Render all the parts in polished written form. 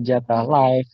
Senjata Live.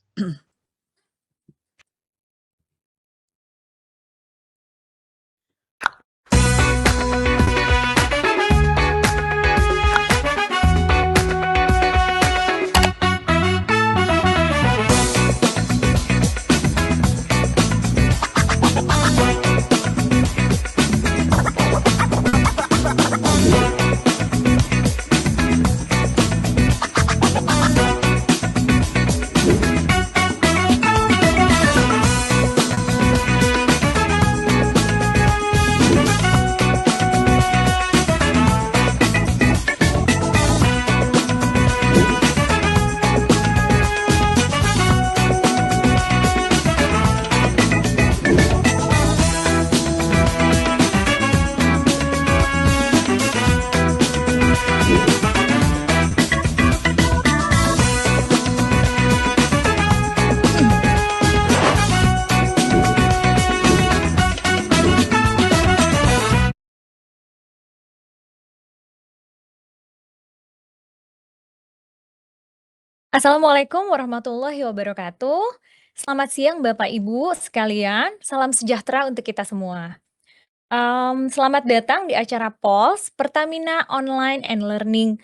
Assalamualaikum warahmatullahi wabarakatuh. Selamat siang Bapak Ibu sekalian, salam sejahtera untuk kita semua. Selamat datang di acara POS, Pertamina Online and Learning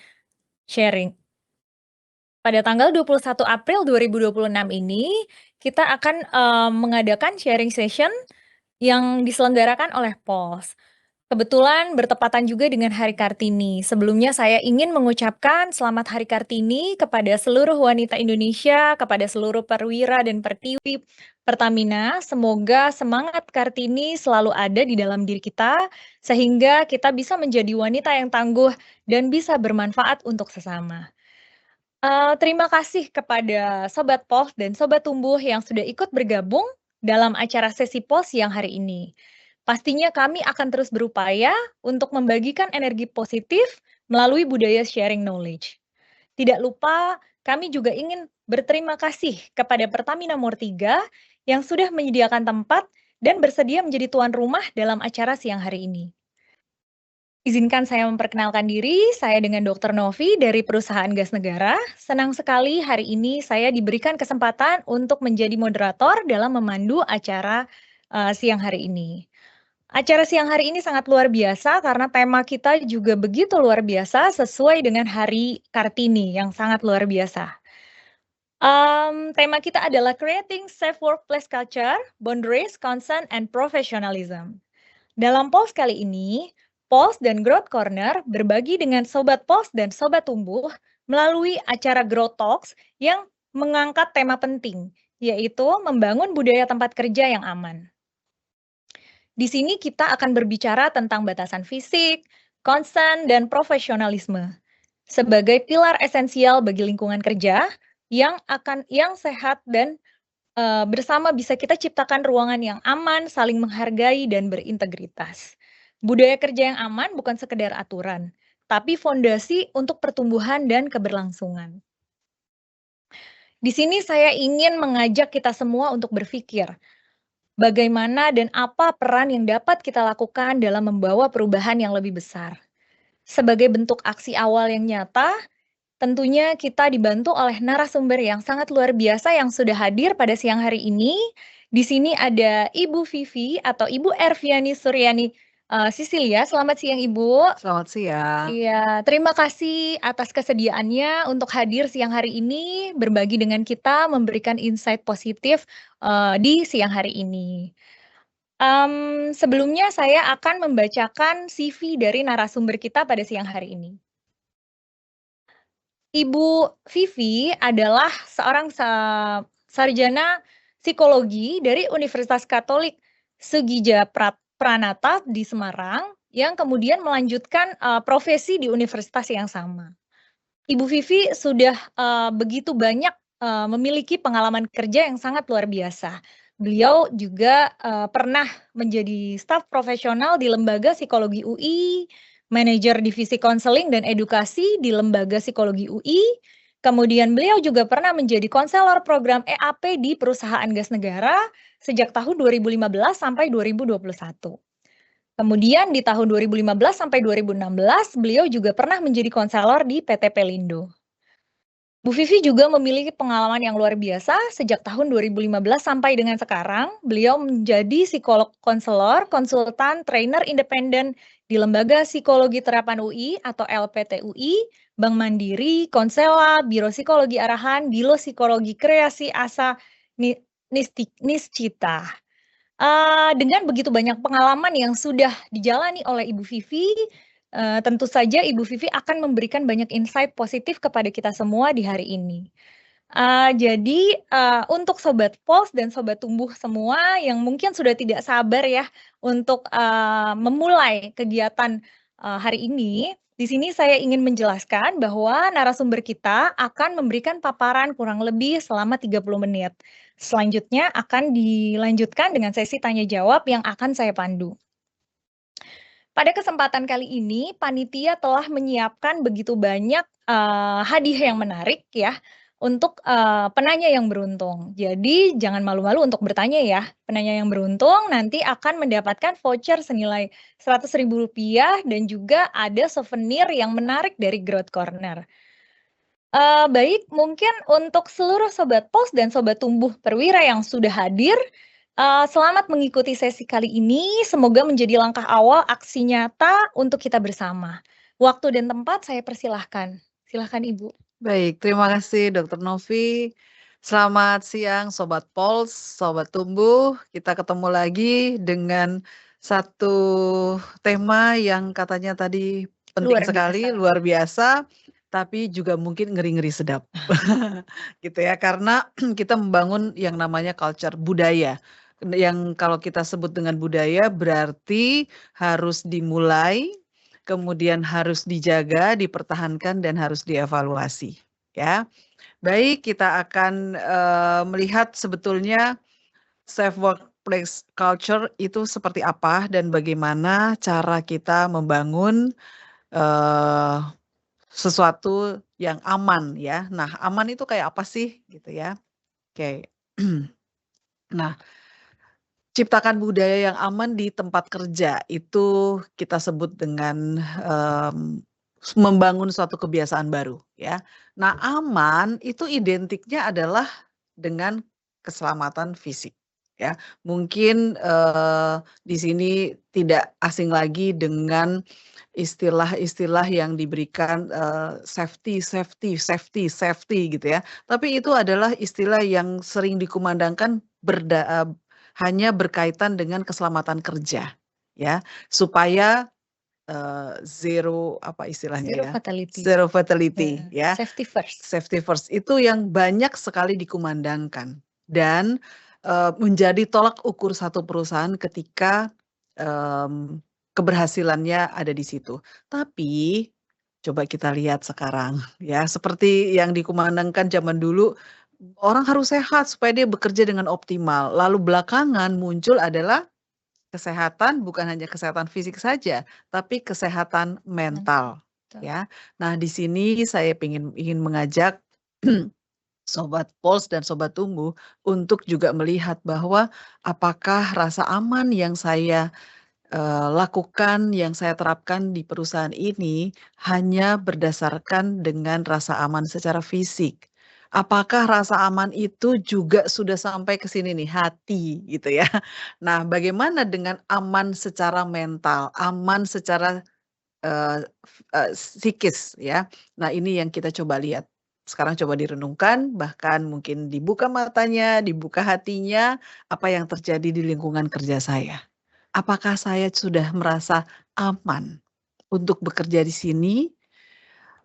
Sharing. Pada tanggal 21 April 2026 ini, kita akan, mengadakan sharing session yang diselenggarakan oleh POS. Kebetulan bertepatan juga dengan Hari Kartini. Sebelumnya saya ingin mengucapkan selamat Hari Kartini kepada seluruh wanita Indonesia, kepada seluruh perwira dan pertiwi Pertamina. Semoga semangat Kartini selalu ada di dalam diri kita, sehingga kita bisa menjadi wanita yang tangguh dan bisa bermanfaat untuk sesama. Terima kasih kepada Sobat POS dan Sobat Tumbuh yang sudah ikut bergabung dalam acara sesi POS siang hari ini. Pastinya kami akan terus berupaya untuk membagikan energi positif melalui budaya sharing knowledge. Tidak lupa, kami juga ingin berterima kasih kepada Pertamina Murtiga yang sudah menyediakan tempat dan bersedia menjadi tuan rumah dalam acara siang hari ini. Izinkan saya memperkenalkan diri, saya dengan Dr. Novi dari perusahaan gas negara. Senang sekali hari ini saya diberikan kesempatan untuk menjadi moderator dalam memandu acara siang hari ini. Acara siang hari ini sangat luar biasa karena tema kita juga begitu luar biasa sesuai dengan Hari Kartini yang sangat luar biasa. Tema kita adalah Creating Safe Workplace Culture, Boundaries, Consent, and Professionalism. Dalam POS kali ini, POS dan Growth Corner berbagi dengan Sobat POS dan Sobat Tumbuh melalui acara Growth Talks yang mengangkat tema penting, yaitu membangun budaya tempat kerja yang aman. Di sini kita akan berbicara tentang batasan fisik, konsen, dan profesionalisme sebagai pilar esensial bagi lingkungan kerja yang sehat dan bersama bisa kita ciptakan ruangan yang aman, saling menghargai, dan berintegritas. Budaya kerja yang aman bukan sekedar aturan, tapi fondasi untuk pertumbuhan dan keberlangsungan. Di sini saya ingin mengajak kita semua untuk berpikir, bagaimana dan apa peran yang dapat kita lakukan dalam membawa perubahan yang lebih besar. Sebagai bentuk aksi awal yang nyata, tentunya kita dibantu oleh narasumber yang sangat luar biasa yang sudah hadir pada siang hari ini. Di sini ada Ibu Vivi atau Ibu Erviani Suryani Sisilia. Selamat siang Ibu. Selamat siang. Iya, terima kasih atas kesediaannya untuk hadir siang hari ini, berbagi dengan kita, memberikan insight positif di siang hari ini. Sebelumnya saya akan membacakan CV dari narasumber kita pada siang hari ini. Ibu Vivi adalah seorang sarjana psikologi dari Universitas Katolik Sugija Pranata di Semarang, yang kemudian melanjutkan profesi di universitas yang sama. Ibu Vivi sudah begitu banyak memiliki pengalaman kerja yang sangat luar biasa. Beliau juga pernah menjadi staf profesional di Lembaga Psikologi UI, manajer divisi konseling dan edukasi di Lembaga Psikologi UI. Kemudian beliau juga pernah menjadi konselor program EAP di perusahaan gas negara sejak tahun 2015 sampai 2021. Kemudian di tahun 2015 sampai 2016 beliau juga pernah menjadi konselor di PT Pelindo. Bu Vivi juga memiliki pengalaman yang luar biasa sejak tahun 2015 sampai dengan sekarang. Beliau menjadi psikolog konselor, konsultan, trainer independen di Lembaga Psikologi Terapan UI atau LPTUI, Bank Mandiri, Konsela, Biro Psikologi Arahan, Bilo Psikologi Kreasi Asa Niscita. Dengan begitu banyak pengalaman yang sudah dijalani oleh Ibu Vivi, tentu saja Ibu Vivi akan memberikan banyak insight positif kepada kita semua di hari ini. Jadi, untuk Sobat Pos dan Sobat Tumbuh semua yang mungkin sudah tidak sabar ya untuk, memulai kegiatan, hari ini, di sini saya ingin menjelaskan bahwa narasumber kita akan memberikan paparan kurang lebih selama 30 menit. Selanjutnya akan dilanjutkan dengan sesi tanya jawab yang akan saya pandu. Pada kesempatan kali ini, panitia telah menyiapkan begitu banyak, hadiah yang menarik ya, untuk, penanya yang beruntung. Jadi jangan malu-malu untuk bertanya ya. Penanya yang beruntung nanti akan mendapatkan voucher senilai Rp100.000 dan juga ada souvenir yang menarik dari Growth Corner. Baik, mungkin untuk seluruh Sobat Pos dan Sobat Tumbuh Perwira yang sudah hadir, selamat mengikuti sesi kali ini, semoga menjadi langkah awal aksi nyata untuk kita bersama. Waktu dan tempat saya persilahkan. Silahkan Ibu. Baik, terima kasih Dokter Novi. Selamat siang Sobat Pols, Sobat Tumbuh. Kita ketemu lagi dengan satu tema yang katanya tadi penting Luar sekali, biasa. luar biasa, tapi juga mungkin ngeri-ngeri sedap. Gitu ya, karena kita membangun yang namanya culture budaya. Yang kalau kita sebut dengan budaya berarti harus dimulai, kemudian harus dijaga, dipertahankan, dan harus dievaluasi. Ya, baik, kita akan melihat sebetulnya safe workplace culture itu seperti apa dan bagaimana cara kita membangun sesuatu yang aman ya. Nah, aman itu kayak apa sih gitu ya? Oke. Nah, ciptakan budaya yang aman di tempat kerja itu kita sebut dengan membangun suatu kebiasaan baru ya. Nah, aman itu identiknya adalah dengan keselamatan fisik ya. Mungkin di sini tidak asing lagi dengan istilah-istilah yang diberikan safety, safety, safety, safety gitu ya. Tapi itu adalah istilah yang sering dikumandangkan hanya berkaitan dengan keselamatan kerja ya, supaya zero apa istilahnya Zero ya, fatality. zero fatality ya, Safety first. safety first itu yang banyak sekali dikumandangkan dan menjadi tolak ukur satu perusahaan ketika keberhasilannya ada di situ. Tapi coba kita lihat sekarang ya, seperti yang dikumandangkan zaman dulu, orang harus sehat supaya dia bekerja dengan optimal. Lalu belakangan muncul adalah kesehatan, bukan hanya kesehatan fisik saja, tapi kesehatan mental. Ya, nah di sini saya ingin mengajak Sobat Pols dan Sobat Tumbuh untuk juga melihat bahwa apakah rasa aman yang saya lakukan, yang saya terapkan di perusahaan ini hanya berdasarkan dengan rasa aman secara fisik. Apakah rasa aman itu juga sudah sampai ke sini nih, hati gitu ya. Nah, bagaimana dengan aman secara mental, aman secara psikis ya. Nah, ini yang kita coba lihat. Sekarang coba direnungkan, bahkan mungkin dibuka matanya, dibuka hatinya, apa yang terjadi di lingkungan kerja saya. Apakah saya sudah merasa aman untuk bekerja di sini?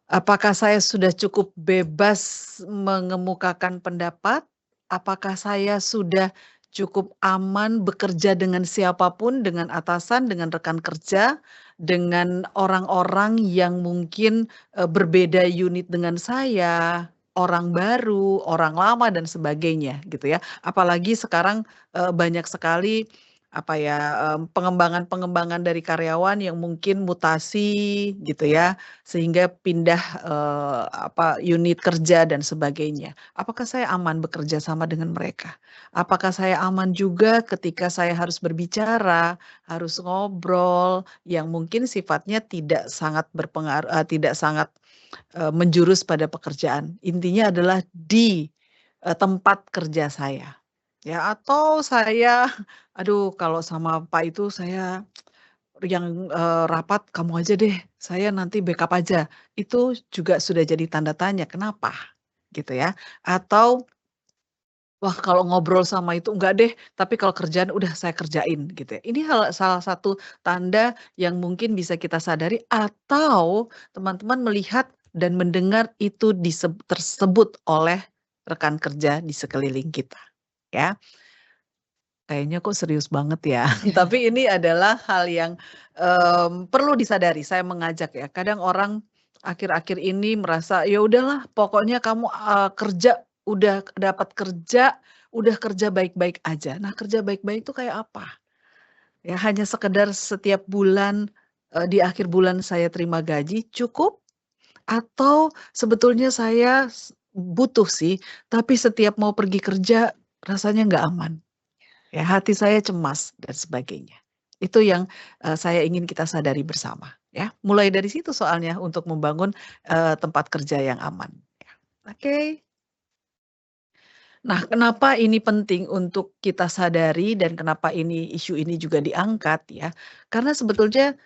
Apakah saya sudah cukup bebas mengemukakan pendapat? Apakah saya sudah cukup aman bekerja dengan siapapun, dengan atasan, dengan rekan kerja, dengan orang-orang yang mungkin berbeda unit dengan saya, orang baru, orang lama dan sebagainya gitu ya. Apalagi sekarang banyak sekali apa ya, pengembangan-pengembangan dari karyawan yang mungkin mutasi gitu ya, sehingga pindah, unit kerja dan sebagainya. Apakah saya aman bekerja sama dengan mereka? Apakah saya aman juga ketika saya harus berbicara, harus ngobrol yang mungkin sifatnya tidak sangat tidak sangat, menjurus pada pekerjaan. Intinya adalah di, tempat kerja saya. Ya, atau saya, aduh kalau sama Pak itu saya yang, rapat kamu aja deh, saya nanti backup aja. Itu juga sudah jadi tanda tanya, kenapa? Gitu ya. Atau, wah kalau ngobrol sama itu enggak deh, tapi kalau kerjaan udah saya kerjain gitu ya. Ini salah satu tanda yang mungkin bisa kita sadari atau teman-teman melihat dan mendengar itu tersebut oleh rekan kerja di sekeliling kita, ya. Kayaknya kok serius banget ya. Tapi ini adalah hal yang, perlu disadari, saya mengajak ya. Kadang orang akhir-akhir ini merasa, "Ya udahlah pokoknya kamu, kerja, udah dapat kerja, udah kerja baik-baik aja." Nah kerja baik-baik itu kayak apa? Ya hanya sekedar setiap bulan, di akhir bulan saya terima gaji cukup? Atau sebetulnya saya butuh sih, tapi setiap mau pergi kerja rasanya nggak aman? Ya, hati saya cemas dan sebagainya. Itu yang, saya ingin kita sadari bersama, ya. Mulai dari situ soalnya untuk membangun, tempat kerja yang aman, ya. Oke. Nah, kenapa ini penting untuk kita sadari dan kenapa isu ini juga diangkat ya, karena sebetulnya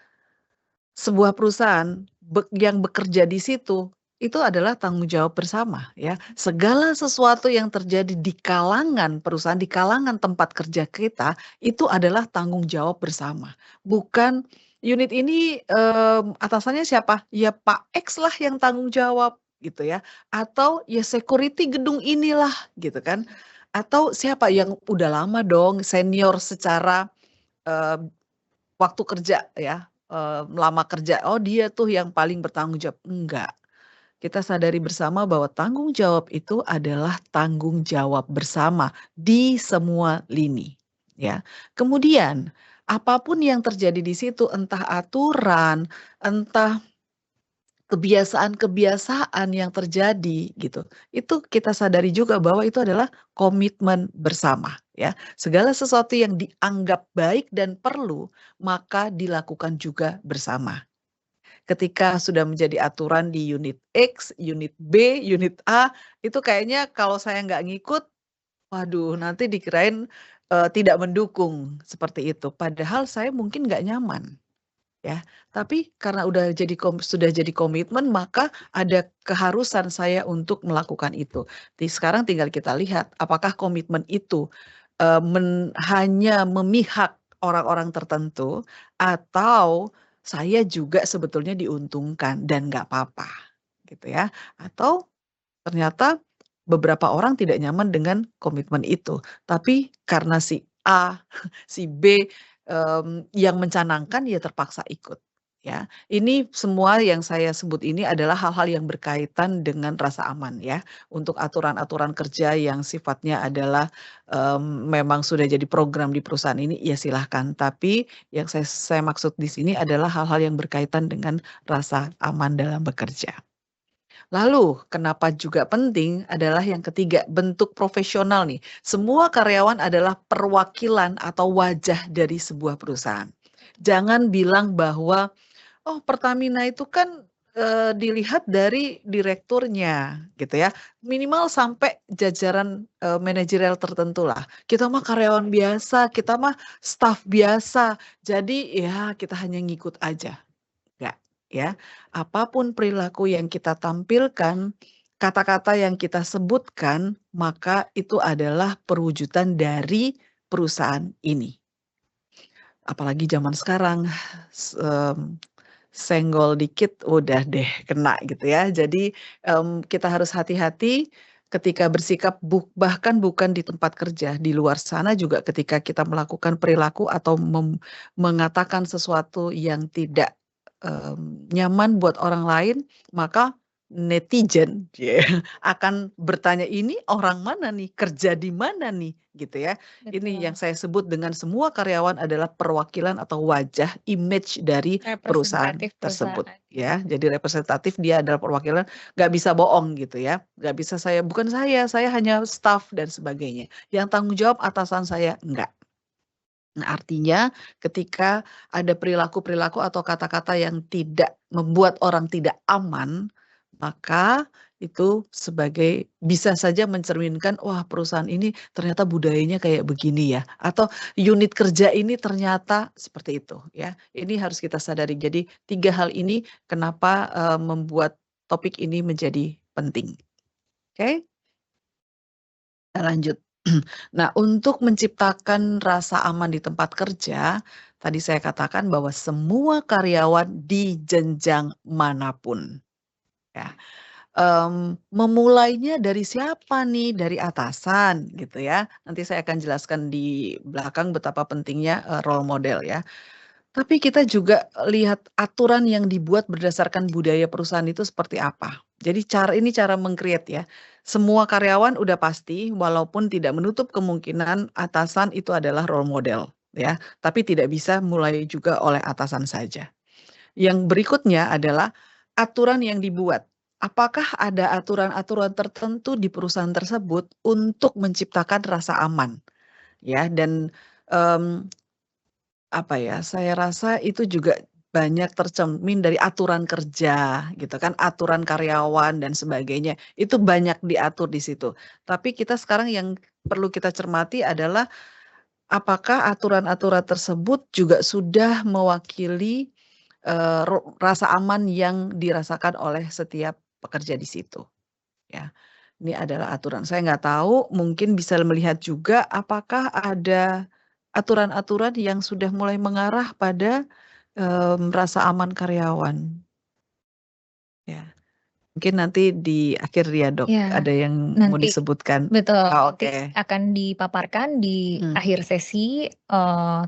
sebuah perusahaan yang bekerja di situ, itu adalah tanggung jawab bersama ya. Segala sesuatu yang terjadi di kalangan perusahaan, di kalangan tempat kerja kita, itu adalah tanggung jawab bersama. Bukan unit ini, atasannya siapa? Ya Pak X lah yang tanggung jawab gitu ya, atau ya security gedung inilah gitu kan, atau siapa yang udah lama dong senior secara, eee waktu kerja ya, lama kerja, oh dia tuh yang paling bertanggung jawab, enggak. Kita sadari bersama bahwa tanggung jawab itu adalah tanggung jawab bersama di semua lini, ya. Kemudian, apapun yang terjadi di situ, entah aturan, entah kebiasaan-kebiasaan yang terjadi gitu, itu kita sadari juga bahwa itu adalah komitmen bersama ya. Segala sesuatu yang dianggap baik dan perlu, maka dilakukan juga bersama. Ketika sudah menjadi aturan di unit X, unit B, unit A, itu kayaknya kalau saya nggak ngikut, waduh nanti dikirain, tidak mendukung, seperti itu. Padahal saya mungkin nggak nyaman. Ya, tapi karena sudah jadi komitmen, maka ada keharusan saya untuk melakukan itu. Sekarang tinggal kita lihat apakah komitmen itu, hanya memihak orang-orang tertentu atau saya juga sebetulnya diuntungkan dan nggak apa-apa, gitu ya. Atau ternyata beberapa orang tidak nyaman dengan komitmen itu, tapi karena si A, si B, yang mencanangkan ya terpaksa ikut, ya. Ini semua yang saya sebut ini adalah hal-hal yang berkaitan dengan rasa aman ya, untuk aturan-aturan kerja yang sifatnya adalah, memang sudah jadi program di perusahaan ini, ya silahkan. Tapi yang saya maksud di sini adalah hal-hal yang berkaitan dengan rasa aman dalam bekerja. Lalu, kenapa juga penting adalah yang ketiga, bentuk profesional nih. Semua karyawan adalah perwakilan atau wajah dari sebuah perusahaan. Jangan bilang bahwa, oh Pertamina itu kan, dilihat dari direkturnya gitu ya, minimal sampai jajaran, manajerial tertentu lah. Kita mah karyawan biasa, kita mah staf biasa, jadi ya kita hanya ngikut aja. Enggak, ya. Apapun perilaku yang kita tampilkan, kata-kata yang kita sebutkan, maka itu adalah perwujudan dari perusahaan ini. Apalagi zaman sekarang, senggol dikit udah deh kena gitu ya. Jadi, kita harus hati-hati ketika bersikap bahkan bukan di tempat kerja, di luar sana juga ketika kita melakukan perilaku atau mengatakan sesuatu yang tidak, nyaman buat orang lain, maka netizen ya, akan bertanya, "Ini orang mana nih? Kerja di mana nih?" Gitu ya. Ini yang Betul. saya sebut dengan semua karyawan adalah perwakilan atau wajah, image dari perusahaan Representatif tersebut perusahaan. ya. Jadi representatif dia adalah perwakilan, nggak bisa bohong gitu ya. Nggak bisa "Bukan saya hanya staff," dan sebagainya. Yang tanggung jawab atasan saya, enggak. Nah, artinya ketika ada perilaku-perilaku atau kata-kata yang tidak membuat orang tidak aman, maka itu bisa saja mencerminkan, wah perusahaan ini ternyata budayanya kayak begini ya, atau unit kerja ini ternyata seperti itu ya. Ini harus kita sadari. Jadi 3 hal ini kenapa, membuat topik ini menjadi penting. Oke? Kita lanjut. Nah, untuk menciptakan rasa aman di tempat kerja, tadi saya katakan bahwa semua karyawan di jenjang manapun, ya. Memulainya dari siapa nih? Dari atasan gitu ya. Nanti saya akan jelaskan di belakang betapa pentingnya, role model ya. Tapi kita juga lihat aturan yang dibuat berdasarkan budaya perusahaan itu seperti apa. Jadi cara meng-create ya. Semua karyawan udah pasti walaupun tidak menutup kemungkinan atasan itu adalah role model ya, tapi tidak bisa mulai juga oleh atasan saja. Yang berikutnya adalah aturan yang dibuat. Apakah ada aturan-aturan tertentu di perusahaan tersebut untuk menciptakan rasa aman ya dan, mmm apa ya, saya rasa itu juga banyak tercermin dari aturan kerja gitu kan, aturan karyawan dan sebagainya, itu banyak diatur di situ. Tapi kita sekarang yang perlu kita cermati adalah apakah aturan-aturan tersebut juga sudah mewakili, rasa aman yang dirasakan oleh setiap pekerja di situ, ya. Ini adalah aturan. Saya nggak tahu, mungkin bisa melihat juga apakah ada aturan-aturan yang sudah mulai mengarah pada, rasa aman karyawan. Ya, mungkin nanti di akhir ya, Dok, Ya, ada yang mau nanti disebutkan? betul, Oh, nanti oke. akan dipaparkan di Mmm, akhir sesi,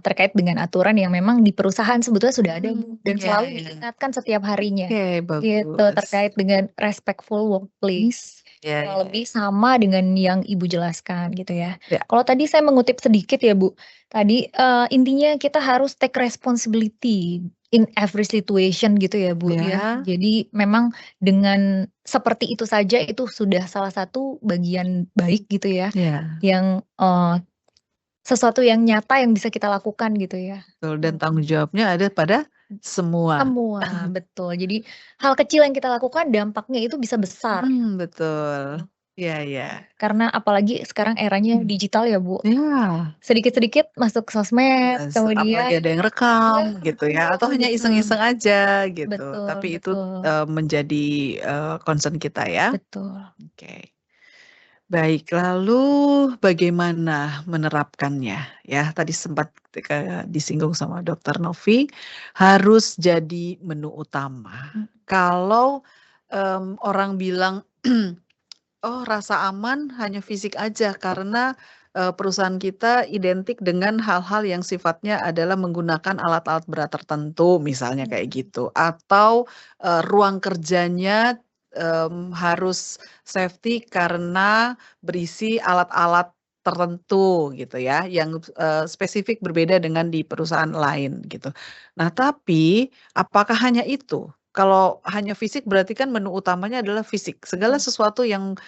terkait dengan aturan yang memang di perusahaan sebetulnya sudah ada, Bu, dan iya selalu iya. diingatkan setiap harinya, Oke, gitu, bagus. terkait dengan respectful workplace. Iya Kurang iya lebih iya. sama dengan yang Ibu jelaskan, gitu ya. Ya, Kalau tadi saya mengutip sedikit ya, Bu, tadi, intinya kita harus take responsibility in every situation gitu ya, Bu, ya. ya, Jadi memang dengan seperti itu saja itu sudah salah satu bagian baik gitu ya, iya, yang, sesuatu yang nyata yang bisa kita lakukan gitu ya. betul dan tanggung Mhm. jawabnya ada pada semua. Semua, betul. Jadi hal kecil yang kita lakukan dampaknya itu bisa besar. Betul. Mhm. Iya iya. Karena apalagi sekarang eranya digital ya, Bu. Iya. Sedikit-sedikit masuk sosmed, Apalagi kemudian ada yang rekam iya, gitu ya, atau betul hanya betul. iseng-iseng aja gitu, Betul tapi itu, betul. menjadi, concern kita ya. Betul. Oke. Baik, lalu bagaimana menerapkannya ya? Tadi sempat disinggung sama Dokter Novi, harus jadi menu utama. Mhm. Kalau, orang bilang oh, rasa aman hanya fisik aja karena, perusahaan kita identik dengan hal-hal yang sifatnya adalah menggunakan alat-alat berat tertentu, misalnya kayak Mhm. gitu. Atau, ruang kerjanya, harus safety karena berisi alat-alat tertentu gitu ya, yang, spesifik berbeda dengan di perusahaan lain gitu. Nah, tapi apakah hanya itu? Kalau hanya fisik berarti kan menu utamanya adalah fisik. Segala Mhm. sesuatu yang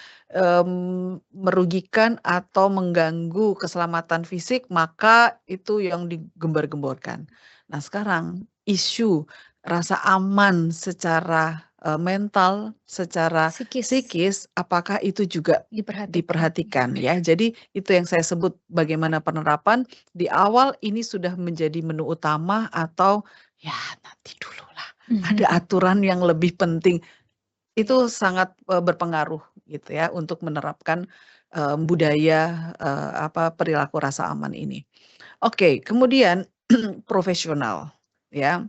merugikan atau mengganggu keselamatan fisik, maka itu yang digembar-gemborkan. Nah, sekarang isu rasa aman secara, mental, secara Psikis psikis, apakah itu juga diperhatikan. diperhatikan ya? Jadi itu yang saya sebut bagaimana penerapan di awal ini sudah menjadi menu utama atau ya nanti dululah, ada Mhm. aturan yang lebih penting. Iya. Itu sangat, berpengaruh gitu ya untuk menerapkan, budaya, perilaku rasa aman ini. Oke, kemudian profesional ya.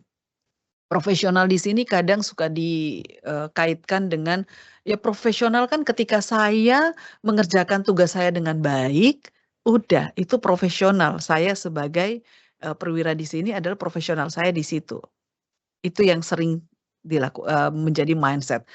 Profesional di sini kadang suka dikaitkan dengan, ya profesional kan ketika saya mengerjakan tugas saya dengan baik, udah itu profesional. Saya sebagai, perwira di sini adalah profesional saya di situ. Itu yang sering menjadi mindset.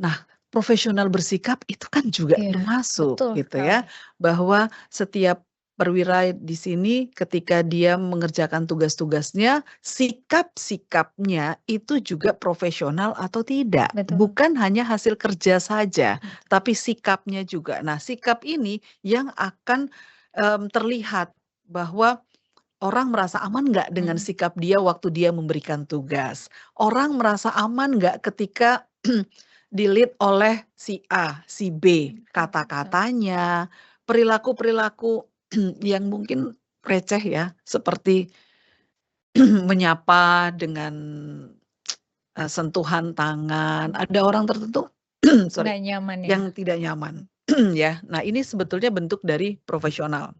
Nah, profesional bersikap itu kan juga Iya, termasuk betul gitu sekali. ya, bahwa setiap perwira di sini ketika dia mengerjakan tugas-tugasnya, sikap-sikapnya itu juga profesional atau tidak. Betul. Bukan hanya hasil kerja saja, Betul. tapi sikapnya juga. Nah, sikap ini yang akan terlihat bahwa orang merasa aman nggak dengan Mhm. sikap dia waktu dia memberikan tugas? Orang merasa aman nggak ketika di-lead oleh si A, si B, Betul betul. kata-katanya, perilaku-perilaku yang mungkin receh ya, seperti menyapa dengan sentuhan tangan. Mhm. Ada orang tertentu sorry, Nggak nyaman ya? yang tidak nyaman ya. Nah, ini sebetulnya bentuk dari profesional.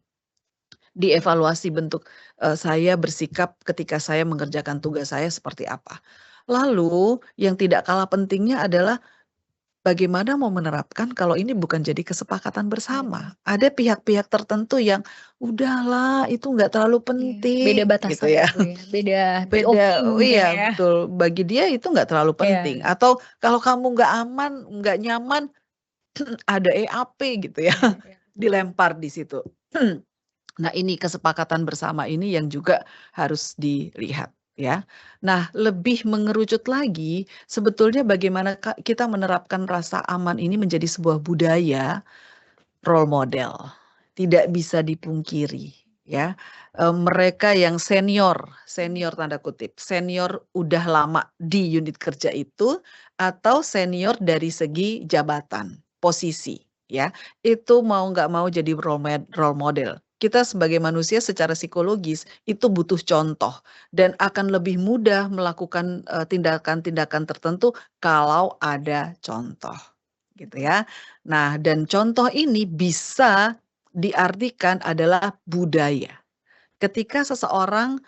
Dievaluasi bentuk, saya bersikap ketika saya mengerjakan tugas saya seperti apa. Lalu yang tidak kalah pentingnya adalah bagaimana mau menerapkan kalau ini bukan jadi kesepakatan Betul. bersama. Ada pihak-pihak tertentu yang, "Udahlah itu nggak terlalu Iya, beda penting," gitu batasan ya, ya. Bu, ya, beda POV Beda mungkin iya ya? betul, bagi dia itu nggak terlalu penting. Iya. Atau kalau kamu nggak aman, nggak nyaman, ada EAP gitu ya, Iya iya, betul. dilempar di situ. Nah, ini kesepakatan bersama ini yang juga harus dilihat ya. Nah, lebih mengerucut lagi, sebetulnya bagaimana kita menerapkan rasa aman ini menjadi sebuah budaya, role model. Tidak bisa dipungkiri ya. Mereka yang senior, senior tanda kutip, senior udah lama di unit kerja itu atau senior dari segi jabatan, posisi ya. Itu mau nggak mau jadi role model. Kita sebagai manusia secara psikologis itu butuh contoh dan akan lebih mudah melakukan tindakan-tindakan tertentu kalau ada contoh gitu ya. Nah, dan contoh ini bisa diartikan adalah budaya. Ketika seseorang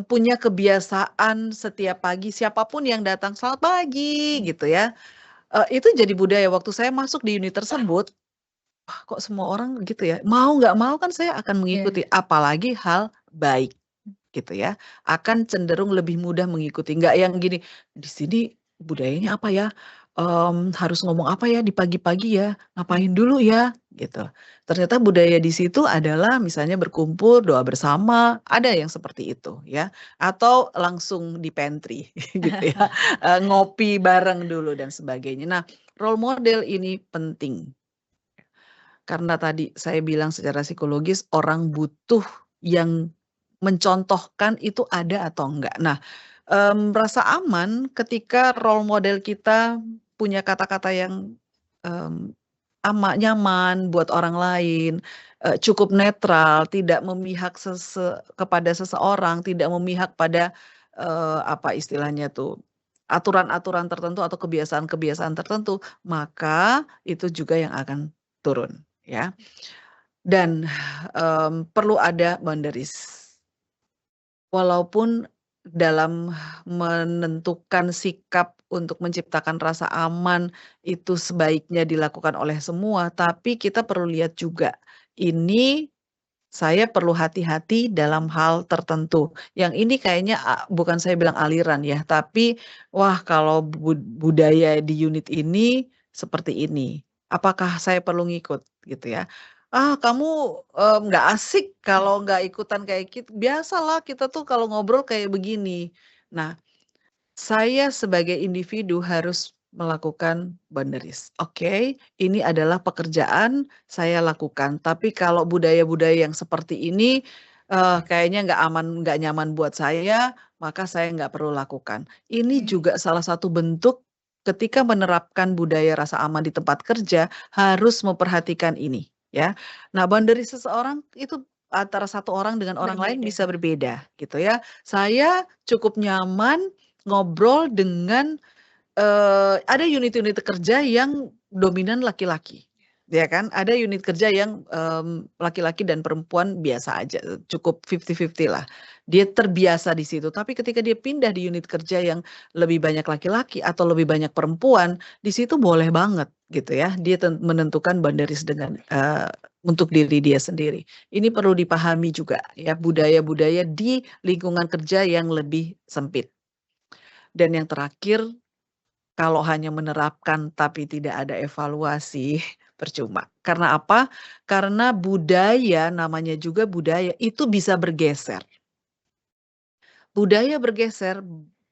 punya kebiasaan setiap pagi siapapun yang datang, "Selamat pagi," Mhm. gitu ya. Itu jadi budaya waktu saya masuk di unit tersebut, wah kok semua orang gitu ya, mau nggak mau kan saya akan Iya. mengikuti, apalagi hal baik gitu ya, akan cenderung lebih mudah mengikuti, nggak yang gini, "Di sini budayanya apa ya? Harus ngomong apa ya di pagi-pagi ya? Ngapain dulu ya?" Gitu. Ternyata budaya di situ adalah misalnya berkumpul, doa bersama, ada yang seperti itu ya, atau langsung di pantry gitu ya, ngopi bareng dulu dan sebagainya. Nah, role model ini penting. Karena tadi saya bilang secara psikologis orang butuh yang mencontohkan itu ada atau enggak. Nah, rasa aman ketika role model kita punya kata-kata yang, mmm, nyaman buat orang lain, cukup netral, tidak memihak kepada seseorang, tidak memihak pada, apa istilahnya tuh, aturan-aturan tertentu atau kebiasaan-kebiasaan tertentu, maka itu juga yang akan turun, ya. Dan, perlu ada boundaries. Walaupun dalam menentukan sikap untuk menciptakan rasa aman itu sebaiknya dilakukan oleh semua, tapi kita perlu lihat juga, ini saya perlu hati-hati dalam hal tertentu. Yang ini kayaknya bukan saya bilang aliran ya, tapi wah kalau budaya di unit ini seperti ini, apakah saya perlu ngikut gitu ya. "Ah kamu, nggak asik kalau nggak ikutan kayak gitu, biasalah kita tuh kalau ngobrol kayak begini." Nah, saya sebagai individu harus melakukan boundaries. Oke, ini adalah pekerjaan saya lakukan, tapi kalau budaya-budaya yang seperti ini, kayaknya nggak aman, nggak nyaman buat saya, maka saya nggak perlu lakukan. Ini Oke. juga salah satu bentuk ketika menerapkan budaya rasa aman di tempat kerja, harus memperhatikan ini, ya. Nah, boundaries seseorang itu antara satu orang dengan orang lain Berbeda. bisa berbeda, gitu ya. Saya cukup nyaman ngobrol dengan, ada unit-unit kerja yang dominan laki-laki, ya kan. Ada unit kerja yang, laki-laki dan perempuan biasa aja, cukup 50-50 lah. Dia terbiasa di situ, tapi ketika dia pindah di unit kerja yang lebih banyak laki-laki atau lebih banyak perempuan, di situ boleh banget gitu ya, dia menentukan boundaries dengan, untuk diri dia sendiri. Ini perlu dipahami juga ya, budaya-budaya di lingkungan kerja yang lebih sempit. Dan yang terakhir, Kalau hanya menerapkan tapi tidak ada evaluasi, percuma. Karena apa? Karena budaya, namanya juga budaya, itu bisa bergeser. Budaya bergeser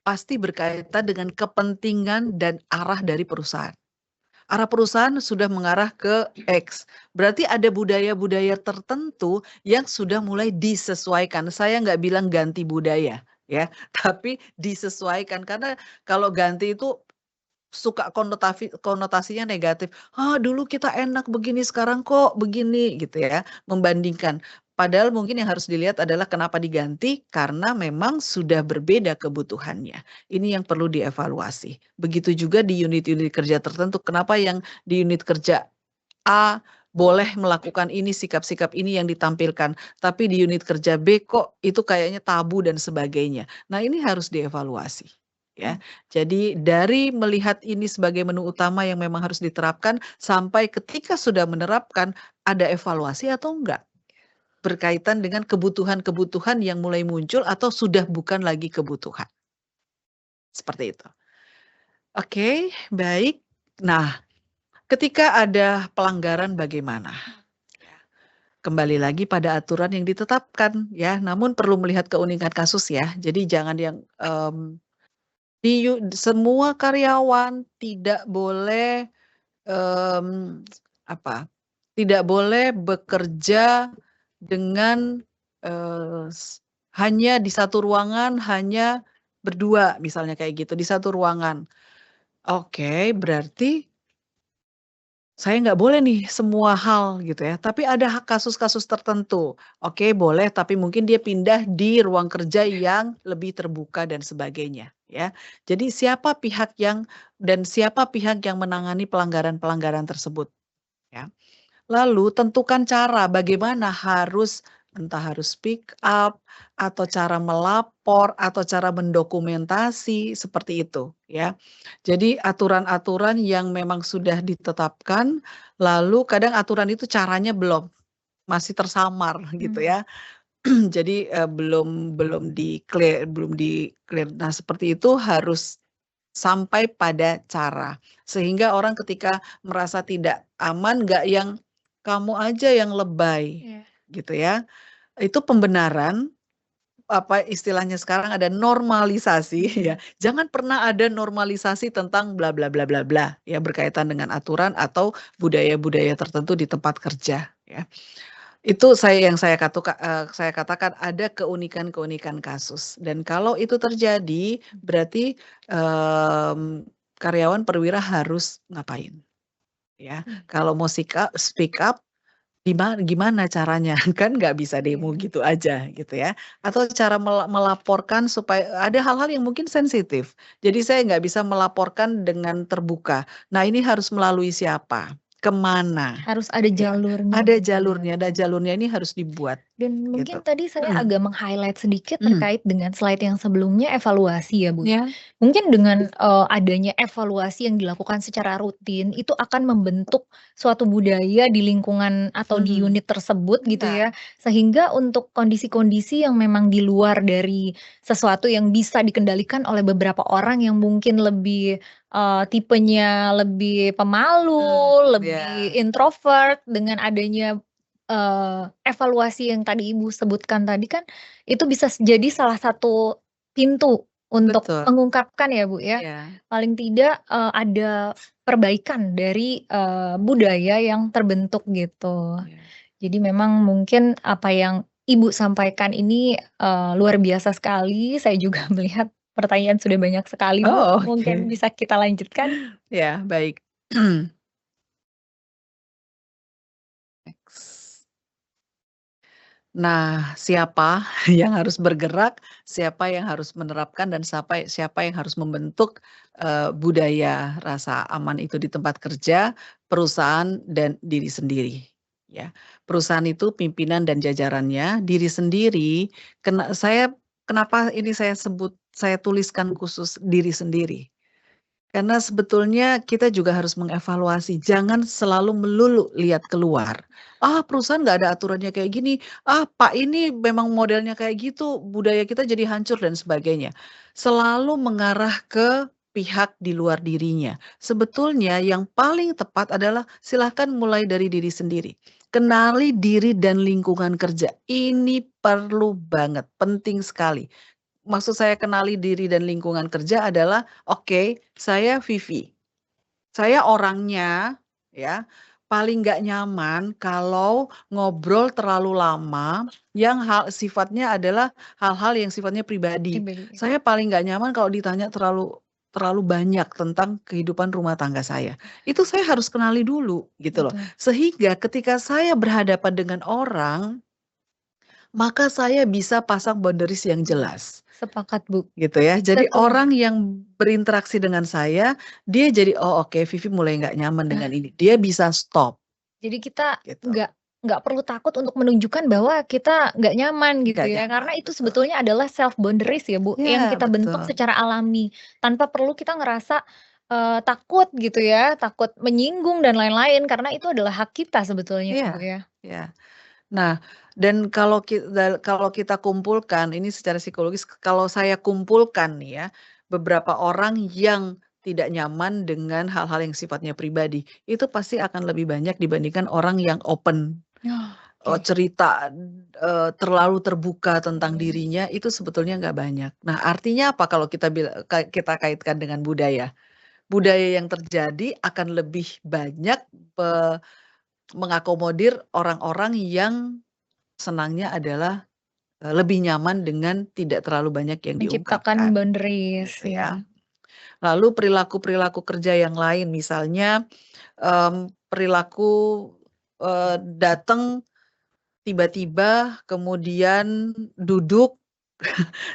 pasti berkaitan dengan kepentingan dan arah dari perusahaan. Arah perusahaan sudah mengarah ke X. Berarti ada budaya-budaya tertentu yang sudah mulai disesuaikan. Saya nggak bilang ganti budaya, ya, tapi disesuaikan. Karena kalau ganti itu suka konotasinya negatif. Ah, dulu kita enak begini, sekarang kok begini gitu ya, membandingkan. Padahal mungkin yang harus dilihat adalah kenapa diganti, karena memang sudah berbeda kebutuhannya. Ini yang perlu dievaluasi. Begitu juga di unit-unit kerja tertentu, kenapa yang di unit kerja A boleh melakukan ini, sikap-sikap ini yang ditampilkan, tapi di unit kerja B kok itu kayaknya tabu dan sebagainya. Nah, ini harus dievaluasi. Ya, jadi dari melihat ini sebagai menu utama yang memang harus diterapkan, sampai ketika sudah menerapkan, ada evaluasi atau enggak? Berkaitan dengan kebutuhan-kebutuhan yang mulai muncul atau sudah bukan lagi kebutuhan. Seperti itu. Oke, baik. Nah, ketika ada pelanggaran bagaimana? Kembali lagi pada aturan yang ditetapkan ya, namun perlu melihat keunikan kasus ya. Jadi jangan yang semua karyawan tidak boleh apa? Tidak boleh bekerja dengan hanya di satu ruangan, hanya berdua misalnya kayak gitu, di satu ruangan. Oke, berarti saya nggak boleh nih semua hal gitu ya, tapi ada kasus-kasus tertentu. Oke, boleh, tapi mungkin dia pindah di ruang kerja yang lebih terbuka dan sebagainya ya. Jadi siapa pihak yang menangani pelanggaran-pelanggaran tersebut ya. Lalu tentukan cara bagaimana entah harus speak up atau cara melapor atau cara mendokumentasi seperti itu ya. Jadi aturan-aturan yang memang sudah ditetapkan, lalu kadang aturan itu caranya masih tersamar gitu ya. Jadi belum di-clear. Nah, seperti itu harus sampai pada cara. Sehingga orang ketika merasa tidak aman, nggak yang kamu aja yang lebay gitu ya. Itu pembenaran, apa istilahnya sekarang ada normalisasi ya. Jangan pernah ada normalisasi tentang bla bla bla bla bla ya, berkaitan dengan aturan atau budaya-budaya tertentu di tempat kerja ya. Itu saya katakan ada keunikan-keunikan kasus, dan kalau itu terjadi berarti karyawan perwira harus ngapain ya. Kalau mau speak up gimana caranya? Kan nggak bisa demo gitu aja gitu ya. Atau cara melaporkan supaya ada hal-hal yang mungkin sensitif. Jadi saya nggak bisa melaporkan dengan terbuka. Nah, ini harus melalui siapa? Kemana? Harus ada jalurnya. Ada jalurnya ini harus dibuat. Dan mungkin Gitu. tadi saya agak meng-highlight sedikit Hmm. terkait dengan slide yang sebelumnya, evaluasi ya Bu. Ya. Mungkin dengan adanya evaluasi yang dilakukan secara rutin, itu akan membentuk suatu budaya di lingkungan atau di unit tersebut gitu ya. Sehingga untuk kondisi-kondisi yang memang di luar dari sesuatu yang bisa dikendalikan oleh beberapa orang yang mungkin lebih tipenya lebih pemalu, lebih introvert, dengan adanya evaluasi yang tadi Ibu sebutkan tadi kan, itu bisa jadi salah satu pintu untuk Betul. mengungkapkan ya Bu ya. Iya. Paling tidak ada perbaikan dari budaya yang terbentuk gitu. Iya. Jadi memang mungkin apa yang Ibu sampaikan ini luar biasa sekali. Saya juga melihat pertanyaan sudah banyak sekali Bu. Oh, Mungkin bisa kita lanjutkan. Ya, baik. Nah, siapa yang harus bergerak, siapa yang harus menerapkan, dan siapa yang harus membentuk budaya rasa aman itu di tempat kerja, perusahaan, dan diri sendiri. Ya, perusahaan itu pimpinan dan jajarannya, diri sendiri. Kenapa ini saya tuliskan khusus diri sendiri? Karena sebetulnya kita juga harus mengevaluasi, jangan selalu melulu lihat keluar. Ah, perusahaan nggak ada aturannya kayak gini, ah Pak ini memang modelnya kayak gitu, budaya kita jadi hancur dan sebagainya. Selalu mengarah ke pihak di luar dirinya. Sebetulnya yang paling tepat adalah silahkan mulai dari diri sendiri. Kenali diri dan lingkungan kerja. Ini perlu banget, penting sekali. Maksud saya kenali diri dan lingkungan kerja adalah, oke, saya Vivi. Saya orangnya ya paling nggak nyaman kalau ngobrol terlalu lama yang sifatnya adalah hal-hal yang sifatnya pribadi. Pribadi. Saya paling nggak nyaman kalau ditanya terlalu banyak tentang kehidupan rumah tangga saya. Itu saya harus kenali dulu gitu loh. Betul. Sehingga ketika saya berhadapan dengan orang, maka saya bisa pasang boundaries yang jelas. Sepakat, Bu. Gitu ya. Jadi Betul. orang yang berinteraksi dengan saya, dia jadi, "Oh oke, Vivi mulai nggak nyaman dengan ini." Dia bisa stop, Jadi kita gitu. nggak perlu takut untuk menunjukkan bahwa kita nggak nyaman gitu Nggak ya, karena nyaman, itu betul. sebetulnya adalah self boundaries ya, Bu, yang Iya, kita bentuk betul. secara alami, tanpa perlu kita ngerasa, takut gitu ya, takut menyinggung dan lain-lain, karena itu adalah hak kita sebetulnya ya, Iya, Bu, ya. iya. Nah, dan kalau kita kumpulkan, ini secara psikologis, kalau saya kumpulkan nih ya, beberapa orang yang tidak nyaman dengan hal-hal yang sifatnya pribadi, itu pasti akan lebih banyak dibandingkan orang yang open. Oke. Cerita, terlalu terbuka tentang Iya. dirinya itu sebetulnya nggak banyak. Nah, artinya apa kalau kita kaitkan dengan budaya? Budaya yang terjadi akan lebih banyak mengakomodir orang-orang yang senangnya adalah, lebih nyaman dengan tidak terlalu banyak yang Menciptakan diungkapkan, boundaries, gitu ya. ya. Lalu perilaku-perilaku kerja yang lain misalnya, perilaku, datang tiba-tiba kemudian duduk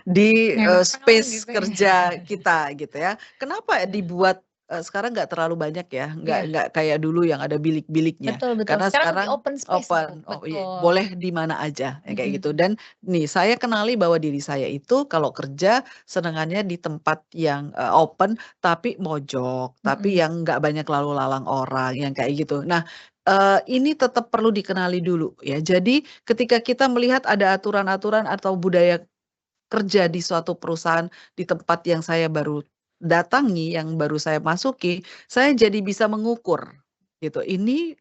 di, Nempel space gitu ya. kerja kita gitu ya. Kenapa dibuat, sekarang nggak terlalu banyak ya, Iya, nggak kayak dulu yang ada bilik-biliknya. betul betul. Karena Sekarang lebih sekarang open space ya, Bu, open, oh iya, betul. boleh di mana aja, ya kayak gitu. Mhm, Dan nih saya kenali bahwa diri saya itu kalau kerja senengannya di tempat yang, open tapi mojok, tapi mhm. yang nggak banyak lalu lalang orang, yang kayak gitu. Nah, ini tetap perlu dikenali dulu ya. Jadi ketika kita melihat ada aturan-aturan atau budaya kerja di suatu perusahaan di tempat yang saya baru datangi, yang baru saya masuki, saya jadi bisa mengukur gitu, ini,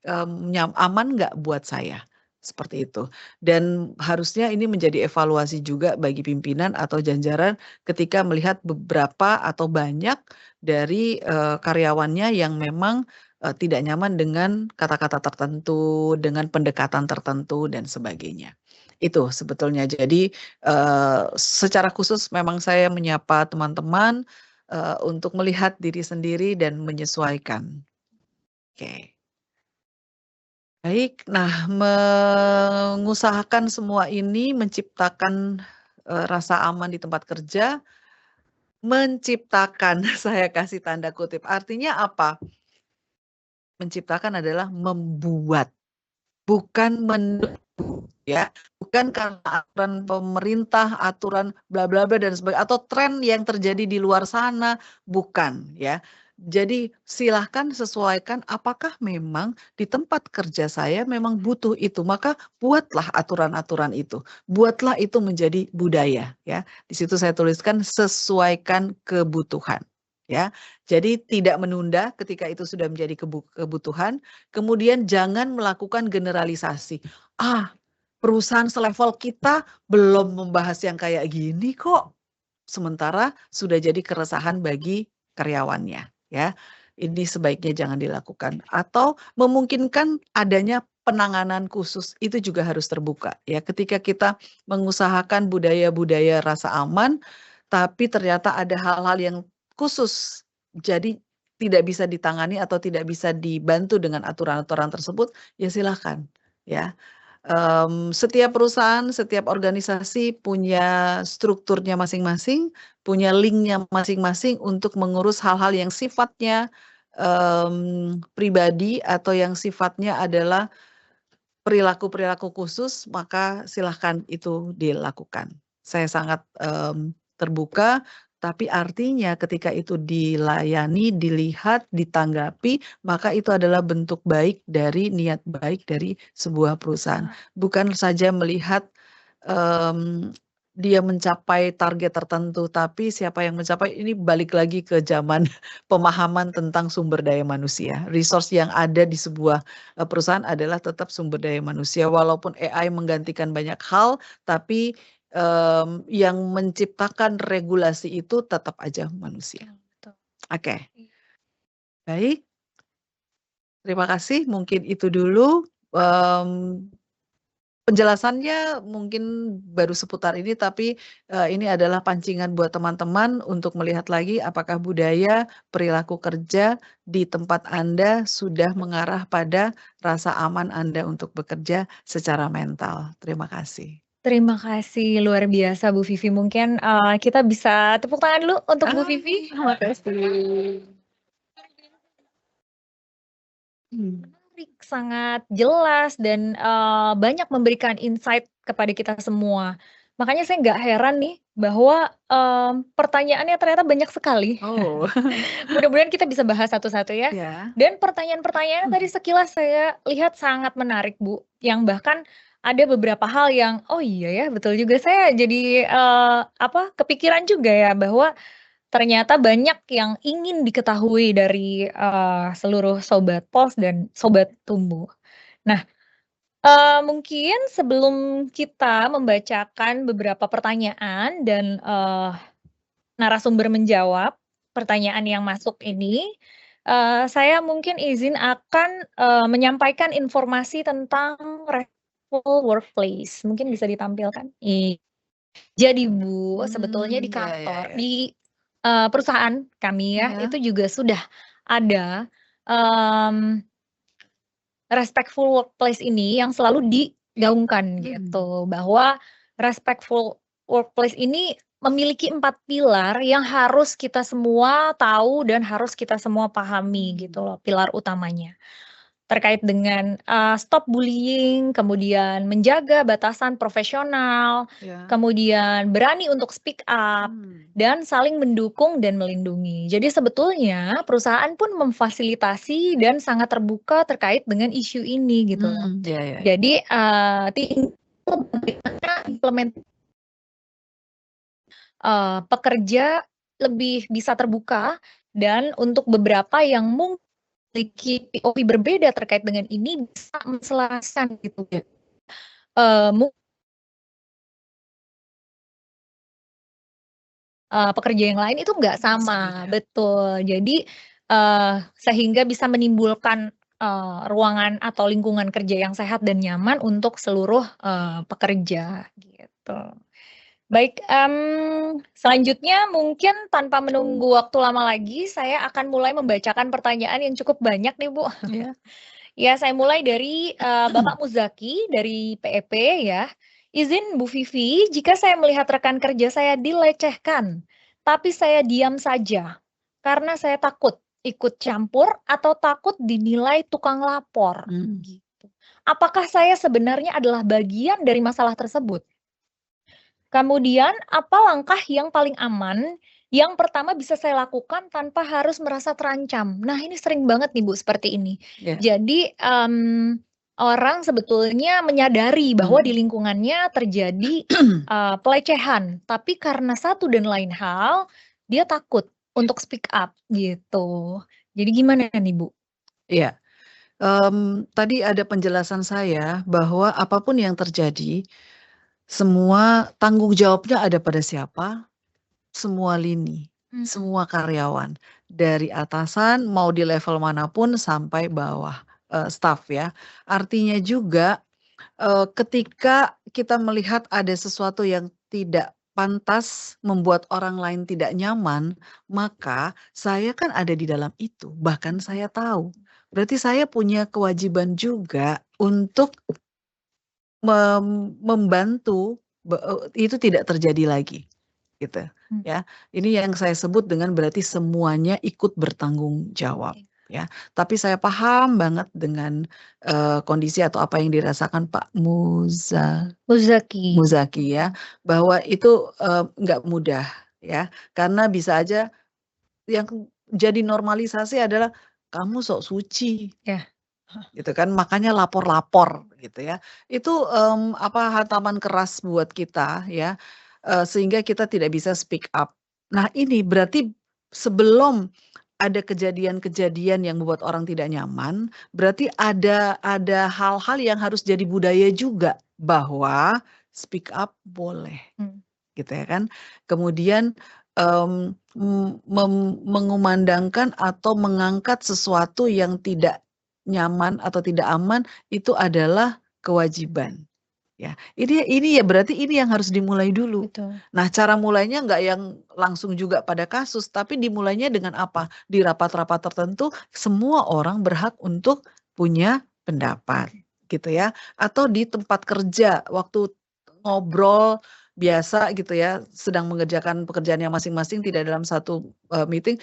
aman nggak buat saya? Seperti itu. Dan harusnya ini menjadi evaluasi juga bagi pimpinan atau jajaran ketika melihat beberapa atau banyak dari, karyawannya yang memang, tidak nyaman dengan kata-kata tertentu, dengan pendekatan tertentu dan sebagainya. Itu sebetulnya. Jadi, secara khusus memang saya menyapa teman-teman, untuk melihat diri sendiri dan menyesuaikan. Oke. Baik, nah mengusahakan semua ini menciptakan, rasa aman di tempat kerja, menciptakan, saya kasih tanda kutip, artinya apa? Menciptakan adalah membuat, bukan ya, bukan karena aturan pemerintah, aturan bla bla bla dan atau tren yang terjadi di luar sana, bukan ya. Jadi silahkan sesuaikan apakah memang di tempat kerja saya memang butuh itu, maka buatlah aturan-aturan itu, buatlah itu menjadi budaya ya. Di situ saya tuliskan sesuaikan kebutuhan ya. Jadi tidak menunda ketika itu sudah menjadi kebutuhan, kemudian jangan melakukan generalisasi. Ah, perusahaan selevel kita belum membahas yang kayak gini kok. Sementara sudah jadi keresahan bagi karyawannya, ya. Ini sebaiknya jangan dilakukan atau memungkinkan adanya penanganan khusus, itu juga harus terbuka ya. Ketika kita mengusahakan budaya-budaya rasa aman, tapi ternyata ada hal-hal yang khusus, jadi tidak bisa ditangani atau tidak bisa dibantu dengan aturan-aturan tersebut, ya silahkan ya. Setiap perusahaan, setiap organisasi punya strukturnya masing-masing, punya linknya masing-masing untuk mengurus hal-hal yang sifatnya, pribadi atau yang sifatnya adalah perilaku-perilaku khusus, maka silahkan itu dilakukan. Saya sangat, terbuka, tapi artinya ketika itu dilayani, dilihat, ditanggapi, maka itu adalah bentuk baik dari niat baik dari sebuah perusahaan. Bukan saja melihat, mmm dia mencapai target tertentu, tapi siapa yang mencapai ini balik lagi ke zaman pemahaman tentang sumber daya manusia. Resource yang ada di sebuah perusahaan adalah tetap sumber daya manusia. Walaupun AI menggantikan banyak hal, tapi yang menciptakan regulasi itu tetap aja manusia. Betul. Oke, baik. Terima kasih. Mungkin itu dulu. Penjelasannya mungkin baru seputar ini, tapi ini adalah pancingan buat teman-teman untuk melihat lagi apakah budaya perilaku kerja di tempat Anda sudah mengarah pada rasa aman Anda untuk bekerja secara mental. Terima kasih. Terima kasih, luar biasa Bu Vivi. Mungkin kita bisa tepuk tangan dulu untuk Bu Vivi. Terima kasih. Menarik, sangat jelas dan banyak memberikan insight kepada kita semua. Makanya saya nggak heran nih bahwa pertanyaannya ternyata banyak sekali. Oh, Mudah-mudahan kita bisa bahas satu-satu ya. ya. Dan pertanyaan-pertanyaannya tadi sekilas saya lihat sangat menarik Bu, yang bahkan ada beberapa hal yang, oh iya ya betul juga, saya jadi kepikiran juga ya bahwa ternyata banyak yang ingin diketahui dari seluruh sobat Pos dan sobat Tumbuh. Nah, mungkin sebelum kita membacakan beberapa pertanyaan dan narasumber menjawab pertanyaan yang masuk ini, saya mungkin izin akan menyampaikan informasi tentang Respectful Workplace. Mungkin bisa ditampilkan? Jadi Bu, sebetulnya di Ya, kantor, ya. di perusahaan kami ya, Ya. itu juga sudah ada respectful workplace ini yang selalu digaungkan gitu, bahwa respectful workplace ini memiliki 4 pilar yang harus kita semua tahu dan harus kita semua pahami gitu loh, pilar utamanya. Terkait dengan stop bullying, kemudian menjaga batasan profesional, Ya. kemudian berani untuk speak up, dan saling mendukung dan melindungi. Jadi sebetulnya perusahaan pun memfasilitasi dan sangat terbuka terkait dengan isu ini gitu loh. Ya, ya. Jadi tinggal bagaimana pekerja lebih bisa terbuka, dan untuk beberapa yang memiliki POV berbeda terkait dengan ini bisa menselaraskan gitu ya. Pekerja yang lain itu nggak sama, betul. Jadi sehingga bisa menimbulkan ruangan atau lingkungan kerja yang sehat dan nyaman untuk seluruh pekerja gitu. Baik, selanjutnya mungkin tanpa menunggu waktu lama lagi, saya akan mulai membacakan pertanyaan yang cukup banyak nih Bu. Ya. Ya, saya mulai dari Bapak Muzaki dari PEP ya. Izin Bu Vivi, jika saya melihat rekan kerja saya dilecehkan, tapi saya diam saja karena saya takut ikut campur atau takut dinilai tukang lapor. Gitu. Apakah saya sebenarnya adalah bagian dari masalah tersebut? Kemudian, apa langkah yang paling aman yang pertama bisa saya lakukan tanpa harus merasa terancam? Nah, ini sering banget nih Bu seperti ini. Ya. Jadi orang sebetulnya menyadari bahwa di lingkungannya terjadi pelecehan, tapi karena satu dan lain hal dia takut untuk speak up gitu. Jadi gimana nih Bu? Iya. Tadi ada penjelasan saya bahwa apapun yang terjadi, semua tanggung jawabnya ada pada siapa? Semua lini, semua karyawan, dari atasan mau di level manapun sampai bawah staf ya. Artinya juga ketika kita melihat ada sesuatu yang tidak pantas membuat orang lain tidak nyaman, maka saya kan ada di dalam itu, bahkan saya tahu. Berarti saya punya kewajiban juga untuk membantu itu tidak terjadi lagi, gitu ya. Ini yang saya sebut dengan berarti semuanya ikut bertanggung jawab ya. Tapi saya paham banget dengan kondisi atau apa yang dirasakan Pak Muzaki ya, bahwa itu nggak mudah ya, karena bisa aja yang jadi normalisasi adalah kamu sok suci. Ya. Gitu kan, makanya lapor-lapor gitu ya. Itu hantaman keras buat kita ya. sehingga kita tidak bisa speak up. Nah ini berarti sebelum ada kejadian-kejadian yang membuat orang tidak nyaman, berarti ada hal-hal yang harus jadi budaya juga bahwa speak up boleh, gitu ya kan. Kemudian mengumandangkan atau mengangkat sesuatu yang tidak nyaman atau tidak aman itu adalah kewajiban. Ya, ini ya berarti ini yang harus dimulai dulu. Betul. Nah, cara mulainya nggak yang langsung juga pada kasus, tapi dimulainya dengan apa? Di rapat-rapat tertentu, semua orang berhak untuk punya pendapat, gitu ya. Atau di tempat kerja, waktu ngobrol biasa gitu ya, sedang mengerjakan pekerjaannya masing-masing, tidak dalam satu meeting,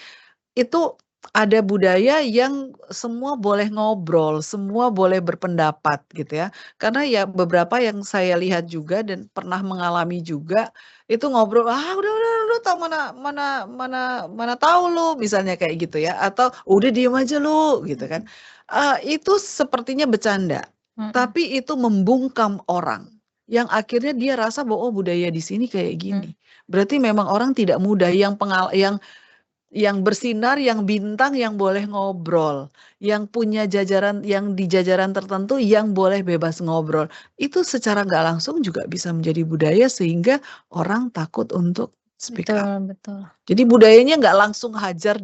itu ada budaya yang semua boleh ngobrol, semua boleh berpendapat gitu ya. Karena ya beberapa yang saya lihat juga dan pernah mengalami juga itu ngobrol, udah tahu mana tahu lu misalnya kayak gitu ya, atau udah diem aja lu gitu kan. Itu sepertinya bercanda, tapi itu membungkam orang yang akhirnya dia rasa bahwa oh budaya di sini kayak gini. Berarti memang orang tidak mudah yang bersinar, yang bintang, yang boleh ngobrol, yang punya jajaran, yang di jajaran tertentu yang boleh bebas ngobrol. Itu secara nggak langsung juga bisa menjadi budaya sehingga orang takut untuk speak up. Betul. Jadi budayanya nggak langsung hajar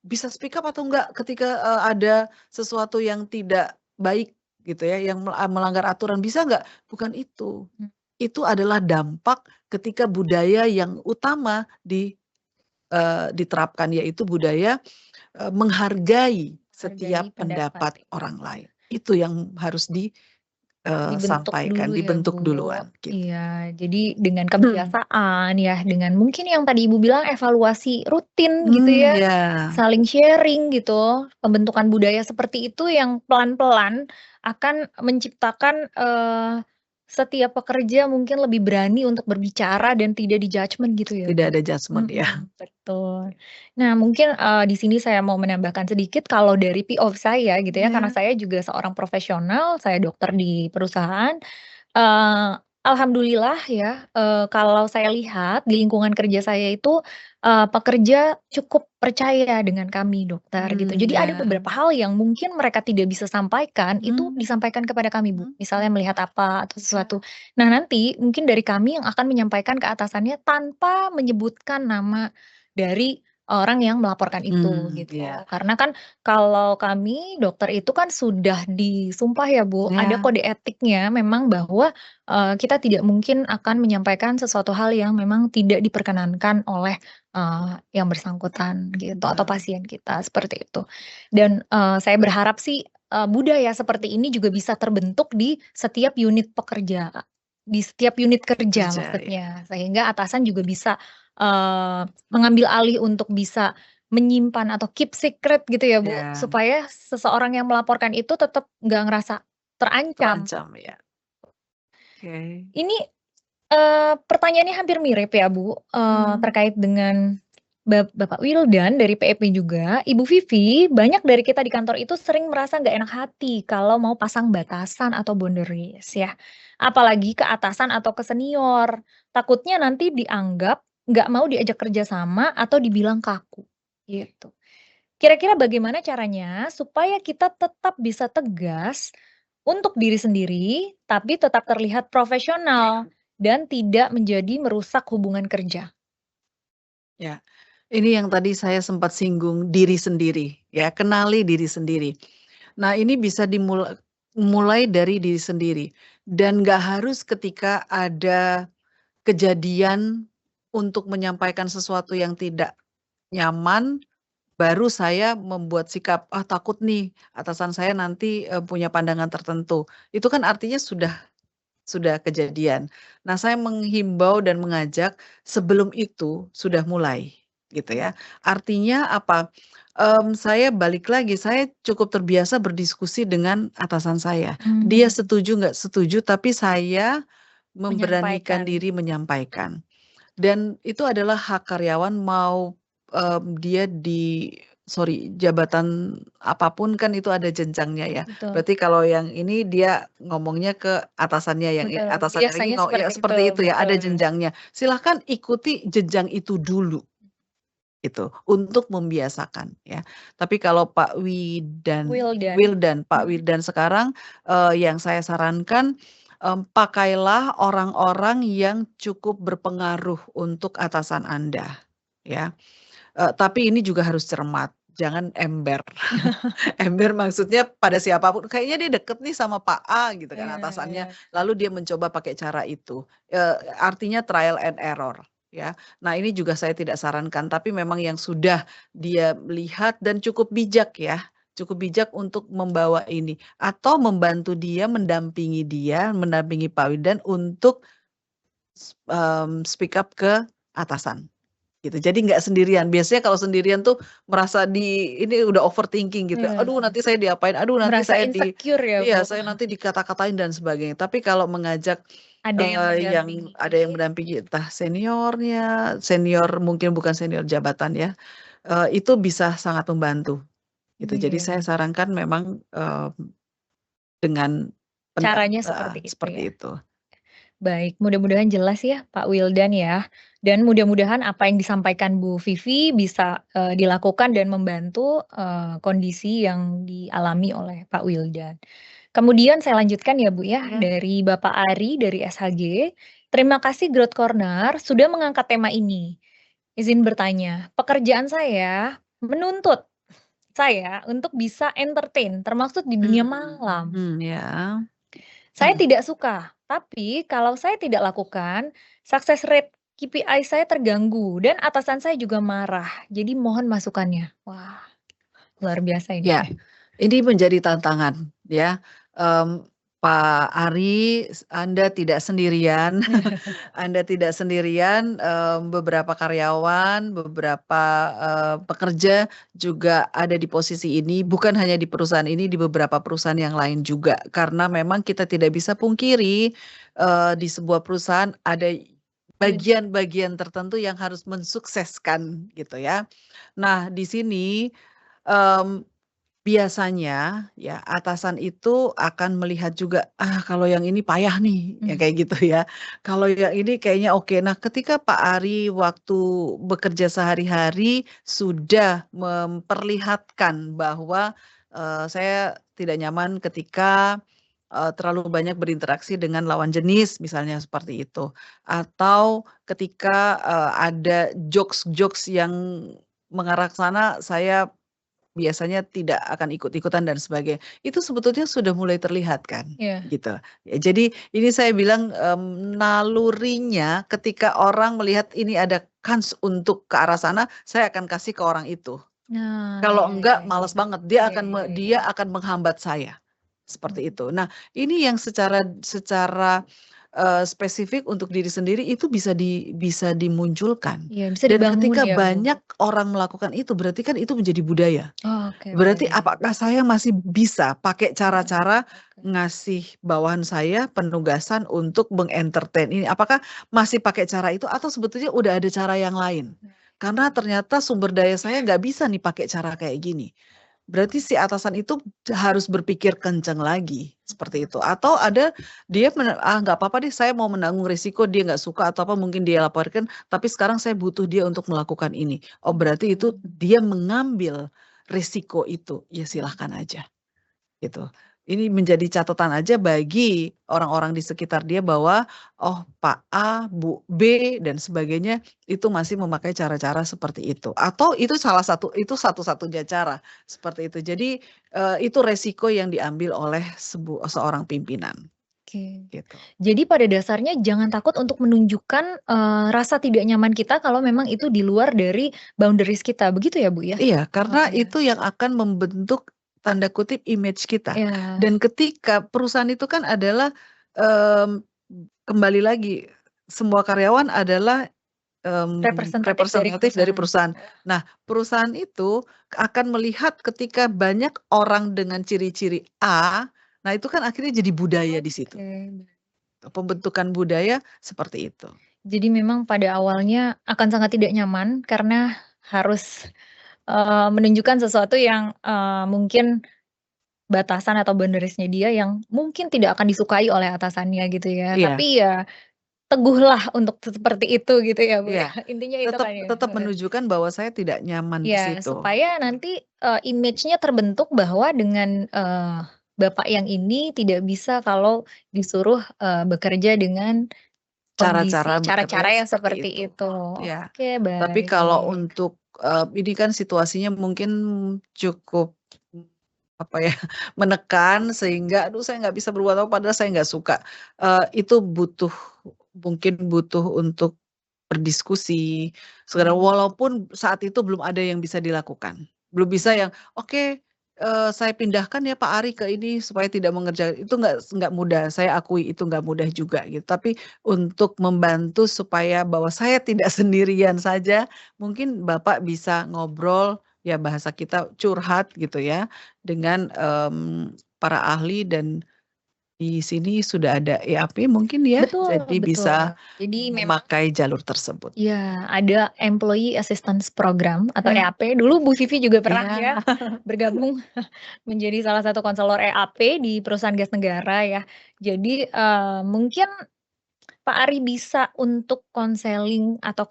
bisa speak up atau enggak ketika ada sesuatu yang tidak baik gitu ya, yang melanggar aturan bisa nggak? Bukan itu. Itu adalah dampak ketika budaya yang utama diterapkan, yaitu budaya menghargai setiap pendapat orang lain. Itu yang harus disampaikan, dibentuk duluan. Gitu. Iya, jadi dengan kebiasaan ya, dengan mungkin yang tadi Ibu bilang evaluasi rutin gitu ya, saling sharing gitu, pembentukan budaya seperti itu yang pelan-pelan akan menciptakan setiap pekerja mungkin lebih berani untuk berbicara dan tidak di-judgment gitu ya. Tidak ada judgment ya. Betul. Nah mungkin di sini saya mau menambahkan sedikit kalau dari POV saya gitu ya, karena saya juga seorang profesional, saya dokter di perusahaan. Alhamdulillah ya, kalau saya lihat di lingkungan kerja saya itu, pekerja cukup percaya dengan kami dokter gitu. Jadi ada beberapa hal yang mungkin mereka tidak bisa sampaikan, itu disampaikan kepada kami Bu, misalnya melihat apa atau sesuatu. Nah nanti mungkin dari kami yang akan menyampaikan ke atasannya tanpa menyebutkan nama dari orang yang melaporkan itu gitu. Karena kan kalau kami dokter itu kan sudah disumpah ya Bu, ada kode etiknya memang bahwa, kita tidak mungkin akan menyampaikan sesuatu hal yang memang tidak diperkenankan oleh, yang bersangkutan gitu atau pasien kita, seperti itu. Dan, saya berharap sih, budaya seperti ini juga bisa terbentuk di setiap unit pekerja, di setiap unit kerja maksudnya. Sehingga atasan juga bisa, mengambil alih untuk bisa menyimpan atau keep secret gitu ya Bu, supaya seseorang yang melaporkan itu tetap nggak ngerasa terancam. Ya. Ini, pertanyaannya hampir mirip ya Bu, terkait dengan Bapak Wildan dari PEP juga, Ibu Vivi, banyak dari kita di kantor itu sering merasa nggak enak hati kalau mau pasang batasan atau boundaries ya. Apalagi ke atasan atau ke senior, takutnya nanti dianggap nggak mau diajak kerja sama atau dibilang kaku, gitu. Kira-kira bagaimana caranya supaya kita tetap bisa tegas untuk diri sendiri, tapi tetap terlihat profesional dan tidak menjadi merusak hubungan kerja? Ya, ini yang tadi saya sempat singgung diri sendiri, ya, kenali diri sendiri. Nah, ini bisa mulai dari diri sendiri dan nggak harus ketika ada kejadian untuk menyampaikan sesuatu yang tidak nyaman, baru saya membuat sikap, "Ah, takut nih atasan saya nanti, punya pandangan tertentu." Itu kan artinya sudah kejadian. Nah, saya menghimbau dan mengajak sebelum itu sudah mulai, gitu ya. Artinya apa, saya balik lagi, saya cukup terbiasa berdiskusi dengan atasan saya. Dia setuju nggak setuju, tapi saya memberanikan diri menyampaikan. Dan itu adalah hak karyawan mau, dia sorry, jabatan apapun kan itu ada jenjangnya ya. Betul Berarti kalau yang ini dia ngomongnya ke atasannya, yang betul. atasannya lagi Biasanya ya seperti itu, seperti itu ya, ada betul. jenjangnya. Silahkan ikuti jenjang itu dulu, itu untuk membiasakan ya. Tapi kalau Wildan. Pak Wildan sekarang yang saya sarankan pakailah orang-orang yang cukup berpengaruh untuk atasan Anda ya. Tapi ini juga harus cermat, jangan ember. Ember maksudnya pada siapapun, kayaknya dia deket nih sama Pak A gitu kan Iya iya. atasannya, lalu dia mencoba pakai cara itu. Artinya trial and error ya. Nah, ini juga saya tidak sarankan, tapi memang yang sudah dia lihat dan cukup bijak ya, cukup bijak untuk membawa ini atau membantu dia, mendampingi Pak Wildan untuk speak up ke atasan. Gitu. Jadi nggak sendirian. Biasanya kalau sendirian tuh merasa ini udah overthinking gitu. Iya. Aduh nanti saya diapain, aduh nanti Merasa saya insecure ya, iya Bu? saya nanti dikata-katain dan sebagainya. Tapi kalau mengajak Ada yang yang mendampingi. ada yang mendampingi entah seniornya, senior mungkin bukan senior jabatan ya, itu bisa sangat membantu gitu. Jadi Iya. saya sarankan memang dengan Caranya seperti itu seperti ya. itu. Baik, mudah-mudahan jelas ya Pak Wildan ya, dan mudah-mudahan apa yang disampaikan Bu Vivi bisa, dilakukan dan membantu, kondisi yang dialami oleh Pak Wildan. Kemudian saya lanjutkan ya Bu ya, Ya. dari Bapak Ari dari SHG, "Terima kasih Growth Corner sudah mengangkat tema ini. Izin bertanya, pekerjaan saya menuntut saya untuk bisa entertain termasuk di dunia malam. Ya. Saya tidak suka, tapi kalau saya tidak lakukan, success rate KPI saya terganggu dan atasan saya juga marah. Jadi mohon masukannya." Wah, luar biasa ini. Ya, ini menjadi tantangan ya, Pak Ari, Anda tidak sendirian, Anda tidak sendirian, beberapa karyawan, beberapa, pekerja juga ada di posisi ini, bukan hanya di perusahaan ini, di beberapa perusahaan yang lain juga. Karena memang kita tidak bisa pungkiri, di sebuah perusahaan ada bagian-bagian tertentu yang harus mensukseskan gitu ya. Nah di sini, mmm biasanya ya atasan itu akan melihat juga, "Ah kalau yang ini payah nih," ya kayak gitu ya. "Kalau yang ini kayaknya oke." Nah ketika Pak Ari waktu bekerja sehari-hari sudah memperlihatkan bahwa, saya tidak nyaman ketika, terlalu banyak berinteraksi dengan lawan jenis misalnya seperti itu. Atau ketika, ada jokes-jokes yang mengarah ke sana saya biasanya tidak akan ikut-ikutan dan sebagainya. Itu sebetulnya sudah mulai terlihat kan, Iya. gitu. Ya jadi ini saya bilang, nalurinya ketika orang melihat ini ada kans untuk ke arah sana, saya akan kasih ke orang itu. Nah, Kalau iya iya enggak iya. malas banget, Iya iya iya. dia akan menghambat saya, seperti Mmm, itu. Nah, ini yang secara, spesifik untuk diri sendiri itu bisa dimunculkan. iya bisa Dan dibangun ketika ya, Bu. banyak orang melakukan itu, berarti kan itu menjadi budaya. Oke Berarti baik. apakah saya masih bisa pakai Heeh, cara-cara oke. ngasih bawahan saya penugasan untuk meng-entertain ini, apakah masih pakai cara itu atau sebetulnya udah ada cara yang lain? Karena ternyata sumber daya saya nggak bisa nih pakai cara kayak gini. Berarti si atasan itu harus berpikir kencang lagi, seperti itu. Atau ada dia nggak apa-apa deh saya mau menanggung risiko dia nggak suka atau apa mungkin dia laporkan, tapi sekarang saya butuh dia untuk melakukan ini. Oh berarti itu dia mengambil risiko itu, ya silahkan aja, gitu. Ini menjadi catatan aja bagi orang-orang di sekitar dia bahwa, oh Pak A, Bu B, dan sebagainya itu masih memakai cara-cara seperti itu. Atau itu itu satu-satunya cara, seperti itu. Jadi, itu resiko yang diambil oleh seorang pimpinan, Oke. gitu. Jadi pada dasarnya jangan takut untuk menunjukkan, rasa tidak nyaman kita kalau memang itu di luar dari boundaries kita, begitu ya, Bu, ya? Iya, Oh, karena iya. itu yang akan membentuk tanda kutip image kita. Iya, Dan ketika perusahaan itu kan adalah, mmm, kembali lagi semua karyawan adalah, representatif dari representatif dari perusahaan. perusahaan. Nah, perusahaan itu akan melihat ketika banyak orang dengan ciri-ciri A, nah itu kan akhirnya jadi budaya di situ. Oke. Pembentukan budaya seperti itu. Jadi memang pada awalnya akan sangat tidak nyaman karena harus, menunjukkan sesuatu yang, mungkin batasan atau boundaries-nya dia yang mungkin tidak akan disukai oleh atasannya gitu ya. Iya Tapi ya teguhlah untuk seperti itu gitu ya, Bu, ya. iya, Intinya itu tetap kan ya, tetap heeh. menunjukkan bahwa saya tidak nyaman di Ya, situ. supaya nanti, image-nya terbentuk bahwa dengan, Bapak yang ini tidak bisa kalau disuruh, bekerja dengan Cara-cara kondisi bekerja cara-cara yang seperti seperti itu, itu. ya. Oke, Tapi kalau baik. untuk, ini kan situasinya mungkin cukup, apa ya, menekan sehingga, aduh saya nggak bisa berbuat apa padahal saya nggak suka. Itu mungkin butuh untuk berdiskusi, sekedar Baik. walaupun saat itu belum ada yang bisa dilakukan. Belum bisa yang, "Oke, saya pindahkan ya Pak Ari ke ini supaya tidak mengerjakan." Itu nggak mudah, saya akui itu nggak mudah juga gitu. Tapi untuk membantu supaya bahwa saya tidak sendirian saja, mungkin Bapak bisa ngobrol, ya bahasa kita curhat gitu ya, dengan, para ahli dan di sini sudah ada EAP mungkin ya, Betul jadi betul. bisa Jadi memang memakai jalur tersebut. ya ada Employee Assistance Program atau Ya, EAP. Dulu Bu Vivi juga pernah iya, ya bergabung menjadi salah satu konselor EAP di perusahaan gas negara ya. Jadi, mungkin Pak Ari bisa untuk konseling atau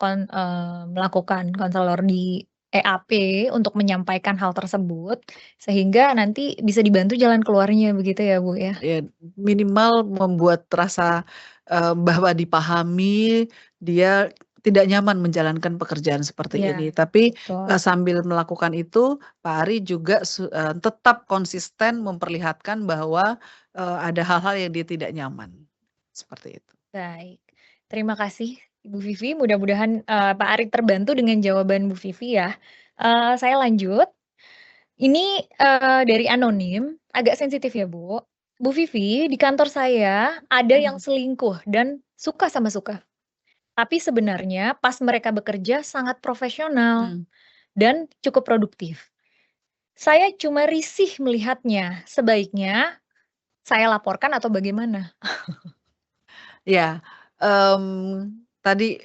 melakukan konselor di EAP untuk menyampaikan hal tersebut, sehingga nanti bisa dibantu jalan keluarnya begitu ya, Bu, ya? ya minimal membuat rasa, bahwa dipahami, dia tidak nyaman menjalankan pekerjaan seperti Iya, ini. Tapi, betul. sambil melakukan itu, Pak Ari juga tetap konsisten memperlihatkan bahwa, ada hal-hal yang dia tidak nyaman, seperti itu. Baik, terima kasih Ibu Vivi, mudah-mudahan, Pak Ari terbantu dengan jawaban Bu Vivi ya. Saya lanjut, ini, dari anonim, agak sensitif ya Bu. Bu Vivi, di kantor saya ada yang Mhm, selingkuh dan suka sama suka. Tapi sebenarnya pas mereka bekerja sangat profesional mmm. dan cukup produktif. Saya cuma risih melihatnya, sebaiknya saya laporkan atau bagaimana? Ya, tadi,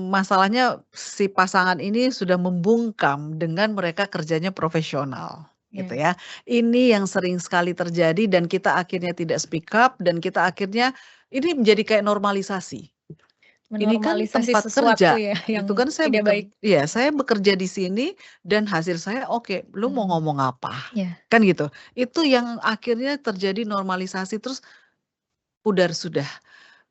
masalahnya si pasangan ini sudah membungkam dengan mereka kerjanya profesional, gitu Ya, ya. Ini yang sering sekali terjadi dan kita akhirnya tidak speak up dan kita akhirnya ini menjadi kayak normalisasi. Ini kan menormalisasi tempat sesuatu kerja, ya itu yang kan tidak baik. iya, saya bekerja di sini dan hasil saya oke, lu mau Mmm, ngomong apa? ya, Kan gitu. Itu yang akhirnya terjadi normalisasi terus pudar sudah.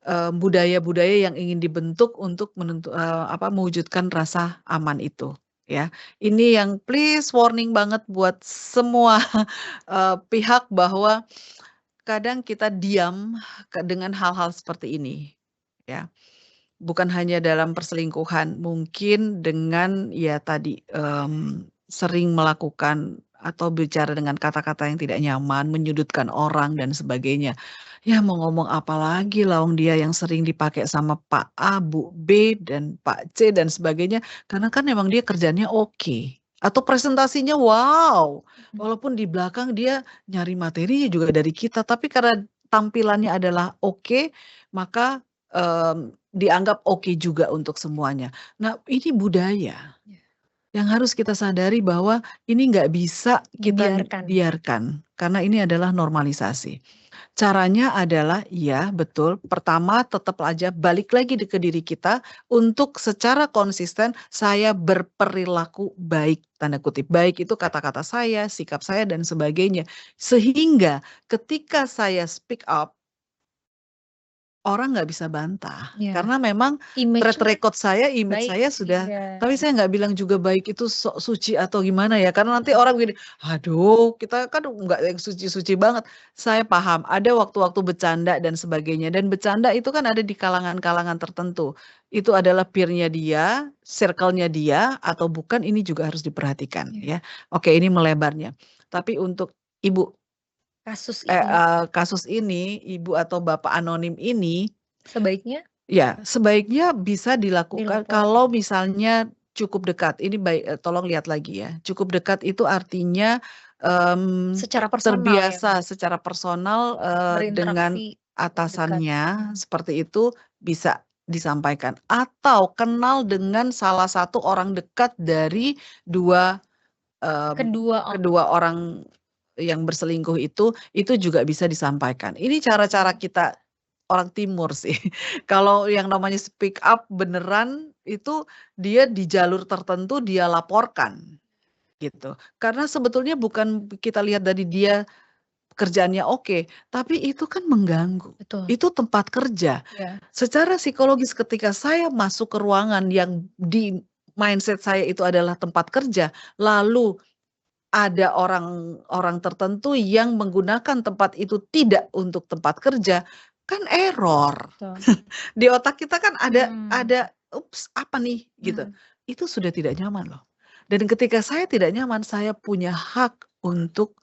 Budaya-budaya yang ingin dibentuk untuk mewujudkan rasa aman itu, ya. Ini yang please warning banget buat semua, pihak bahwa kadang kita diam dengan hal-hal seperti ini, ya. Bukan hanya dalam perselingkuhan, mungkin dengan ya tadi, sering melakukan atau bicara dengan kata-kata yang tidak nyaman, menyudutkan orang dan sebagainya. Ya mau ngomong apa lagi lawang dia yang sering dipakai sama Pak A, Bu B, dan Pak C dan sebagainya, karena kan memang dia kerjanya oke, atau presentasinya wow, mhm, walaupun di belakang dia nyari materinya juga dari kita, tapi karena tampilannya adalah oke, maka, dianggap oke juga untuk semuanya. Nah, ini budaya ya, yang harus kita sadari bahwa ini nggak bisa kita dibiarkan. biarkan, karena ini adalah normalisasi. Caranya adalah iya betul, pertama tetap aja balik lagi ke diri kita untuk secara konsisten saya berperilaku baik, tanda kutip, baik itu kata-kata saya, sikap saya dan sebagainya. Sehingga ketika saya speak up orang nggak bisa bantah, Ya, karena memang track image-nya record saya, image baik. saya sudah Iya, tapi saya nggak bilang juga baik itu sok suci atau gimana ya, karena nanti orang begini, "Aduh, kita kan nggak yang suci-suci banget." Saya paham, ada waktu-waktu bercanda dan sebagainya, dan bercanda itu kan ada di kalangan-kalangan tertentu. Itu adalah peer-nya dia, circle-nya dia, atau bukan, ini juga harus diperhatikan iya. ya. Oke, ini melebarnya. Tapi untuk Ibu Kasus ini kasus ini, ibu atau bapak anonim ini, sebaiknya ya sebaiknya bisa dilakukan dilaporkan kalau misalnya cukup dekat. Ini tolong lihat lagi ya, cukup dekat itu artinya, secara personal ya, terbiasa Bu, secara personal, dengan berinteraksi dekat. atasannya Mhm, seperti itu bisa disampaikan, atau kenal dengan salah satu orang dekat dari 2 Kedua kedua orang yang berselingkuh itu juga bisa disampaikan. Ini cara-cara kita orang timur sih. Kalau yang namanya speak up beneran itu dia di jalur tertentu dia laporkan, gitu. Karena sebetulnya bukan kita lihat dari dia pekerjaannya oke, tapi itu kan mengganggu. betul, Itu tempat kerja. iya, Secara psikologis ketika saya masuk ke ruangan yang di mindset saya itu adalah tempat kerja, lalu ada orang-orang tertentu yang menggunakan tempat itu tidak untuk tempat kerja, kan error. betul. Di otak kita kan Mmm, ada, "Ups, apa nih?" Gitu. mhm, Itu sudah tidak nyaman loh. Dan ketika saya tidak nyaman, saya punya hak untuk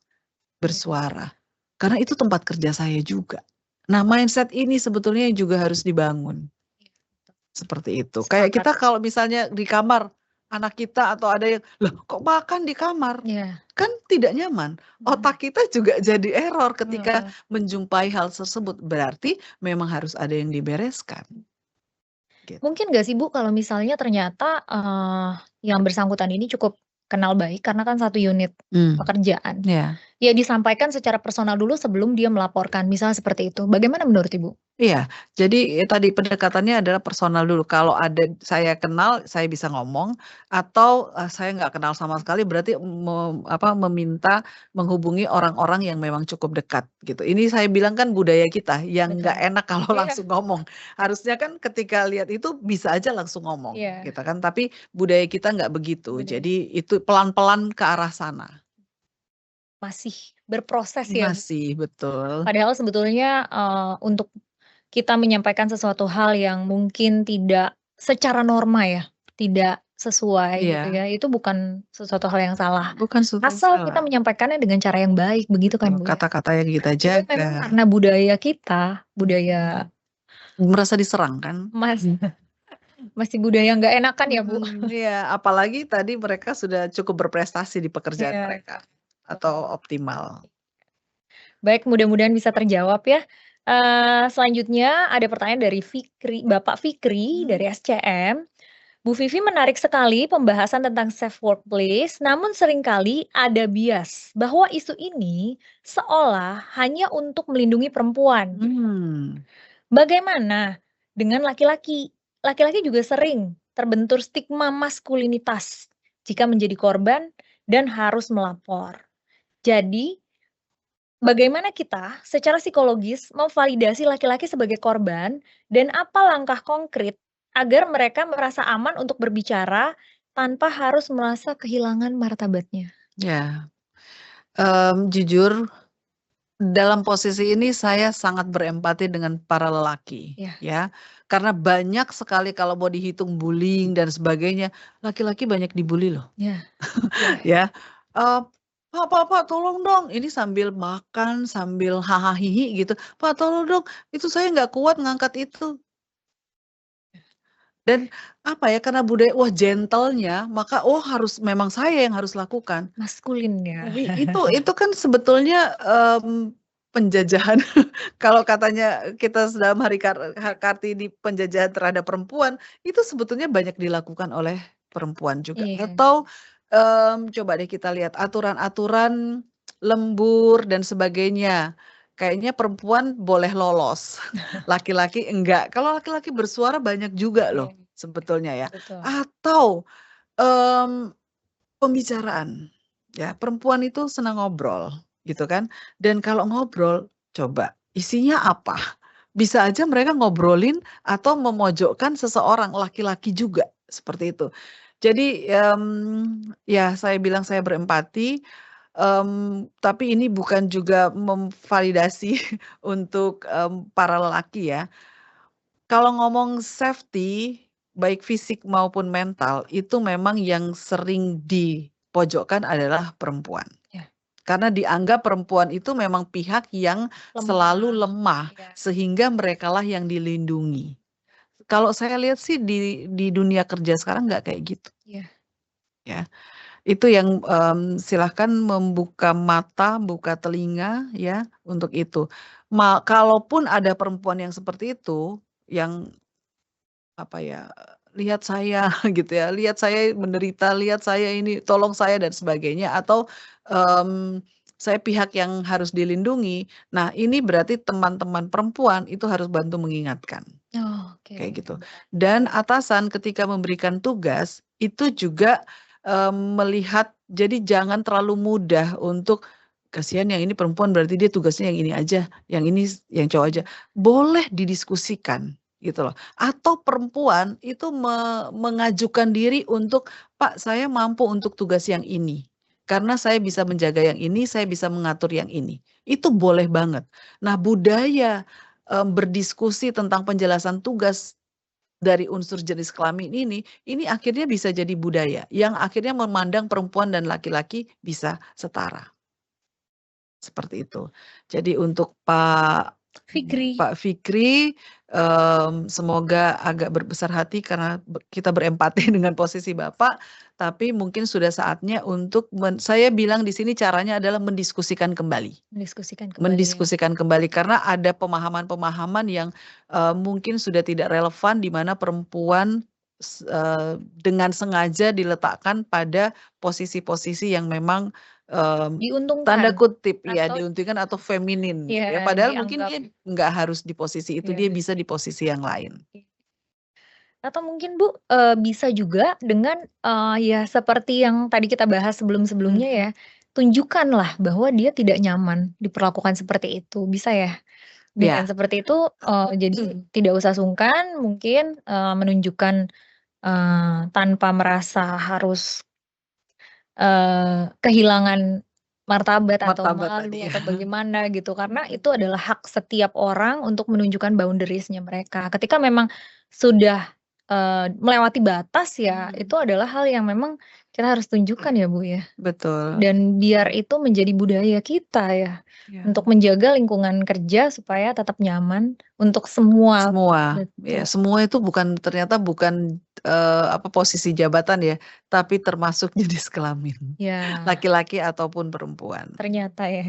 bersuara. Karena itu tempat kerja saya juga. Nah, mindset ini sebetulnya yang juga harus dibangun. iya, betul, Seperti itu. Kayak sepakat. kita kalau misalnya di kamar, anak kita atau ada yang, "Loh kok makan di kamar?" Iya, Kan tidak nyaman. mhm, Otak kita juga jadi error ketika heeh. menjumpai hal tersebut. Berarti memang harus ada yang dibereskan, gitu. Mungkin nggak sih Bu, kalau misalnya ternyata, yang bersangkutan ini cukup kenal baik karena kan satu unit Mmm, pekerjaan. iya. Ya disampaikan secara personal dulu sebelum dia melaporkan, misalnya seperti itu. Bagaimana menurut Ibu? Iya, jadi tadi pendekatannya adalah personal dulu. Kalau ada saya kenal, saya bisa ngomong, atau, saya nggak kenal sama sekali berarti meminta menghubungi orang-orang yang memang cukup dekat, gitu. Ini saya bilang kan budaya kita yang nggak Betul. enak kalau Iya, langsung ngomong. Harusnya kan ketika lihat itu bisa aja langsung ngomong, iya, gitu kan. Tapi budaya kita nggak begitu, budaya jadi itu pelan-pelan ke arah sana. masih berproses ya Bu. Masih, betul. Padahal sebetulnya, untuk kita menyampaikan sesuatu hal yang mungkin tidak secara norma ya, tidak sesuai gitu Iya, ya, itu bukan sesuatu hal yang salah. bukan sesuatu yang Asal kita salah. menyampaikannya dengan cara yang baik, begitu kan Betul, Bu ya? kata-kata yang kita Cuman jaga. memang karena budaya kita, budaya Merasa diserang kan? Mas masih budaya nggak enakan ya Bu? Iya, apalagi tadi mereka sudah cukup berprestasi di pekerjaan Iya, mereka, atau betul. optimal. Baik, mudah-mudahan bisa terjawab ya. Selanjutnya ada pertanyaan dari Bapak Fikri Mmm. dari SCM. Bu Vivi menarik sekali pembahasan tentang safe workplace, namun seringkali ada bias bahwa isu ini seolah hanya untuk melindungi perempuan. Mmm, Bagaimana dengan laki-laki? Laki-laki juga sering terbentur stigma maskulinitas jika menjadi korban dan harus melapor. Jadi, bagaimana kita secara psikologis memvalidasi laki-laki sebagai korban dan apa langkah konkret agar mereka merasa aman untuk berbicara tanpa harus merasa kehilangan martabatnya? ya, jujur dalam posisi ini saya sangat berempati dengan para lelaki, Ya, ya. Karena banyak sekali kalau mau dihitung bullying dan sebagainya, laki-laki banyak dibully loh, ya, iya, ya. Eee, Pak, tolong dong," ini sambil makan, sambil hahaha gitu, "Pak, tolong dong, itu saya nggak kuat ngangkat itu." Dan apa ya, karena budaya wah gentle-nya, maka, oh harus memang saya yang harus lakukan. maskulin ya. Itu kan sebetulnya, penjajahan kalau katanya kita dalam hari Kartini penjajahan terhadap perempuan, itu sebetulnya banyak dilakukan oleh perempuan juga. Iya, Atau, coba deh kita lihat aturan-aturan lembur dan sebagainya. Kayaknya perempuan boleh lolos, laki-laki enggak. Kalau laki-laki bersuara banyak juga iya, loh sebetulnya ya. betul. Atau, mmm pembicaraan, ya, perempuan itu senang ngobrol, gitu kan, dan kalau ngobrol, coba isinya apa? Bisa aja mereka ngobrolin atau memojokkan seseorang, laki-laki juga, seperti itu. Jadi, ya saya bilang saya berempati, tapi ini bukan juga memvalidasi untuk, para lelaki ya. Kalau ngomong safety, baik fisik maupun mental, itu memang yang sering dipojokkan adalah perempuan. Ya, Karena dianggap perempuan itu memang pihak yang selalu lemah, lemah, iya, sehingga merekalah yang dilindungi. Kalau saya lihat sih di dunia kerja sekarang nggak kayak gitu, iya, ya. Itu yang, silahkan membuka mata, buka telinga ya, untuk itu. Kalaupun ada perempuan yang seperti itu, yang apa ya, lihat saya gitu ya, lihat saya menderita, lihat saya ini, tolong saya dan sebagainya atau, mmm, saya pihak yang harus dilindungi. Nah, ini berarti teman-teman perempuan itu harus bantu mengingatkan, kayak Oke. gitu. Dan atasan ketika memberikan tugas, itu juga, melihat jadi jangan terlalu mudah untuk, kasihan yang ini perempuan berarti dia tugasnya yang ini aja, yang ini yang cowok aja. Boleh didiskusikan, gitu loh. Atau perempuan itu mengajukan diri untuk, "Pak, saya mampu untuk tugas yang ini, karena saya bisa menjaga yang ini, saya bisa mengatur yang ini." Itu boleh banget. Nah, budaya berdiskusi tentang penjelasan tugas dari unsur jenis kelamin ini akhirnya bisa jadi budaya yang akhirnya memandang perempuan dan laki-laki bisa setara, seperti itu. Jadi untuk Fikri. Pak Fikri, semoga agak berbesar hati karena kita berempati dengan posisi Bapak, tapi mungkin sudah saatnya untuk saya bilang di sini caranya adalah mendiskusikan kembali. Mendiskusikan kembali ya. Mendiskusikan kembali karena ada pemahaman-pemahaman yang, mungkin sudah tidak relevan di mana perempuan dengan sengaja diletakkan pada posisi-posisi yang memang, tanda Diuntungkan kutip ya atau diuntungkan atau feminin ya ya padahal mungkin dianggap dia nggak harus di posisi itu, dia ya. bisa di posisi yang lain. Atau mungkin Bu, bisa juga dengan, ya seperti yang tadi kita bahas sebelum-sebelumnya Mhm. ya, tunjukkanlah bahwa dia tidak nyaman diperlakukan seperti itu, bisa ya? Dengan Iya. seperti itu, jadi tidak usah sungkan mungkin, menunjukkan, tanpa merasa harus, kehilangan martabat atau Martabat tadi malu ya. atau bagaimana gitu, karena itu adalah hak setiap orang untuk menunjukkan boundaries-nya mereka. Ketika memang sudah, melewati batas ya, itu adalah hal yang memang kita harus tunjukkan ya, Bu, ya. Betul. Dan biar itu menjadi budaya kita ya, Iya. untuk menjaga lingkungan kerja supaya tetap nyaman untuk semua. Semua, ya Betul. semua itu ternyata bukan, posisi jabatan ya, tapi termasuk jenis kelamin, Ya, laki-laki ataupun perempuan. ternyata ya.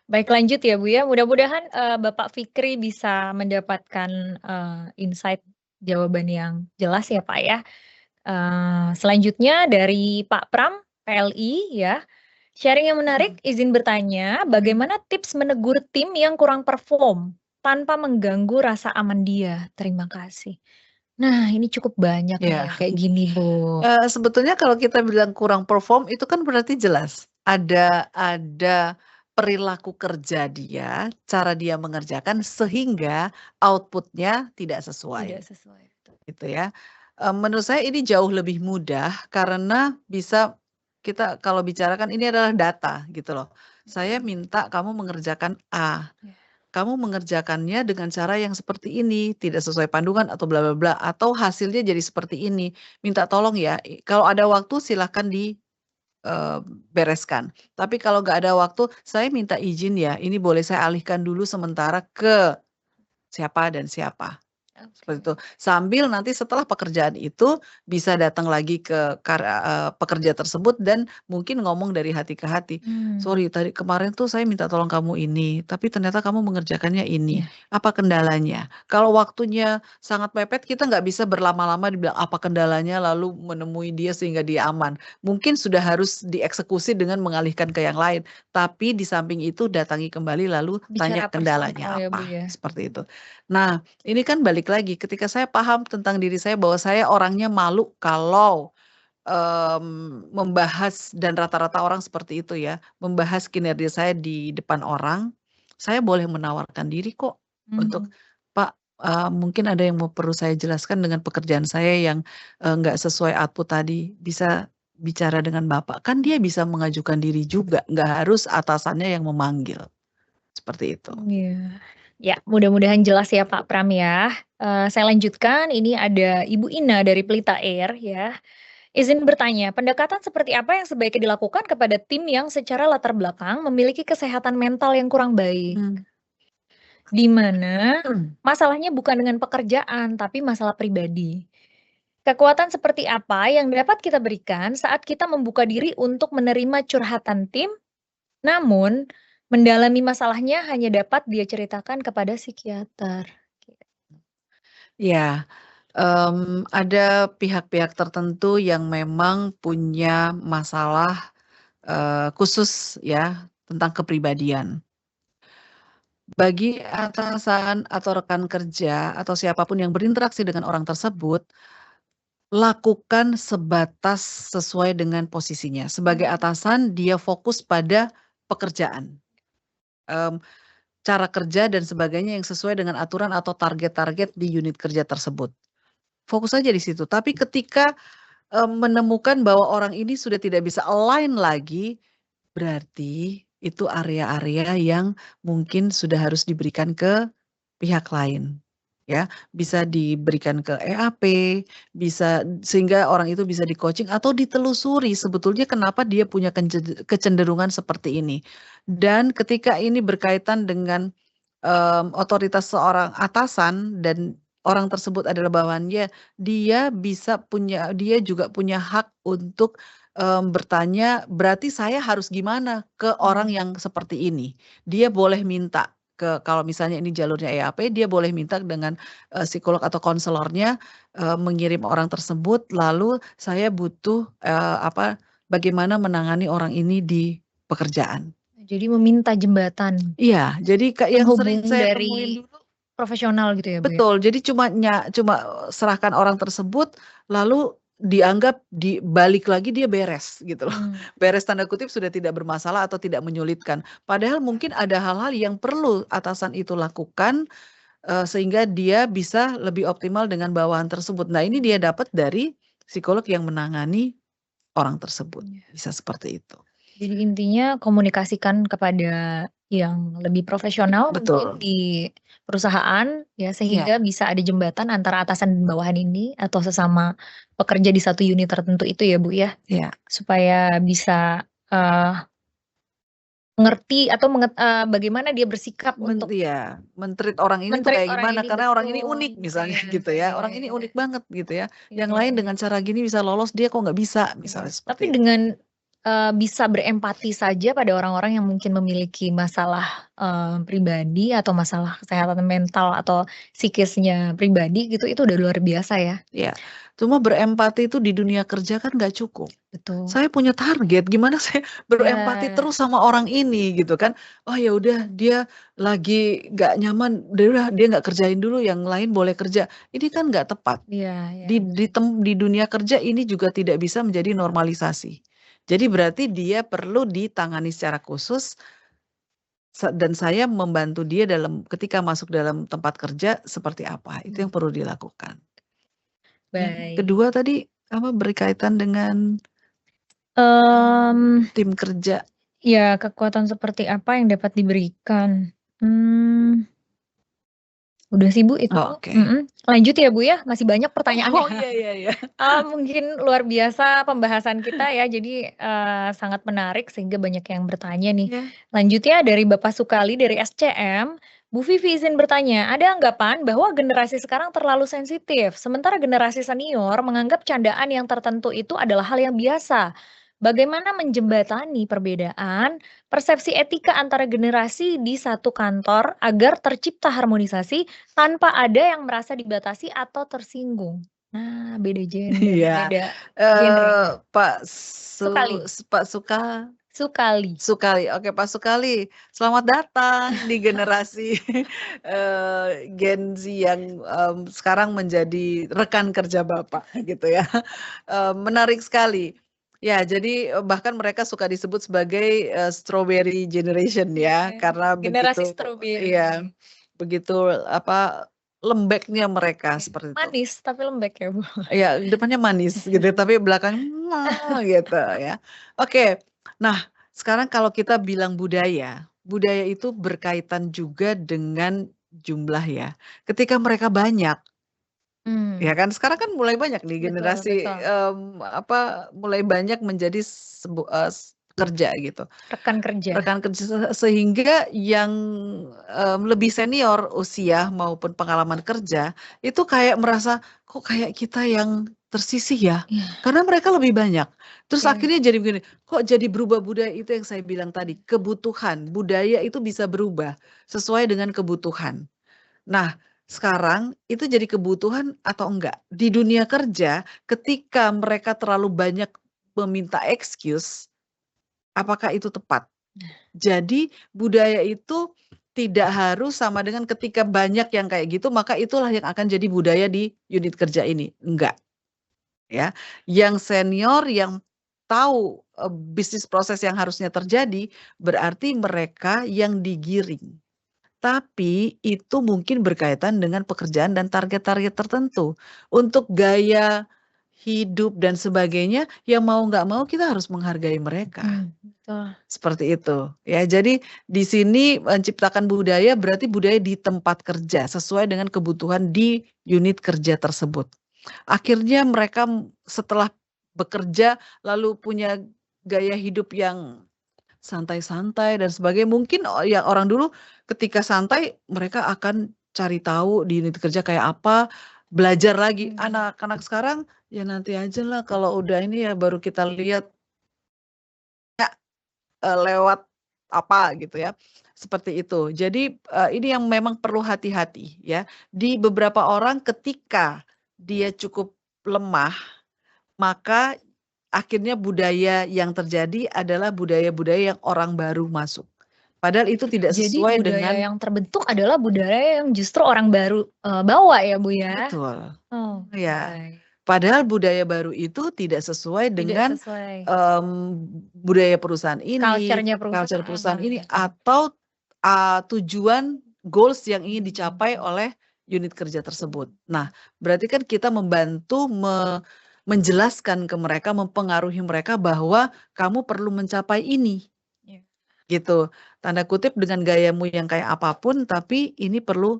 Baik lanjut ya, Bu, ya. Mudah-mudahan, Bapak Fikri bisa mendapatkan, insight jawaban yang jelas ya, Pak, ya. Selanjutnya dari Pak Pram, PLI ya. Sharing yang menarik, izin bertanya, bagaimana tips menegur tim yang kurang perform tanpa mengganggu rasa aman dia? Terima kasih. Nah, ini cukup banyak nih Ya, yang kayak gini, Bu. sebetulnya kalau kita bilang kurang perform itu kan berarti jelas ada perilaku kerja dia, cara dia mengerjakan sehingga output-nya tidak Tidak sesuai, sesuai, betul. gitu ya. Menurut saya ini jauh lebih mudah karena bisa kita kalau bicarakan ini adalah data gitu loh. Saya minta kamu mengerjakan A, Ya. kamu mengerjakannya dengan cara yang seperti ini, tidak sesuai panduan atau bla bla bla, atau hasilnya jadi seperti ini. Minta tolong ya, kalau ada waktu silahkan bereskan. Tapi kalau nggak ada waktu, saya minta izin ya, ini boleh saya alihkan dulu sementara ke siapa dan siapa. Seperti Oke. itu. Sambil nanti setelah pekerjaan itu bisa datang lagi ke pekerja tersebut dan mungkin ngomong dari hati ke hati, Mmm, "Sorry tadi kemarin tuh saya minta tolong kamu ini, tapi ternyata kamu mengerjakannya ini. iya, Apa kendalanya?" Kalau waktunya sangat mepet kita nggak bisa berlama-lama dibilang apa kendalanya lalu menemui dia sehingga dia aman. Mungkin sudah harus dieksekusi dengan mengalihkan ke yang lain, tapi di samping itu datangi kembali lalu tanya bicara personal kendalanya ya, Bu, apa, ya. seperti itu. Nah, ini kan balik lagi ketika saya paham tentang diri saya bahwa saya orangnya malu kalau, membahas dan rata-rata orang seperti itu ya, membahas kinerja saya di depan orang, saya boleh menawarkan diri kok untuk, Mmm, "Pak, mungkin ada yang perlu saya jelaskan dengan pekerjaan saya yang, nggak sesuai output tadi, bisa bicara dengan Bapak." Kan dia bisa mengajukan diri juga, nggak harus atasannya yang memanggil, seperti itu. iya. Ya, mudah-mudahan jelas ya, Pak Pram ya. Saya lanjutkan, ini ada Ibu Ina dari Pelita Air ya. Izin bertanya, pendekatan seperti apa yang sebaiknya dilakukan kepada tim yang secara latar belakang memiliki kesehatan mental yang kurang baik? Mmm. Di mana masalahnya bukan dengan pekerjaan, tapi masalah pribadi. Kekuatan seperti apa yang dapat kita berikan saat kita membuka diri untuk menerima curhatan tim, namun mendalami masalahnya hanya dapat dia ceritakan kepada psikiater? Iya. Ada pihak-pihak tertentu yang memang punya masalah, khusus ya, tentang kepribadian. Bagi atasan atau rekan kerja atau siapapun yang berinteraksi dengan orang tersebut, lakukan sebatas sesuai dengan posisinya. Sebagai atasan, dia fokus pada pekerjaan, mmm, cara kerja dan sebagainya yang sesuai dengan aturan atau target-target di unit kerja tersebut. Fokus aja di situ. Tapi ketika, menemukan bahwa orang ini sudah tidak bisa align lagi, berarti itu area-area yang mungkin sudah harus diberikan ke pihak lain, ya. Bisa diberikan ke EAP, bisa sehingga orang itu bisa di-coaching atau ditelusuri sebetulnya kenapa dia punya kecenderungan seperti ini. Dan ketika ini berkaitan dengan, otoritas seorang atasan dan orang tersebut adalah bawahannya, dia juga punya hak untuk, bertanya, "Berarti saya harus gimana ke orang yang seperti ini?" Dia boleh minta kalau misalnya ini jalurnya EAP, dia boleh minta dengan, psikolog atau konselornya, mengirim orang tersebut, lalu saya butuh, bagaimana menangani orang ini di pekerjaan. Jadi meminta jembatan, Iya, jadi yang sering penghubung saya temuin dari dulu profesional gitu ya, Bu, ya? betul, jadi cuma serahkan orang tersebut, lalu dianggap balik lagi dia beres gitu loh. Beres tanda kutip sudah tidak bermasalah atau tidak menyulitkan. Padahal mungkin ada hal-hal yang perlu atasan itu lakukan, sehingga dia bisa lebih optimal dengan bawahan tersebut. Nah, ini dia dapat dari psikolog yang menangani orang tersebut, bisa seperti itu. Jadi intinya komunikasikan kepada yang lebih profesional mungkin Betul, di perusahaan ya, iya, sehingga bisa ada jembatan antara atasan dan bawahan ini atau sesama pekerja di satu unit tertentu itu ya, Bu, ya? iya. Supaya bisa, mengerti atau bagaimana dia bersikap untuk Iya, men-treat orang ini tuh men-treat kayak orang gimana, ini, karena orang ini betul, unik misalnya iya gitu ya, iya orang ini iya unik banget gitu ya, iya yang iya lain iya. dengan cara gini bisa lolos, dia kok nggak bisa, Iya, misalnya seperti tapi itu. dengan, bisa berempati saja pada orang-orang yang mungkin memiliki masalah, pribadi atau masalah kesehatan mental atau psikisnya pribadi gitu, itu udah luar biasa ya. Iya, cuma berempati itu di dunia kerja kan nggak cukup. Betul. Saya punya target, gimana saya berempati Ya, terus sama orang ini gitu kan. Oh ya udah dia lagi nggak nyaman, ya udah dia nggak kerjain dulu, yang lain boleh kerja. Ini kan nggak tepat. iya iya, Di dunia kerja ini juga tidak bisa menjadi normalisasi. Jadi berarti dia perlu ditangani secara khusus dan saya membantu dia ketika masuk dalam tempat kerja seperti apa, itu yang perlu dilakukan. Yang baik. kedua tadi apa, berkaitan dengan Mmm, tim kerja. ya kekuatan seperti apa yang dapat diberikan? Mmm, udah sih Bu itu, Oh, oke. lanjut ya Bu ya, masih banyak pertanyaannya. Oh, iya iya iya. Mungkin luar biasa pembahasan kita ya, jadi, sangat menarik sehingga banyak yang bertanya nih. Iya. Lanjutnya dari Bapak Sukali dari SCM, Bu Vivi izin bertanya, ada anggapan bahwa generasi sekarang terlalu sensitif, sementara generasi senior menganggap candaan yang tertentu itu adalah hal yang biasa. Bagaimana menjembatani perbedaan persepsi etika antara generasi di satu kantor agar tercipta harmonisasi tanpa ada yang merasa dibatasi atau tersinggung? Nah, beda gender, Iya, beda genre. Pak Sukali Pak Sukali. Sukali, oke Pak Sukali, selamat datang di generasi, Gen Z yang, sekarang menjadi rekan kerja Bapak gitu ya, menarik sekali. Ya jadi, bahkan mereka suka disebut sebagai, strawberry generation ya, Iya, karena generasi begitu stroberi. iya, begitu lembeknya mereka Iya, seperti itu. manis tapi lembek ya, Bu? Iya, depannya manis gitu, tapi belakangnya gitu ya. Oke, nah sekarang kalau kita bilang budaya, budaya itu berkaitan juga dengan jumlah ya. Ketika mereka banyak, ya Mmm, kan, sekarang kan mulai banyak nih betul generasi, betul. mulai banyak menjadi kerja gitu. Rekan kerja. Rekan kerja sehingga yang, lebih senior usia maupun pengalaman kerja, itu kayak merasa, "Kok kayak kita yang tersisih ya?" Iya, Karena mereka lebih banyak. Terus oke. akhirnya jadi begini, kok jadi berubah budaya itu yang saya bilang tadi, kebutuhan. Budaya itu bisa berubah sesuai dengan kebutuhan. Nah, sekarang itu jadi kebutuhan atau enggak? Di dunia kerja ketika mereka terlalu banyak meminta excuse, apakah itu tepat? Jadi budaya itu tidak harus sama dengan ketika banyak yang kayak gitu, maka itulah yang akan jadi budaya di unit kerja ini. Enggak, ya. Yang senior yang tahu bisnis proses yang harusnya terjadi, berarti mereka yang digiring. Tapi itu mungkin berkaitan dengan pekerjaan dan target-target tertentu. Untuk gaya hidup dan sebagainya, ya mau nggak mau kita harus menghargai mereka. Betul. Seperti itu. Ya, jadi di sini menciptakan budaya berarti budaya di tempat kerja sesuai dengan kebutuhan di unit kerja tersebut. Akhirnya mereka setelah bekerja lalu punya gaya hidup yang santai-santai dan sebagainya. Mungkin ya orang dulu ketika santai mereka akan cari tahu di unit kerja kayak apa, belajar lagi. Anak-anak sekarang ya nanti aja lah kalau udah ini ya baru kita lihat ya, lewat apa gitu ya. Seperti itu. Jadi ini yang memang perlu hati-hati ya. Di beberapa orang ketika dia cukup lemah, maka akhirnya budaya yang terjadi adalah budaya-budaya yang orang baru masuk. Padahal itu tidak Jadi sesuai budaya dengan yang terbentuk adalah budaya yang justru orang baru bawa ya Bu ya? betul. Oh, Ya. baik. Padahal budaya baru itu tidak sesuai Tidak dengan sesuai budaya perusahaan ini, culture-nya culture perusahaan. perusahaan ini, atau tujuan goals yang ingin dicapai oleh unit kerja tersebut. Nah, berarti kan kita membantu menjelaskan ke mereka, mempengaruhi mereka bahwa kamu perlu mencapai ini. Iya. Gitu. Tanda kutip dengan gayamu yang kayak apapun, tapi ini perlu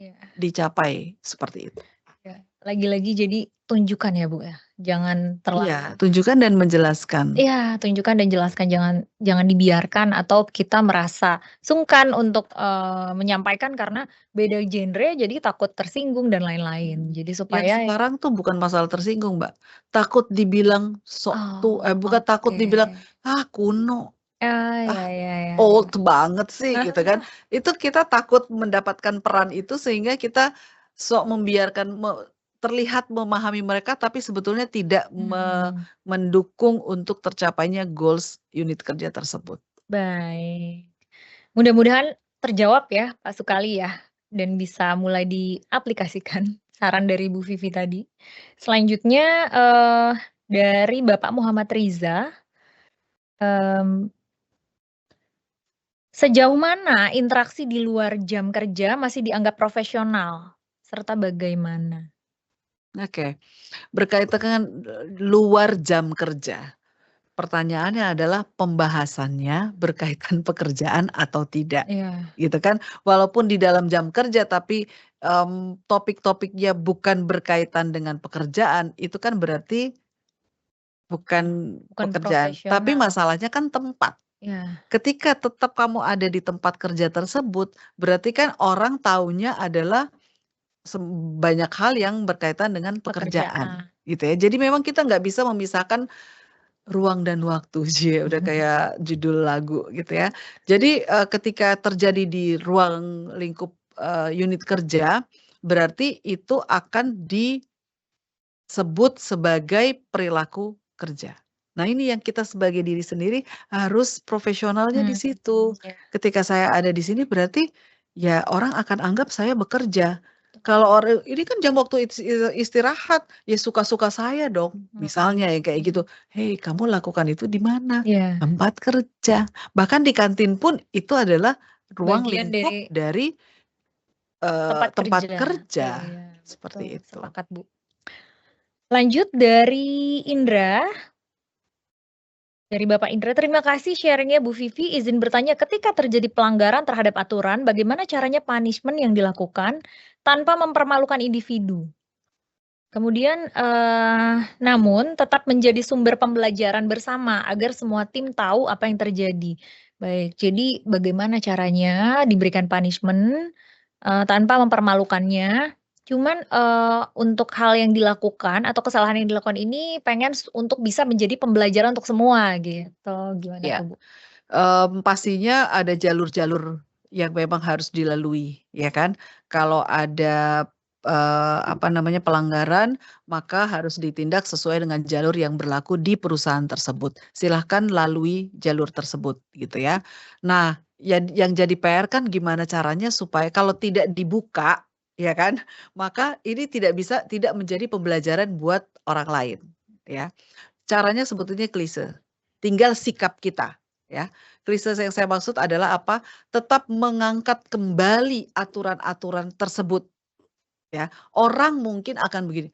Iya. dicapai seperti itu. Ya, lagi-lagi jadi tunjukkan ya Bu ya, jangan terlalu Iya, tunjukkan dan menjelaskan. Iya, tunjukkan dan jelaskan, jangan dibiarkan atau kita merasa sungkan untuk menyampaikan karena beda genre jadi takut tersinggung dan lain-lain. Jadi Yang supaya sekarang tuh bukan masalah tersinggung, Mbak. Takut dibilang sok bukan takut dibilang, kuno, ya, ya. old banget sih gitu kan. Itu kita takut mendapatkan peran itu sehingga kita sok membiarkan terlihat memahami mereka tapi sebetulnya tidak mendukung untuk tercapainya goals unit kerja tersebut. Baik. Mudah-mudahan terjawab ya Pak Sukali ya, dan bisa mulai diaplikasikan saran dari Bu Vivi tadi. Selanjutnya, dari Bapak Muhammad Riza, sejauh mana interaksi di luar jam kerja masih dianggap profesional, serta bagaimana? Oke, berkaitan dengan luar jam kerja. Pertanyaannya adalah pembahasannya berkaitan pekerjaan atau tidak, Iya. gitu kan. Walaupun di dalam jam kerja tapi, topik-topiknya bukan berkaitan dengan pekerjaan, itu kan berarti bukan pekerjaan. Tapi Profesional. masalahnya kan tempat. Iya. Ketika tetap kamu ada di tempat kerja tersebut, berarti kan orang taunya adalah banyak hal yang berkaitan dengan pekerjaan, gitu ya. Jadi memang kita nggak bisa memisahkan ruang dan waktu, udah kayak judul lagu gitu ya. Jadi, ketika terjadi di ruang lingkup, unit kerja, berarti itu akan disebut sebagai perilaku kerja. Nah, ini yang kita sebagai diri sendiri harus profesionalnya di situ. Ketika saya ada di sini berarti ya orang akan anggap saya bekerja. Kalau orang ini kan jam waktu istirahat, ya suka-suka saya dong. Misalnya ya kayak gitu, "Hei, kamu lakukan itu di mana?" Iya. "Tempat kerja." Bahkan di kantin pun itu adalah ruang Bagian lingkup dari tempat kerja. Iya, Seperti betul, itu. sepakat Bu. Lanjut dari Indra. Dari Bapak Indra, terima kasih sharing-nya Bu Vivi. Izin bertanya, ketika terjadi pelanggaran terhadap aturan, bagaimana caranya punishment yang dilakukan tanpa mempermalukan individu? Kemudian, namun tetap menjadi sumber pembelajaran bersama agar semua tim tahu apa yang terjadi. Baik, jadi bagaimana caranya diberikan punishment, tanpa mempermalukannya, cuman, untuk hal yang dilakukan atau kesalahan yang dilakukan ini pengen untuk bisa menjadi pembelajaran untuk semua gitu, gimana Ya. tuh, Bu? Pastinya ada jalur-jalur yang memang harus dilalui, ya kan. kalau ada, pelanggaran, maka harus ditindak sesuai dengan jalur yang berlaku di perusahaan tersebut. Silahkan lalui jalur tersebut, gitu ya. Nah, yang jadi PR kan gimana caranya supaya kalau tidak dibuka, ya kan, maka ini tidak menjadi pembelajaran buat orang lain, ya. Caranya sebetulnya klise, tinggal sikap kita, ya. Klise yang saya maksud adalah apa, tetap mengangkat kembali aturan-aturan tersebut, ya. Orang mungkin akan begini,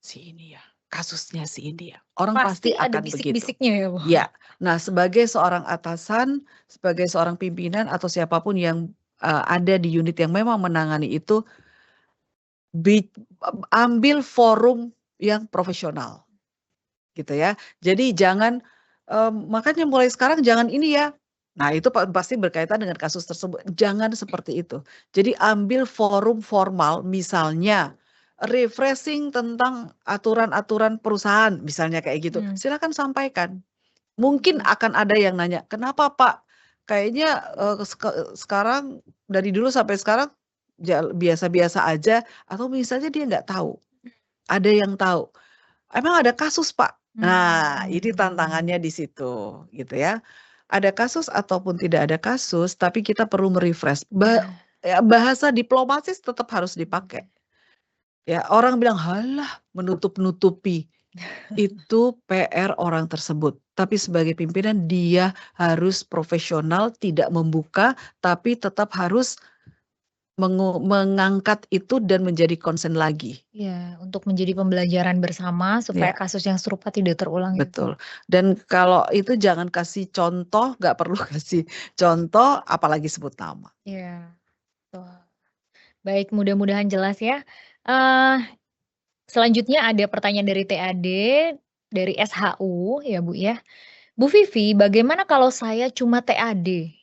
"Si ini ya, kasusnya si ini ya." Orang pasti Pasti ada akan begitu. bisik-bisiknya ya, Bu? Ya. Nah, sebagai seorang atasan, sebagai seorang pimpinan atau siapapun yang, ada di unit yang memang menangani itu, bi ambil forum yang profesional. Gitu ya. Jadi jangan, makanya mulai sekarang jangan ini ya. Nah itu pasti berkaitan dengan kasus tersebut, jangan seperti itu. Jadi ambil forum formal misalnya, refreshing tentang aturan-aturan perusahaan misalnya kayak gitu, Mmm. silakan sampaikan. Mungkin akan ada yang nanya, "Kenapa Pak? Kayaknya, sekarang dari dulu sampai sekarang biasa-biasa aja," atau misalnya dia nggak tahu, ada yang tahu. Emang ada kasus, Pak? Nah, ini tantangannya di situ, gitu ya. Ada kasus ataupun tidak ada kasus, tapi kita perlu me-refresh. Iya. Ya bahasa diplomatis tetap harus dipakai. Ya, orang bilang, "Halah, menutup-nutupi." Itu PR orang tersebut. Tapi sebagai pimpinan dia harus profesional, tidak membuka, tapi tetap harus mengangkat itu dan menjadi concern lagi. Iya, untuk menjadi pembelajaran bersama supaya Ya. kasus yang serupa tidak terulang ya, Bu? Betul, dan kalau itu jangan kasih contoh, nggak perlu kasih contoh, apalagi sebut nama. Iya, betul. Baik, mudah-mudahan jelas ya. Eee, Selanjutnya ada pertanyaan dari TAD, dari SHU ya, Bu, ya. Bu Vivi, bagaimana kalau saya cuma TAD?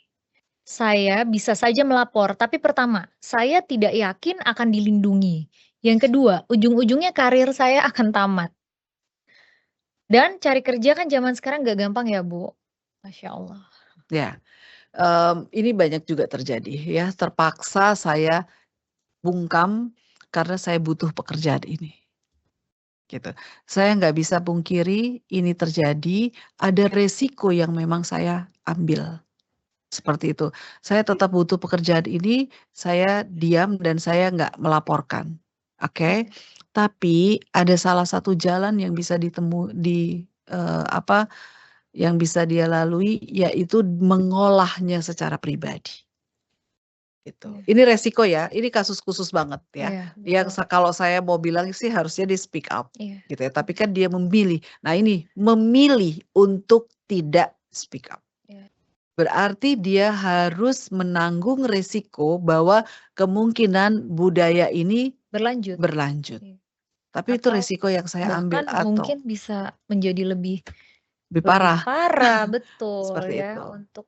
Saya bisa saja melapor, tapi pertama, saya tidak yakin akan dilindungi. Yang kedua, ujung-ujungnya karir saya akan tamat. Dan cari kerja kan zaman sekarang nggak gampang ya, Bu. Masya Allah. Ya, ini banyak juga terjadi ya, terpaksa saya bungkam karena saya butuh pekerjaan ini, gitu. Saya nggak bisa pungkiri ini terjadi, ada resiko yang memang saya ambil, seperti itu. Saya tetap butuh pekerjaan ini, saya diam dan saya nggak melaporkan, oke. Tapi ada salah satu jalan yang bisa yang bisa dia lalui, yaitu mengolahnya secara pribadi, gitu. Iya, Ini resiko ya, ini kasus khusus banget ya. iya, Yang betul. kalau saya mau bilang sih harusnya dia speak up, Iya, gitu ya, tapi kan dia memilih. Nah ini, memilih untuk tidak speak up. iya. Berarti dia harus menanggung resiko bahwa kemungkinan budaya ini Berlanjut. berlanjut. Iya. Tapi itu Atau resiko yang saya ambil bahkan atau mungkin bisa menjadi lebih lebih lebih parah, parah, betul seperti ya, itu. untuk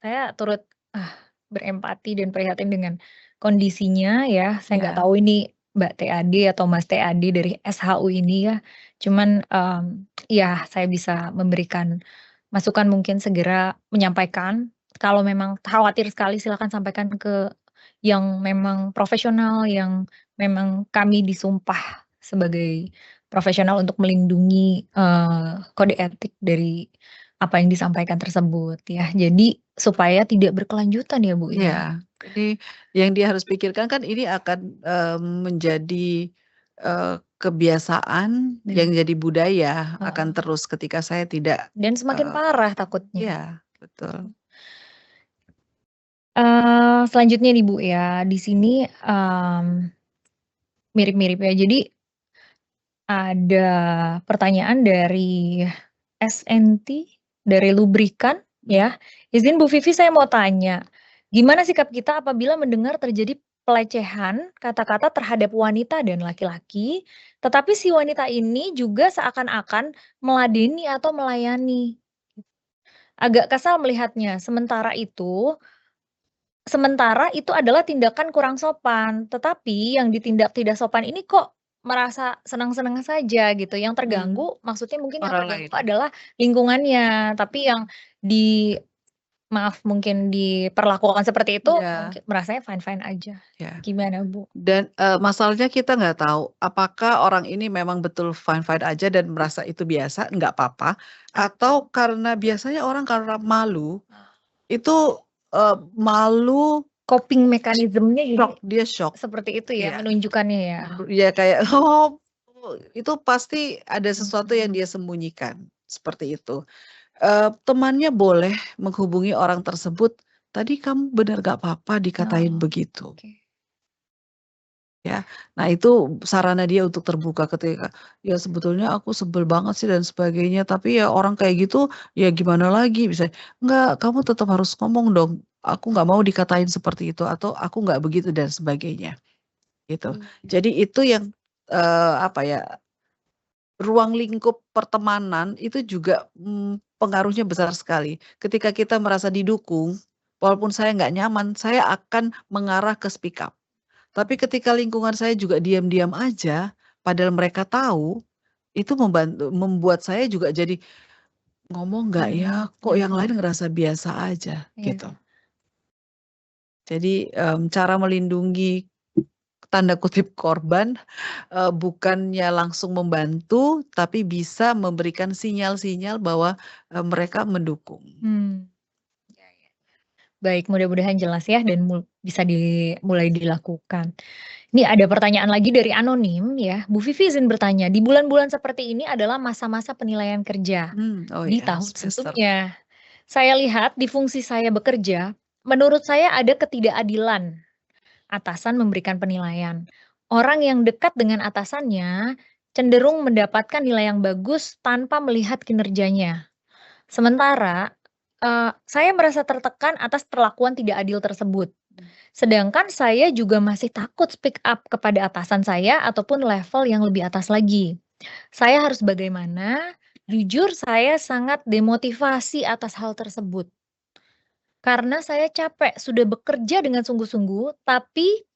saya turut, berempati dan prihatin dengan kondisinya ya. Saya nggak Ya, tahu ini Mbak TAD atau Mas TAD dari SHU ini ya. Cuman, ya saya bisa memberikan masukan mungkin segera menyampaikan, kalau memang khawatir sekali silakan sampaikan ke yang memang profesional, yang memang kami disumpah sebagai profesional untuk melindungi, kode etik dari apa yang disampaikan tersebut ya. Jadi supaya tidak berkelanjutan ya, Bu, ya? iya. Ini yang dia harus pikirkan kan ini akan, menjadi, kebiasaan yang Dan jadi budaya, akan heeh, terus ketika saya tidak, dan semakin eee parah takutnya. iya, betul. Selanjutnya nih, Bu, ya, di sini, mirip-mirip ya. Jadi ada pertanyaan dari SNT, dari Lubrikan ya, "Izin Bu Vivi saya mau tanya, gimana sikap kita apabila mendengar terjadi pelecehan kata-kata terhadap wanita dan laki-laki, tetapi si wanita ini juga seakan-akan meladeni atau melayani? Agak kesal melihatnya, sementara itu adalah tindakan kurang sopan, tetapi yang ditindak tidak sopan ini kok merasa senang-senang saja gitu, yang Mmm, terganggu maksudnya mungkin yang orang terganggu lain. adalah lingkungannya, tapi yang di maaf mungkin diperlakukan seperti itu, Iya, mungkin merasanya fine-fine aja. ya. Gimana, Bu? Dan, masalahnya kita nggak tahu apakah orang ini memang betul fine-fine aja dan merasa itu biasa, nggak apa-apa, atau karena biasanya orang karena malu, itu, malu, Coping mekanismenya jadi dia shock. seperti itu ya, Iya. menunjukkannya ya? Ya kayak, oh, itu pasti ada sesuatu yang dia sembunyikan, seperti itu. Temannya boleh menghubungi orang tersebut, "Tadi kamu bener gak apa-apa dikatain Oh, begitu?" oke. Ya. Nah itu sarana dia untuk terbuka ketika, "Ya sebetulnya aku sebel banget sih dan sebagainya, tapi ya orang kayak gitu ya gimana lagi," misalnya, "Enggak, kamu tetap harus ngomong dong, aku nggak mau dikatain seperti itu," atau, "Aku nggak begitu," dan sebagainya, gitu. Jadi itu yang, apa ya, ruang lingkup pertemanan itu juga, pengaruhnya besar sekali. Ketika kita merasa didukung, walaupun saya nggak nyaman, saya akan mengarah ke speak up. Tapi ketika lingkungan saya juga diam-diam aja, padahal mereka tahu, itu membuat saya juga jadi, "Ngomong nggak ya? Kok yang lain ngerasa biasa aja?" Iya. Gitu. Jadi, cara melindungi tanda kutip "korban" bukannya langsung membantu, tapi bisa memberikan sinyal-sinyal bahwa, mereka mendukung. Mmm. Ya ya. Baik, mudah-mudahan jelas ya dan bisa mulai dilakukan. Ini ada pertanyaan lagi dari anonim ya, Bu Vivi izin bertanya, di bulan-bulan seperti ini adalah masa-masa penilaian kerja Oh di ya, tahun semester. sebelumnya. Saya lihat di fungsi saya bekerja, menurut saya ada ketidakadilan. Atasan memberikan penilaian. Orang yang dekat dengan atasannya cenderung mendapatkan nilai yang bagus tanpa melihat kinerjanya. Sementara, saya merasa tertekan atas perlakuan tidak adil tersebut. Sedangkan saya juga masih takut speak up kepada atasan saya ataupun level yang lebih atas lagi. Saya harus bagaimana? Jujur saya sangat demotivasi atas hal tersebut. Karena saya capek, sudah bekerja dengan sungguh-sungguh, tapi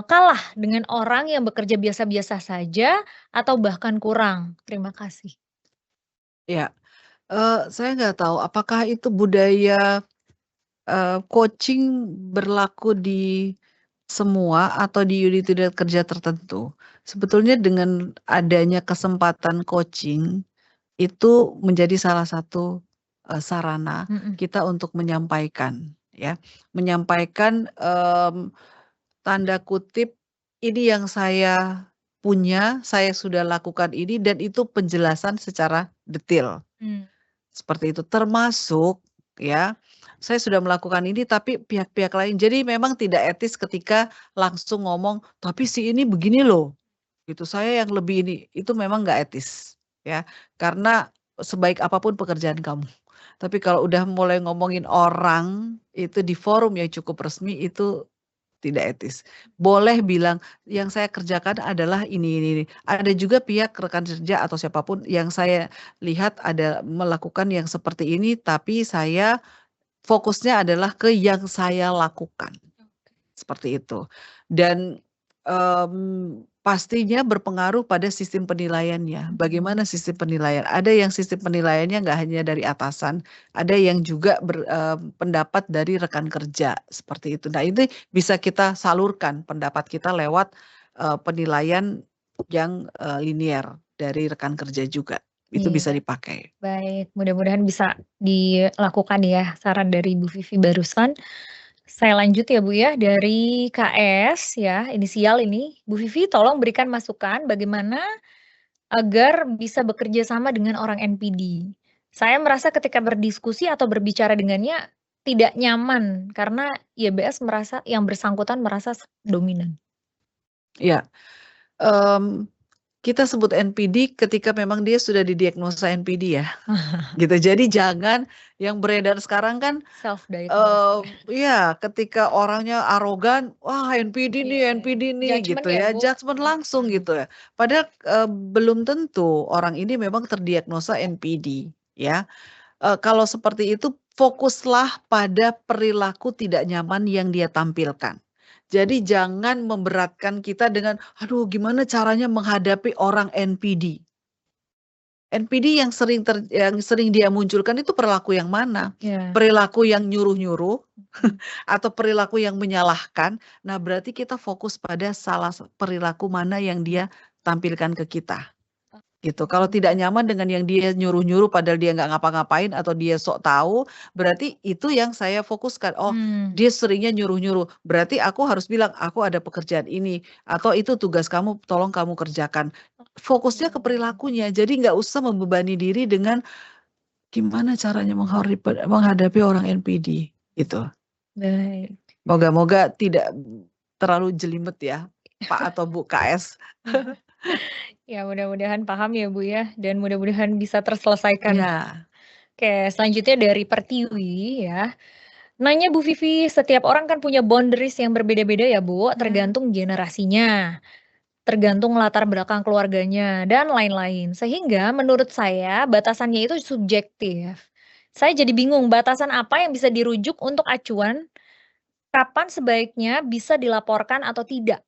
kalah dengan orang yang bekerja biasa-biasa saja atau bahkan kurang. Terima kasih. Ya, saya nggak tahu apakah itu budaya, coaching berlaku di semua atau di unit-unit kerja tertentu. Sebetulnya dengan adanya kesempatan coaching, itu menjadi salah satu, sarana Mhm, kita untuk menyampaikan, ya. Menyampaikan, tanda kutip, "Ini yang saya punya, saya sudah lakukan ini," dan itu penjelasan secara detail, mmm, seperti itu. Termasuk ya, saya sudah melakukan ini tapi pihak-pihak lain jadi memang tidak etis ketika langsung ngomong, "Tapi si ini begini loh," gitu, "saya yang lebih ini." Itu memang nggak etis, ya. Karena sebaik apapun pekerjaan kamu, tapi kalau udah mulai ngomongin orang, itu di forum yang cukup resmi, itu tidak etis. Boleh bilang, "Yang saya kerjakan adalah ini." Ada juga pihak rekan kerja atau siapapun yang saya lihat ada melakukan yang seperti ini, tapi saya fokusnya adalah ke yang saya lakukan, seperti itu. Dan, pastinya berpengaruh pada sistem penilaiannya. Bagaimana sistem penilaian? Ada yang sistem penilaiannya nggak hanya dari atasan, ada yang juga pendapat dari rekan kerja, seperti itu. Nah, ini bisa kita salurkan pendapat kita lewat, penilaian yang, linier dari rekan kerja juga. Itu bisa iya, dipakai. baik, mudah-mudahan bisa dilakukan ya saran dari Bu Vivi barusan. Saya lanjut ya, Bu, ya, dari KS ya, inisial ini, "Bu Vivi tolong berikan masukan bagaimana agar bisa bekerja sama dengan orang NPD. Saya merasa ketika berdiskusi atau berbicara dengannya tidak nyaman karena YBS merasa yang bersangkutan merasa dominan." Iya, mmm, kita sebut NPD ketika memang dia sudah didiagnosa NPD ya. Gitu, jadi jangan yang beredar sekarang kan, Self diagnose ya. iya, ketika orangnya arogan, "Wah, Iya iya. NPD nih," Judgement gitu ya, ya, Bu? judgement langsung Mhm. gitu ya. Padahal, belum tentu orang ini memang terdiagnosa NPD, ya. Kalau seperti itu fokuslah pada perilaku tidak nyaman yang dia tampilkan. Jadi jangan memberatkan kita dengan, "Aduh gimana caranya menghadapi orang NPD?" NPD yang sering dia munculkan itu perilaku yang mana? Iya. Perilaku yang nyuruh-nyuruh Mhm. atau perilaku yang menyalahkan? Nah, berarti kita fokus pada perilaku mana yang dia tampilkan ke kita, gitu. Kalau tidak nyaman dengan yang dia nyuruh-nyuruh padahal dia nggak ngapa-ngapain atau dia sok tahu, berarti itu yang saya fokuskan. Oh, dia seringnya nyuruh-nyuruh, berarti aku harus bilang, "Aku ada pekerjaan ini," atau, "Itu tugas kamu, tolong kamu kerjakan." Fokusnya ke perilakunya, jadi nggak usah membebani diri dengan gimana caranya menghadapi orang NPD, gitu. Baik. Moga-moga tidak terlalu jelimet ya, Pak atau Bu KS. Ya mudah-mudahan paham ya Bu ya, dan mudah-mudahan bisa terselesaikan. Ya, Oke, selanjutnya dari Pertiwi ya. Nanya Bu Vivi, setiap orang kan punya boundaries yang berbeda-beda ya Bu, tergantung generasinya, tergantung latar belakang keluarganya, dan lain-lain. Sehingga menurut saya batasannya itu subjektif. Saya jadi bingung batasan apa yang bisa dirujuk untuk acuan, kapan sebaiknya bisa dilaporkan atau tidak.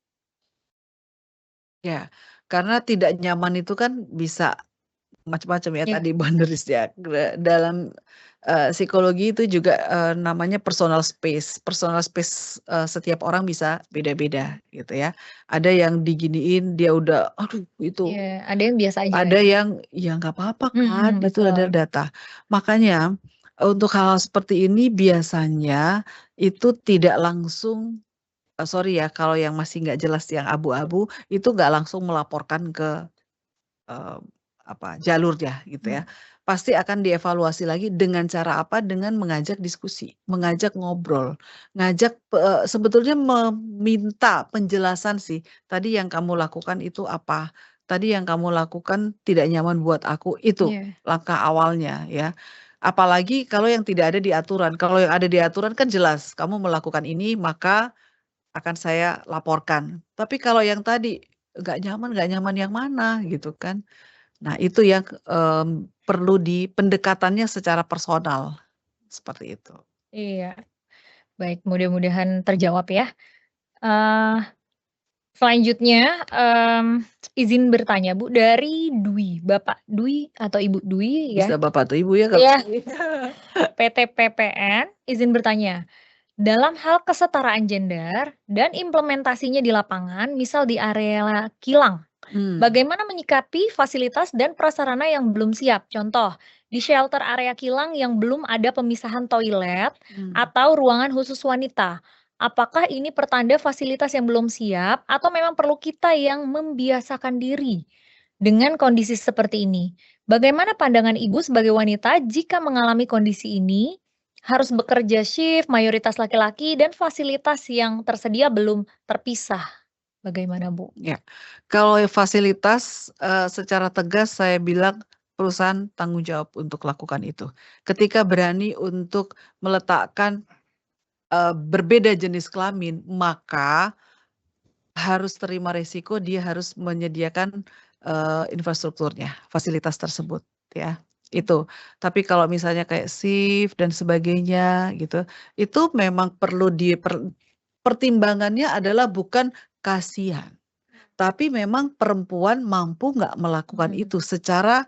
ya, karena tidak nyaman itu kan bisa macam-macam ya Iya. tadi boundaries ya. Dalam, psikologi itu juga, namanya personal space. Personal space, setiap orang bisa beda-beda gitu ya. Ada yang diginiin dia udah, aduh itu, Iya, ada yang biasa aja ada ya. yang, ya nggak apa-apa kan itu Betul. adalah data. Makanya, untuk hal-hal seperti ini biasanya itu tidak langsung, sorry ya kalau yang masih nggak jelas yang abu-abu, itu nggak langsung melaporkan ke Eee, jalurnya gitu ya. Mmm. Pasti akan dievaluasi lagi dengan cara apa, dengan mengajak diskusi, mengajak ngobrol, sebetulnya meminta penjelasan sih, "Tadi yang kamu lakukan itu apa? Tadi yang kamu lakukan tidak nyaman buat aku." Itu Iya. langkah awalnya ya. Apalagi kalau yang tidak ada di aturan, kalau yang ada di aturan kan jelas, kamu melakukan ini maka akan saya laporkan. Tapi kalau yang tadi, nggak nyaman yang mana gitu kan. Nah itu yang, perlu pendekatannya secara personal, seperti itu. Iya, baik mudah-mudahan terjawab ya. Eee, Selanjutnya, izin bertanya Bu, dari Dwi, Bapak Dwi atau Ibu Dwi ya? Bisa bapak atau ibu ya kalau Iya. PT PPN, izin bertanya, dalam hal kesetaraan gender dan implementasinya di lapangan, misal di area kilang, Mmm, bagaimana menyikapi fasilitas dan prasarana yang belum siap? Contoh, di shelter area kilang yang belum ada pemisahan toilet mmm. atau ruangan khusus wanita. Apakah ini pertanda fasilitas yang belum siap atau memang perlu kita yang membiasakan diri dengan kondisi seperti ini? Bagaimana pandangan Ibu sebagai wanita jika mengalami kondisi ini? Harus bekerja shift, mayoritas laki-laki, dan fasilitas yang tersedia belum terpisah. Bagaimana, Bu? Ya, kalau fasilitas, secara tegas saya bilang perusahaan tanggung jawab untuk lakukan itu. Ketika berani untuk meletakkan, berbeda jenis kelamin, maka harus terima resiko dia harus menyediakan, infrastrukturnya, fasilitas tersebut ya, itu. Tapi kalau misalnya kayak shift dan sebagainya gitu, itu memang perlu pertimbangannya adalah bukan kasihan, tapi memang perempuan mampu nggak melakukan itu secara,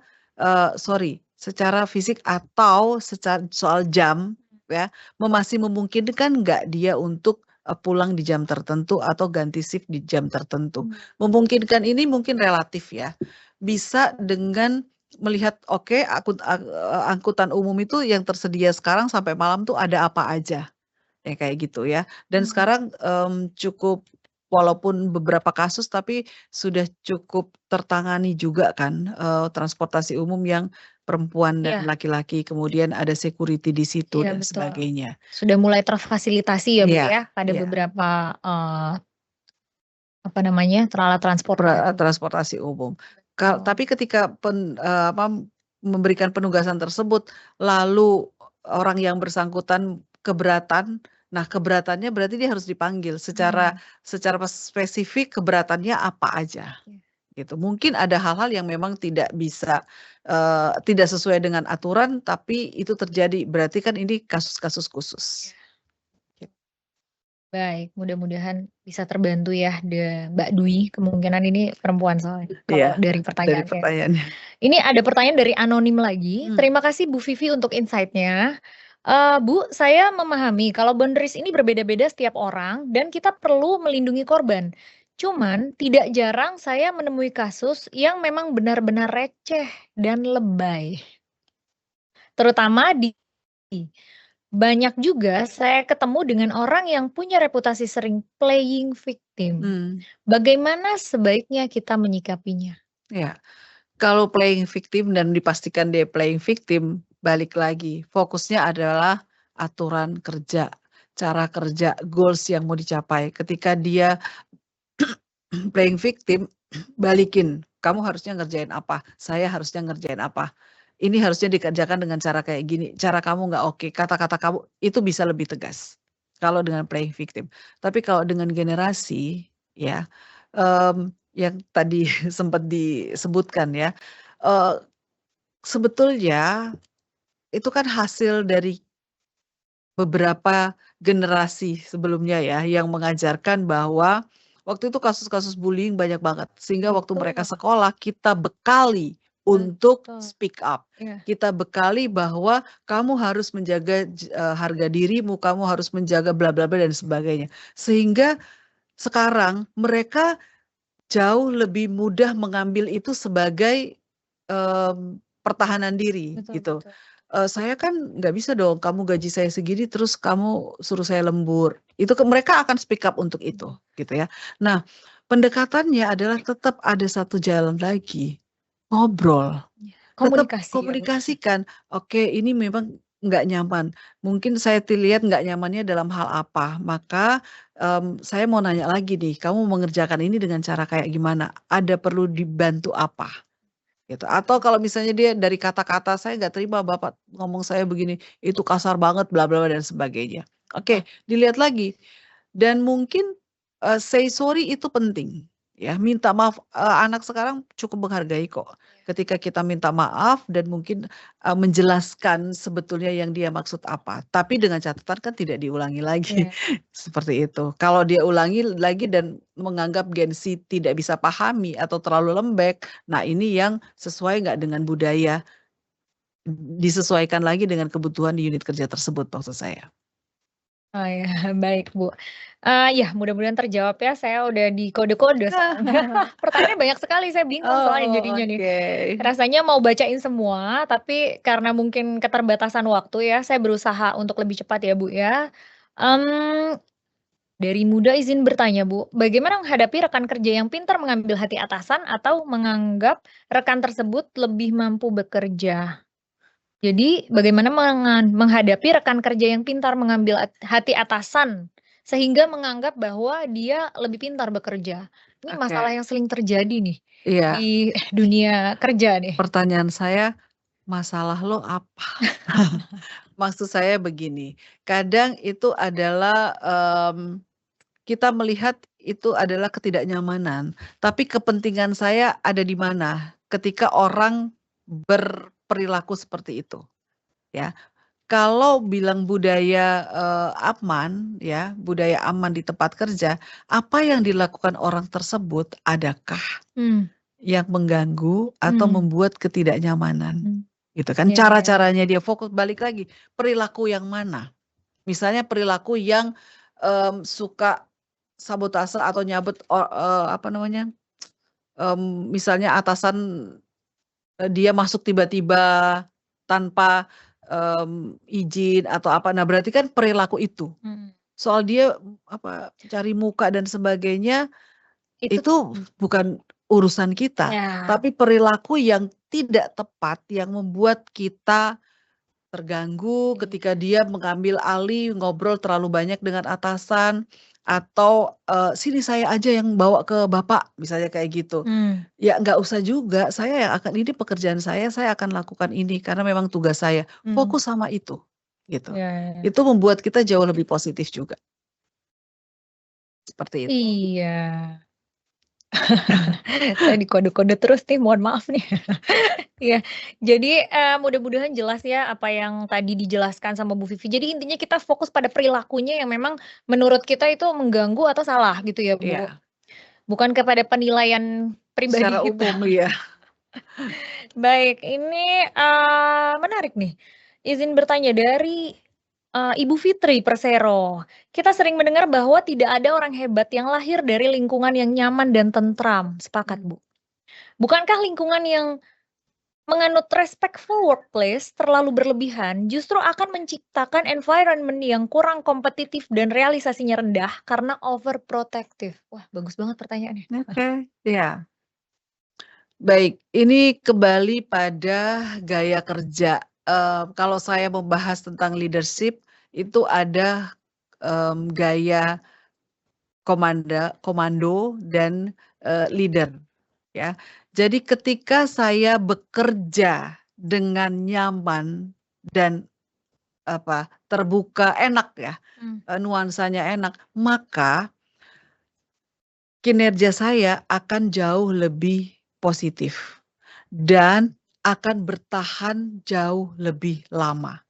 secara fisik atau soal jam ya, masih memungkinkan nggak dia untuk, pulang di jam tertentu atau ganti shift di jam tertentu. Memungkinkan ini mungkin relatif ya, bisa dengan melihat, oke, angkutan umum itu yang tersedia sekarang sampai malam tuh ada apa aja. Ya kayak gitu ya. Dan sekarang, walaupun beberapa kasus tapi sudah cukup tertangani juga kan, transportasi umum yang perempuan dan Iya, laki-laki, kemudian ada security di situ iya dan betul. sebagainya. Sudah mulai terfasilitasi ya, Bu, Iya, ya, pada iya, beberapa, apa namanya, alat transportasi. transportasi umum. Betul. Tapi ketika memberikan penugasan tersebut, lalu orang yang bersangkutan keberatan, nah keberatannya berarti dia harus dipanggil secara Mhm. secara spesifik keberatannya apa aja, Iya. gitu. Mungkin ada hal-hal yang memang tidak bisa, tidak sesuai dengan aturan, tapi itu terjadi, berarti kan ini kasus-kasus khusus. Iya. Gitu. Baik, mudah-mudahan bisa terbantu ya Mbak Dwi, kemungkinan ini perempuan soalnya Iya, kalau dari dari pertanyaannya. pertanyaannya. Ini ada pertanyaan dari anonim lagi, Hmm. terima kasih Bu Vivi untuk insight-nya. Bu, saya memahami kalau boundaries ini berbeda-beda setiap orang dan kita perlu melindungi korban. Cuman tidak jarang saya menemui kasus yang memang benar-benar receh dan lebay, terutama di banyak juga saya ketemu dengan orang yang punya reputasi sering playing victim. Hmm. Bagaimana sebaiknya kita menyikapinya? Ya, kalau playing victim dan dipastikan dia playing victim, balik lagi, fokusnya adalah aturan kerja, cara kerja, goals yang mau dicapai. Ketika dia playing victim, balikin, kamu harusnya ngerjain apa, saya harusnya ngerjain apa. Ini harusnya dikerjakan dengan cara kayak gini, cara kamu nggak oke, kata-kata kamu itu bisa lebih tegas. Kalau dengan playing victim. Tapi kalau dengan generasi, ya, yang tadi sempat disebutkan ya, sebetulnya itu kan hasil dari beberapa generasi sebelumnya ya, yang mengajarkan bahwa waktu itu kasus-kasus bullying banyak banget, sehingga waktu mereka Betul, sekolah kita bekali untuk betul. speak up. Iya. Kita bekali bahwa kamu harus menjaga harga dirimu, kamu harus menjaga bla bla bla dan sebagainya. Sehingga sekarang mereka jauh lebih mudah mengambil itu sebagai pertahanan diri Betul, gitu. betul. Saya kan nggak bisa dong, kamu gaji saya segini terus kamu suruh saya lembur. Itu mereka akan speak up untuk itu, gitu ya. Nah, pendekatannya adalah tetap ada satu jalan lagi, ngobrol. Tetap Komunikasi ya, Bu. komunikasikan, oke ini memang nggak nyaman, mungkin saya lihat nggak nyamannya dalam hal apa, maka, saya mau nanya lagi nih, kamu mengerjakan ini dengan cara kayak gimana? Ada perlu dibantu apa? Gitu. Atau kalau misalnya dia dari kata-kata, "Saya nggak terima Bapak ngomong saya begini, itu kasar banget bla bla bla," dan sebagainya. Oke, dilihat lagi dan mungkin, say sorry itu penting, ya. Minta maaf, anak sekarang cukup menghargai kok. Ketika kita minta maaf dan mungkin, menjelaskan sebetulnya yang dia maksud apa. Tapi dengan catatan kan tidak diulangi lagi, Iya. seperti itu. Kalau dia ulangi lagi dan menganggap Gen Z tidak bisa pahami atau terlalu lembek, nah ini yang sesuai nggak dengan budaya, disesuaikan lagi dengan kebutuhan di unit kerja tersebut maksud saya. Oh ya, baik Bu. Ya mudah-mudahan terjawab ya, saya udah dikode-kode soalnya. Pertanyaannya banyak sekali, saya bingung soalnya Oh, jadinya nih. oke. Rasanya mau bacain semua, tapi karena mungkin keterbatasan waktu ya, saya berusaha untuk lebih cepat ya Bu ya. Mmm, dari muda izin bertanya Bu, bagaimana menghadapi rekan kerja yang pintar mengambil hati atasan atau menganggap rekan tersebut lebih mampu bekerja? Jadi bagaimana menghadapi rekan kerja yang pintar mengambil hati atasan, sehingga menganggap bahwa dia lebih pintar bekerja. Ini Oke, masalah yang sering terjadi nih, iya, di dunia kerja nih. pertanyaan saya, masalah lo apa? Maksud saya begini, kadang itu adalah, kita melihat itu adalah ketidaknyamanan, tapi kepentingan saya ada di mana ketika orang berperilaku seperti itu, ya. Kalau bilang budaya, aman ya, budaya aman di tempat kerja, apa yang dilakukan orang tersebut adakah Mmm, yang mengganggu atau mmm, membuat ketidaknyamanan, mmm, gitu kan. iya, iya, iya. Cara-caranya dia fokus balik lagi, perilaku yang mana. Misalnya perilaku yang, suka sabotase atau nyabet apa namanya, misalnya atasan, dia masuk tiba-tiba tanpa, izin atau apa, nah berarti kan perilaku itu. Mhm. Soal dia, apa, cari muka dan sebagainya, Itu itu bukan urusan kita, ya, tapi perilaku yang tidak tepat yang membuat kita terganggu iya, ketika dia mengambil alih, ngobrol terlalu banyak dengan atasan, atau, "Sini saya aja yang bawa ke Bapak," misalnya kayak gitu. mmm, Ya nggak usah juga, saya yang akan ini pekerjaan saya akan lakukan ini karena memang tugas saya. mhm, Fokus sama itu, gitu. iya, iya, iya. Itu membuat kita jauh lebih positif juga, seperti itu. Iya. Saya dikode-kode terus nih, mohon maaf nih. Iya, jadi, mudah-mudahan jelas ya apa yang tadi dijelaskan sama Bu Vivi. Jadi intinya kita fokus pada perilakunya yang memang menurut kita itu mengganggu atau salah gitu ya, Bu? Iya, Bukan kepada penilaian pribadi secara kita. umum ya. Baik, ini, menarik nih. Izin bertanya dari, Ibu Fitri Persero. Kita sering mendengar bahwa tidak ada orang hebat yang lahir dari lingkungan yang nyaman dan tentram. Sepakat, Mmm, Bu. Bukankah lingkungan yang menganut respectful workplace terlalu berlebihan justru akan menciptakan environment yang kurang kompetitif dan realisasinya rendah karena overprotective? Wah, bagus banget pertanyaannya. oke, iya. Baik, ini kembali pada gaya kerja. Kalau saya membahas tentang leadership, itu ada, gaya komando dan, leader, ya. Jadi ketika saya bekerja dengan nyaman dan, terbuka, enak ya, Mmm, nuansanya enak, maka kinerja saya akan jauh lebih positif dan akan bertahan jauh lebih lama.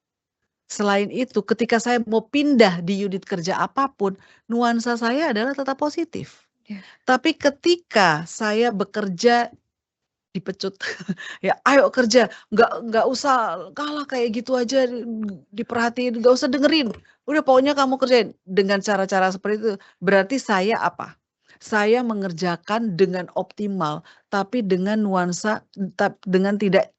Selain itu, ketika saya mau pindah di unit kerja apapun, nuansa saya adalah tetap positif. iya, Tapi ketika saya bekerja dipecut, ya, "Ayo kerja, nggak usah kalah kayak gitu aja, diperhatiin, nggak usah dengerin, udah pokoknya kamu kerjain." Dengan cara-cara seperti itu, berarti saya apa? Saya mengerjakan dengan optimal, tapi dengan nuansa dengan tidak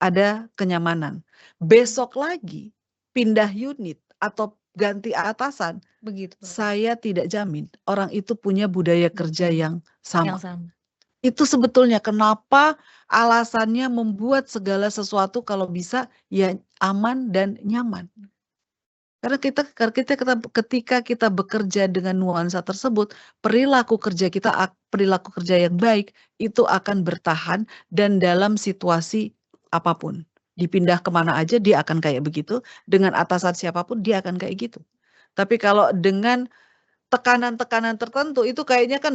ada kenyamanan. Besok lagi pindah unit atau ganti atasan, begitu, saya tidak jamin orang itu punya budaya kerja budaya yang yang sama. sama. Itu sebetulnya kenapa alasannya membuat segala sesuatu kalau bisa ya aman dan nyaman. Karena ketika kita bekerja dengan nuansa tersebut, perilaku kerja yang baik itu akan bertahan dan dalam situasi apapun. Dipindah kemana aja dia akan kayak begitu, dengan atasan siapapun dia akan kayak gitu. Tapi kalau dengan tekanan-tekanan tertentu itu kayaknya kan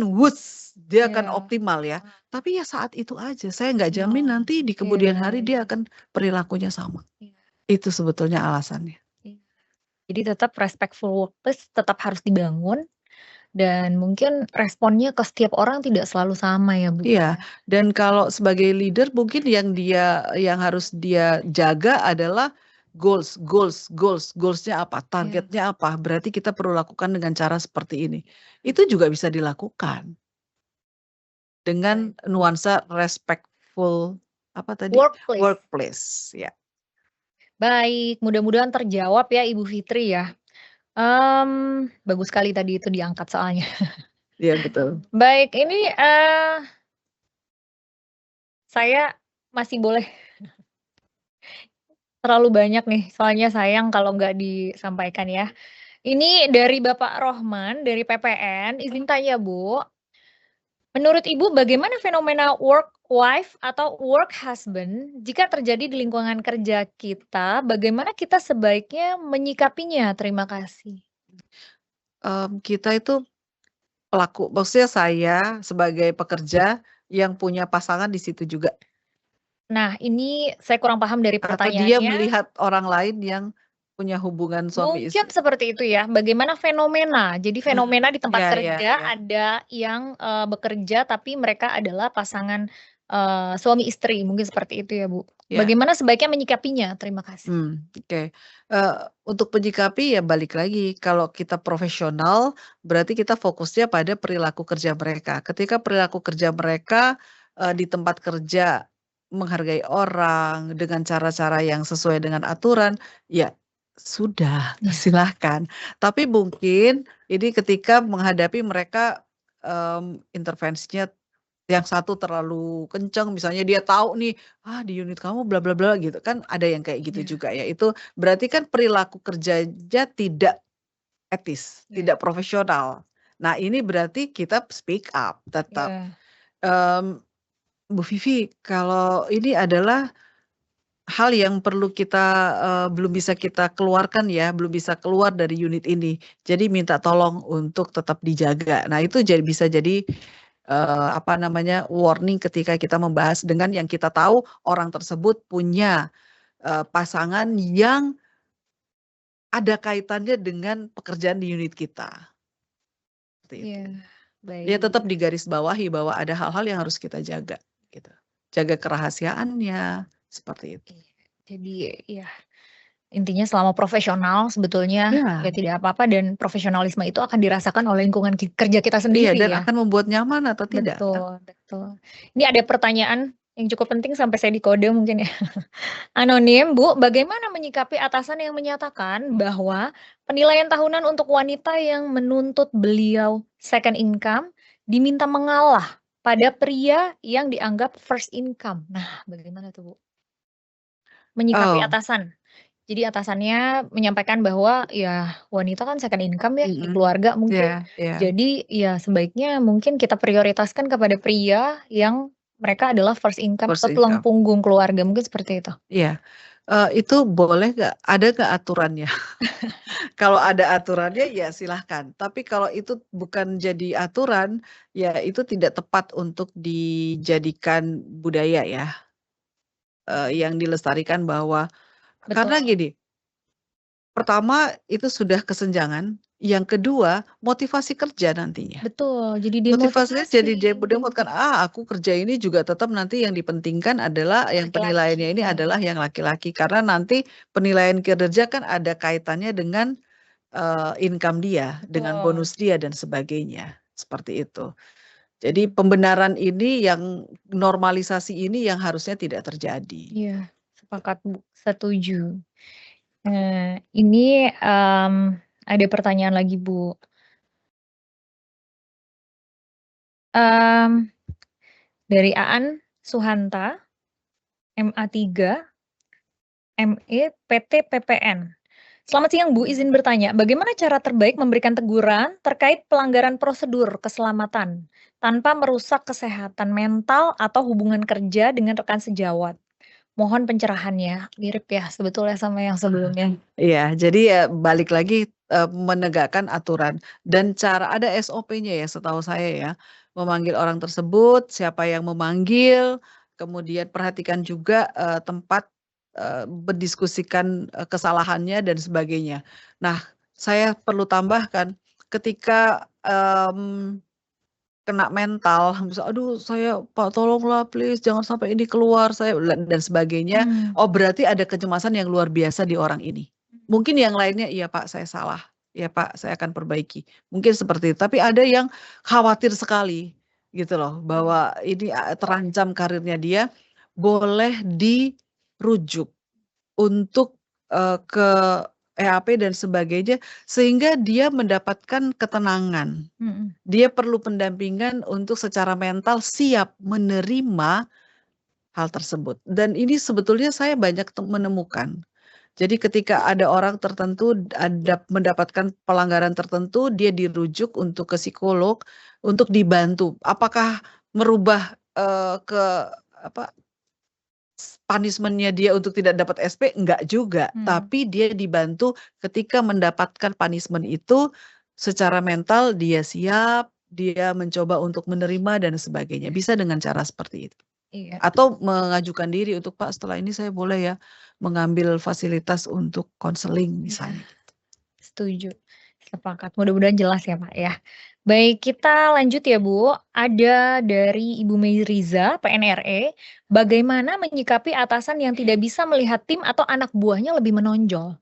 dia akan Iya, optimal ya. Tapi ya saat itu aja, saya nggak jamin oh, nanti di oke, kemudian hari dia akan perilakunya sama. iya, Itu sebetulnya alasannya. iya. Jadi tetap respectful workplace tetap harus dibangun dan mungkin responnya ke setiap orang tidak selalu sama ya, Bu, Iya, ya? dan kalau sebagai leader mungkin yang harus dia jaga adalah goals-nya apa, Iya, targetnya apa, berarti kita perlu lakukan dengan cara seperti ini. Itu juga bisa dilakukan dengan baik. nuansa respectful, apa tadi, Workplace. workplace, ya. Baik, mudah-mudahan terjawab ya Ibu Fitri ya. Bagus sekali tadi itu diangkat soalnya. Iya betul. Baik, ini, saya masih boleh terlalu banyak nih, soalnya sayang kalau nggak disampaikan ya. Ini dari Bapak Rohman, dari PPN, izin tanya Bu, menurut Ibu bagaimana fenomena work wife atau work husband jika terjadi di lingkungan kerja kita, bagaimana kita sebaiknya menyikapinya? Terima kasih. Kita itu maksudnya saya sebagai pekerja yang punya pasangan di situ juga, Nah, ini saya kurang paham dari atau dia pertanyaannya. melihat orang lain yang punya hubungan suami Mungkin istri. seperti itu ya, bagaimana fenomena. Jadi fenomena di tempat Iya iya kerja iya, ada yang, bekerja tapi mereka adalah pasangan, suami istri, mungkin seperti itu ya, Bu. iya, Bagaimana sebaiknya menyikapinya? Terima kasih. oke. Untuk menyikapi ya balik lagi, kalau kita profesional, berarti kita fokusnya pada perilaku kerja mereka. Ketika perilaku kerja mereka, di tempat kerja menghargai orang, dengan cara-cara yang sesuai dengan aturan, ya sudah, Iya, silahkan. Tapi mungkin ini ketika menghadapi mereka, intervensinya yang satu terlalu kenceng, misalnya dia tahu nih, "Ah, di unit kamu bla bla bla," gitu kan, ada yang kayak gitu iya, juga ya. Itu berarti kan perilaku kerjanya tidak etis, iya, tidak profesional. Nah, ini berarti kita speak up tetap. iya, Mmm, Bu Vivi, kalau ini adalah hal yang perlu kita, belum bisa kita keluarkan ya, belum bisa keluar dari unit ini. Jadi minta tolong untuk tetap dijaga. Nah, itu bisa jadi apa namanya, warning ketika kita membahas dengan yang kita tahu orang tersebut punya, pasangan yang ada kaitannya dengan pekerjaan di unit kita, seperti itu. Iya, Ya tetap baik. digarisbawahi bahwa ada hal-hal yang harus kita jaga, gitu. Jaga kerahasiaannya, seperti itu. Iya, jadi ya intinya selama profesional sebetulnya ya Ya, tidak apa-apa dan profesionalisme itu akan dirasakan oleh lingkungan kerja kita iya sendiri dan ya. akan membuat nyaman atau tidak kan? Betul betul. Ini ada pertanyaan yang cukup penting sampai saya dikode mungkin ya. Anonim, Bu, bagaimana menyikapi atasan yang menyatakan bahwa penilaian tahunan untuk wanita yang menuntut beliau second income diminta mengalah pada pria yang dianggap first income? Nah, bagaimana tuh, Bu? Menyikapi Oh, atasan. Jadi atasannya menyampaikan bahwa ya wanita kan second income ya di mhm, keluarga mungkin. iya iya, Jadi ya sebaiknya mungkin kita prioritaskan kepada pria yang mereka adalah first income first atau tulang income, punggung keluarga, mungkin seperti itu. iya. Itu boleh nggak, ada nggak aturannya? Kalau ada aturannya ya silahkan, tapi kalau itu bukan jadi aturan, ya itu tidak tepat untuk dijadikan budaya ya, yang dilestarikan bahwa karena Betul. gini, pertama itu sudah kesenjangan, yang kedua motivasi kerja nantinya. Betul, jadi Motivasinya demotivasi. jadi demot kan, aku kerja ini juga tetap nanti yang dipentingkan adalah yang Laki-laki. penilaiannya ini adalah yang laki-laki, karena nanti penilaian kinerja kan ada kaitannya dengan, income dia, dengan Betul. bonus dia dan sebagainya, seperti itu. Jadi pembenaran ini yang normalisasi ini yang harusnya tidak terjadi. Iya, sepakat, Bu, setuju. Nah, ini, ada pertanyaan lagi, Bu. Mmm, dari Aan Suhanta, MA3, ME, PT, PPN. Selamat siang, Bu, izin bertanya, bagaimana cara terbaik memberikan teguran terkait pelanggaran prosedur keselamatan tanpa merusak kesehatan mental atau hubungan kerja dengan rekan sejawat? Mohon pencerahannya. Mirip ya sebetulnya sama yang sebelumnya. Iya, jadi ya balik lagi, menegakkan aturan dan cara ada SOP-nya ya setahu saya ya, memanggil orang tersebut, siapa yang memanggil, kemudian perhatikan juga, tempat, berdiskusikan, kesalahannya dan sebagainya. Nah, saya perlu tambahkan ketika, kena mental, misal, "Aduh saya Pak tolonglah please jangan sampai ini keluar saya," dan sebagainya. Mmm. Oh berarti ada kecemasan yang luar biasa di orang ini. Mungkin yang lainnya, "Iya Pak saya salah, iya Pak saya akan perbaiki." Mungkin seperti itu, tapi ada yang khawatir sekali gitu loh, Mmm. bahwa ini, terancam karirnya dia, boleh dirujuk untuk, ke EAP dan sebagainya, sehingga dia mendapatkan ketenangan. Mhm. Dia perlu pendampingan untuk secara mental siap menerima hal tersebut, dan ini sebetulnya saya banyak menemukan. Jadi ketika ada orang tertentu mendapatkan pelanggaran tertentu, dia dirujuk untuk ke psikolog, untuk dibantu. Apakah merubah, ke apa, punishment-nya dia untuk tidak dapat SP? Enggak juga, Mmm. tapi dia dibantu ketika mendapatkan punishment itu, secara mental dia siap, dia mencoba untuk menerima dan sebagainya, bisa dengan cara seperti itu. Iya, Atau mengajukan diri untuk, "Pak setelah ini saya boleh ya, mengambil fasilitas untuk konseling," iya, misalnya gitu. setuju, sepakat. Mudah-mudahan jelas ya, Pak, ya. Baik, kita lanjut ya, Bu. Ada dari Ibu Meiriza, PNRE, bagaimana menyikapi atasan yang tidak bisa melihat tim atau anak buahnya lebih menonjol?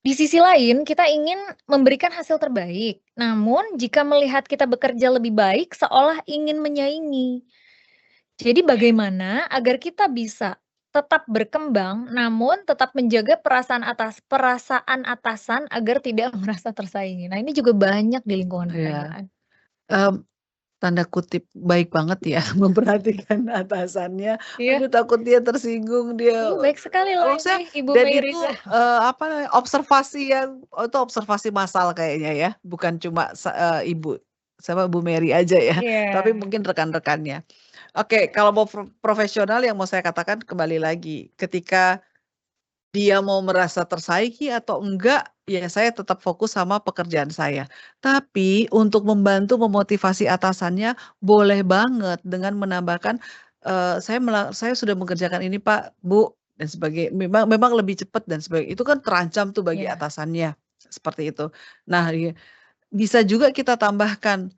Di sisi lain, kita ingin memberikan hasil terbaik, namun jika melihat kita bekerja lebih baik, seolah ingin menyaingi. Jadi bagaimana agar kita bisa tetap berkembang, namun tetap menjaga perasaan atasan agar tidak merasa tersaingi. Nah, ini juga banyak di lingkungan Iya, pekerjaan. mmm, tanda kutip "baik banget" ya, memperhatikan atasannya, Iya, aduh takut dia tersinggung, dia baik sekali loh maksudnya ini Ibu dan itu, Meiriza. apa namanya, observasi yang itu observasi massal kayaknya ya, bukan cuma Ibu, siapa, Bu Mary aja ya, tapi Iya, mungkin rekan-rekannya. Oke, kalau mau profesional yang mau saya katakan kembali lagi, ketika dia mau merasa tersaingi atau enggak, ya saya tetap fokus sama pekerjaan saya. Tapi untuk membantu memotivasi atasannya boleh banget dengan menambahkan, saya sudah mengerjakan ini Pak, Bu, dan memang lebih cepat dan sebagainya. Itu kan terancam tuh bagi Iya, atasannya, seperti itu. Nah, bisa juga kita tambahkan,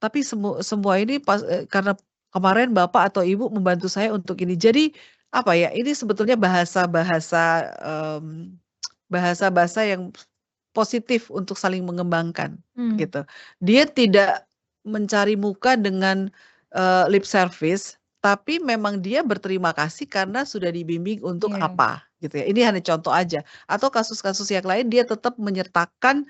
tapi semua ini karena kemarin Bapak atau Ibu membantu saya untuk ini. Jadi, apa ya, ini sebetulnya bahasa-bahasa yang positif untuk saling mengembangkan, mmm, gitu. Dia tidak mencari muka dengan, lip service, tapi memang dia berterima kasih karena sudah dibimbing untuk iya apa, gitu ya. Ini hanya contoh aja. Atau kasus-kasus yang lain dia tetap menyertakan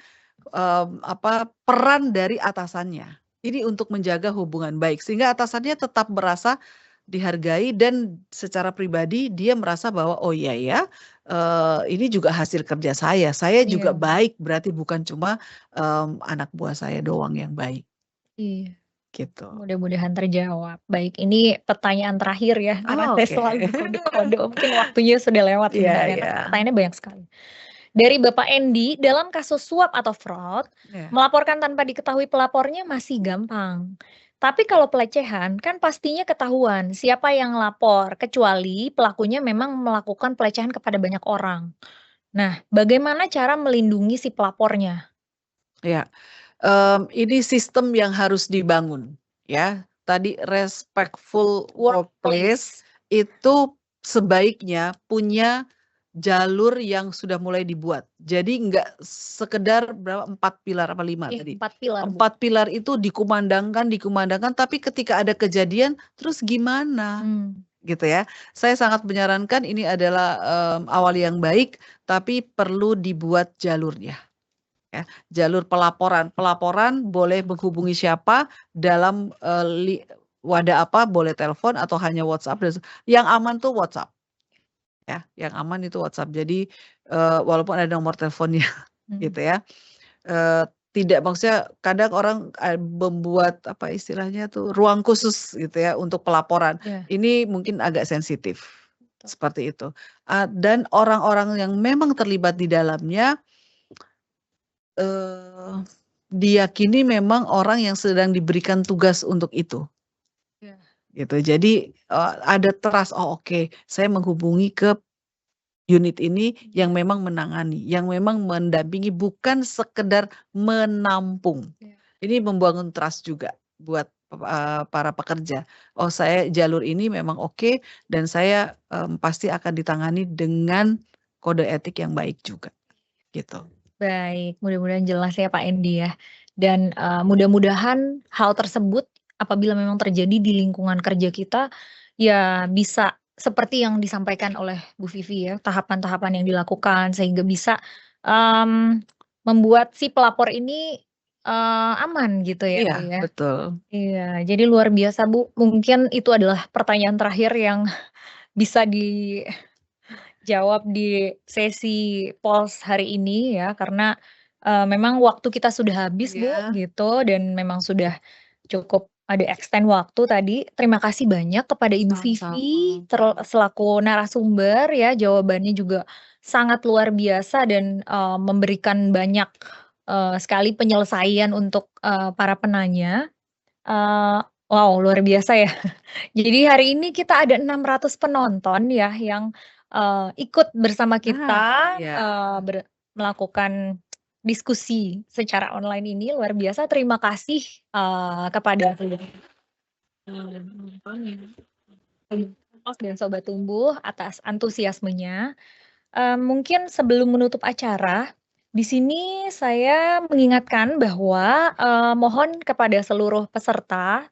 peran dari atasannya. Ini untuk menjaga hubungan baik, sehingga atasannya tetap merasa dihargai dan secara pribadi dia merasa bahwa, "Oh iya ya, ini juga hasil kerja saya juga iya baik, berarti bukan cuma, anak buah saya doang yang baik." iya. Gitu. Mudah-mudahan terjawab. Baik, ini pertanyaan terakhir ya, karena Oh, saya oke. selalu berkode-kode, mungkin waktunya sudah lewat Iya sebenarnya, iya. tapi pertanyaannya banyak sekali. Dari Bapak Endi, dalam kasus suap atau fraud, Iya. melaporkan tanpa diketahui pelapornya masih gampang. Tapi kalau pelecehan, kan pastinya ketahuan siapa yang lapor, kecuali pelakunya memang melakukan pelecehan kepada banyak orang. Nah, bagaimana cara melindungi si pelapornya? Iya. Ini sistem yang harus dibangun, ya. Tadi respectful workplace Workplace. itu sebaiknya punya jalur yang sudah mulai dibuat. Jadi nggak sekedar berapa, 4 pilar apa 5 Iya, tadi? 4 pilar, Bu. 4 pilar itu dikumandangkan, tapi ketika ada kejadian, terus gimana? Mmm, Gitu ya. Saya sangat menyarankan ini adalah, awal yang baik, tapi perlu dibuat jalurnya. Ya, jalur pelaporan. Pelaporan boleh menghubungi siapa dalam, wadah apa, boleh telepon atau hanya WhatsApp yang aman tuh WhatsApp, ya, yang aman itu WhatsApp. Jadi, walaupun ada nomor teleponnya mhm, gitu ya, tidak maksudnya kadang orang, membuat apa istilahnya tuh, ruang khusus gitu ya untuk pelaporan. iya, Ini mungkin agak sensitif, betul. seperti itu. Dan orang-orang yang memang terlibat di dalamnya Eee, diyakini memang orang yang sedang diberikan tugas untuk itu, Iya. gitu. Jadi, ada trust, "Oh oke, saya menghubungi ke unit ini yang memang menangani, yang memang mendampingi, bukan sekedar menampung." Iya. Ini membangun trust juga buat, para pekerja. "Oh saya jalur ini memang oke dan saya, pasti akan ditangani dengan kode etik yang baik juga." Gitu. Baik, mudah-mudahan jelas ya Pak Endi ya. Dan, mudah-mudahan hal tersebut apabila memang terjadi di lingkungan kerja kita, ya bisa seperti yang disampaikan oleh Bu Vivi ya, tahapan-tahapan yang dilakukan sehingga bisa, mmm, membuat si pelapor ini, aman gitu ya, Bu, Iya, ya. betul. Iya, jadi luar biasa Bu, mungkin itu adalah pertanyaan terakhir yang bisa jawab di sesi polls hari ini ya, karena, memang waktu kita sudah habis Bu, Iya. gitu, dan memang sudah cukup ada extend waktu tadi. Terima kasih banyak kepada Ibu Vivi Sama-sama. selaku narasumber ya, jawabannya juga sangat luar biasa dan, memberikan banyak, sekali penyelesaian untuk, para penanya. Eee, wow, luar biasa ya. Jadi hari ini kita ada 600 penonton ya yang, ikut bersama Nah, kita, iya. melakukan diskusi secara online ini luar biasa. Terima kasih, kepada dan Sobat Tumbuh atas antusiasmenya. Mungkin sebelum menutup acara, di sini saya mengingatkan bahwa, mohon kepada seluruh peserta,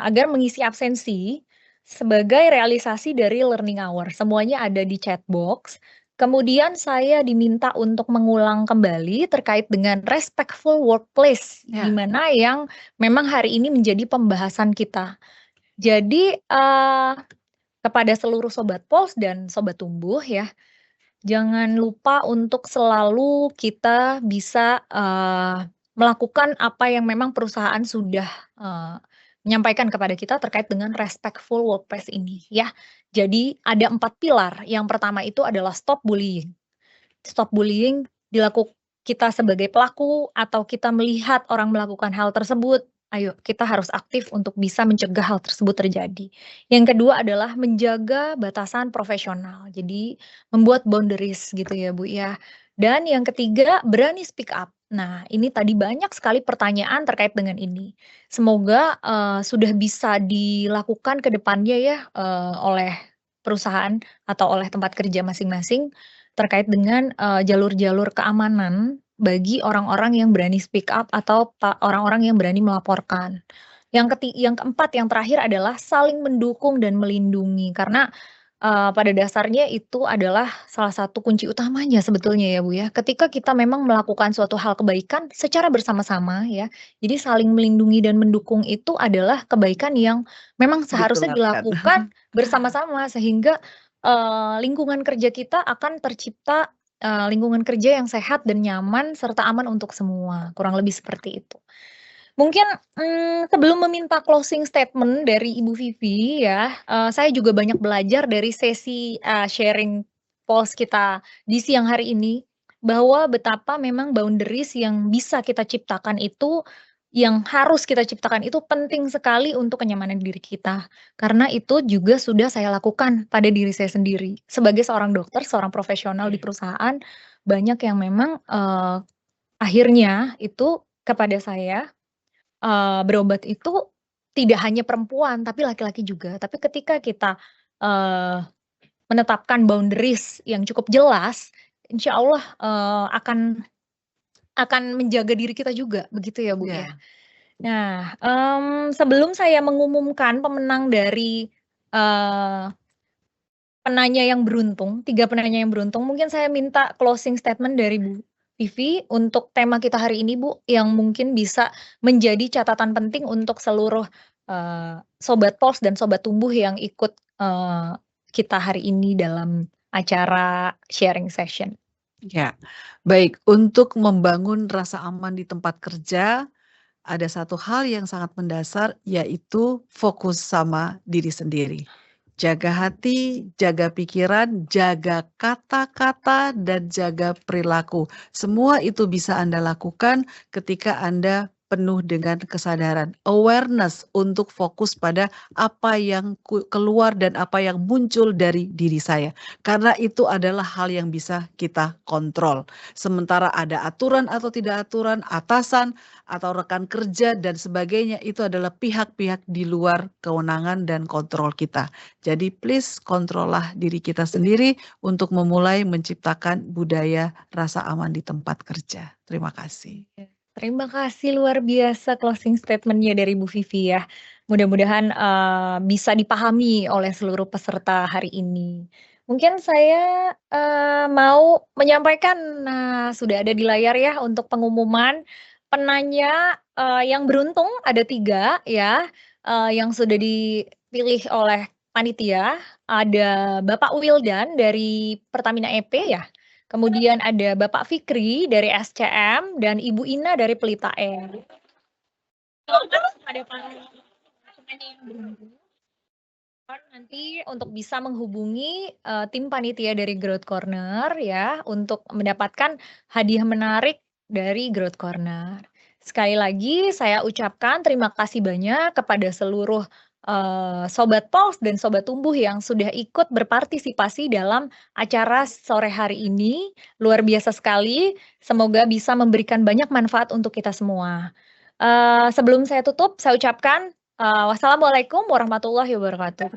agar mengisi absensi sebagai realisasi dari learning hour. Semuanya ada di chat box. Kemudian saya diminta untuk mengulang kembali terkait dengan respectful workplace, di Iya. mana yang memang hari ini menjadi pembahasan kita. Jadi, kepada seluruh sobat Pulse dan sobat Tumbuh ya, jangan lupa untuk selalu kita bisa, melakukan apa yang memang perusahaan sudah, eee, menyampaikan kepada kita terkait dengan respectful workplace ini ya. Jadi ada 4 pilar, yang pertama itu adalah stop bullying. Stop bullying kita sebagai pelaku atau kita melihat orang melakukan hal tersebut, ayo kita harus aktif untuk bisa mencegah hal tersebut terjadi. Yang kedua adalah menjaga batasan profesional, jadi membuat boundaries gitu ya, Bu, ya. Dan yang ketiga, berani speak up. Nah, ini tadi banyak sekali pertanyaan terkait dengan ini. Semoga, sudah bisa dilakukan ke depannya ya, oleh perusahaan atau oleh tempat kerja masing-masing terkait dengan, jalur-jalur keamanan bagi orang-orang yang berani speak up atau orang-orang yang berani melaporkan. Yang keempat, yang terakhir adalah saling mendukung dan melindungi karena, pada dasarnya itu adalah salah satu kunci utamanya sebetulnya ya, Bu, ya. Ketika kita memang melakukan suatu hal kebaikan secara bersama-sama ya, jadi saling melindungi dan mendukung itu adalah kebaikan yang memang seharusnya Ditularkan. dilakukan bersama-sama sehingga lingkungan kerja kita akan tercipta, lingkungan kerja yang sehat dan nyaman serta aman untuk semua, kurang lebih seperti itu. Mungkin, sebelum meminta closing statement dari Ibu Vivi ya, saya juga banyak belajar dari sesi, sharing pulse kita di siang hari ini, bahwa betapa memang boundaries yang bisa kita ciptakan itu, yang harus kita ciptakan itu penting sekali untuk kenyamanan diri kita. Karena itu juga sudah saya lakukan pada diri saya sendiri. Sebagai seorang dokter, seorang profesional di perusahaan, banyak yang memang, akhirnya itu kepada saya berobat itu tidak hanya perempuan, tapi laki-laki juga. Tapi ketika kita, eee, menetapkan boundaries yang cukup jelas, insya Allah, akan menjaga diri kita juga, begitu ya, Bu, ya? Ya, Nah, sebelum saya mengumumkan pemenang dari, eee, penanya yang beruntung, 3 penanya yang beruntung, mungkin saya minta closing statement dari Bu Vivi untuk tema kita hari ini, Bu, yang mungkin bisa menjadi catatan penting untuk seluruh, sobat pos dan sobat tumbuh yang ikut, kita hari ini dalam acara sharing session. ya. Baik, untuk membangun rasa aman di tempat kerja, ada satu hal yang sangat mendasar, yaitu fokus sama diri sendiri. Jaga hati, jaga pikiran, jaga kata-kata, dan jaga perilaku. Semua itu bisa Anda lakukan ketika Anda penuh dengan kesadaran, awareness untuk fokus pada apa yang keluar dan apa yang muncul dari diri saya. Karena itu adalah hal yang bisa kita kontrol. Sementara ada aturan atau tidak aturan, atasan atau rekan kerja dan sebagainya, itu adalah pihak-pihak di luar kewenangan dan kontrol kita. Jadi please kontrollah diri kita sendiri untuk memulai menciptakan budaya rasa aman di tempat kerja. Terima kasih. Terima kasih luar biasa closing statement-nya dari Bu Vivi ya. Mudah-mudahan, bisa dipahami oleh seluruh peserta hari ini. Mungkin saya, mau menyampaikan, nah sudah ada di layar ya untuk pengumuman penanya, yang beruntung ada 3 ya, yang sudah dipilih oleh panitia. Ada Bapak Wildan dari Pertamina EP ya? Kemudian ada Bapak Fikri dari SCM dan Ibu Ina dari Pelita Air. Ada para penanya yang beruntung nanti untuk bisa menghubungi, tim panitia dari Growth Corner ya, untuk mendapatkan hadiah menarik dari Growth Corner. Sekali lagi saya ucapkan terima kasih banyak kepada seluruh, sobat Pulse dan sobat tumbuh yang sudah ikut berpartisipasi dalam acara sore hari ini. Luar biasa sekali, semoga bisa memberikan banyak manfaat untuk kita semua. Sebelum saya tutup, saya ucapkan, wassalamualaikum warahmatullahi wabarakatuh.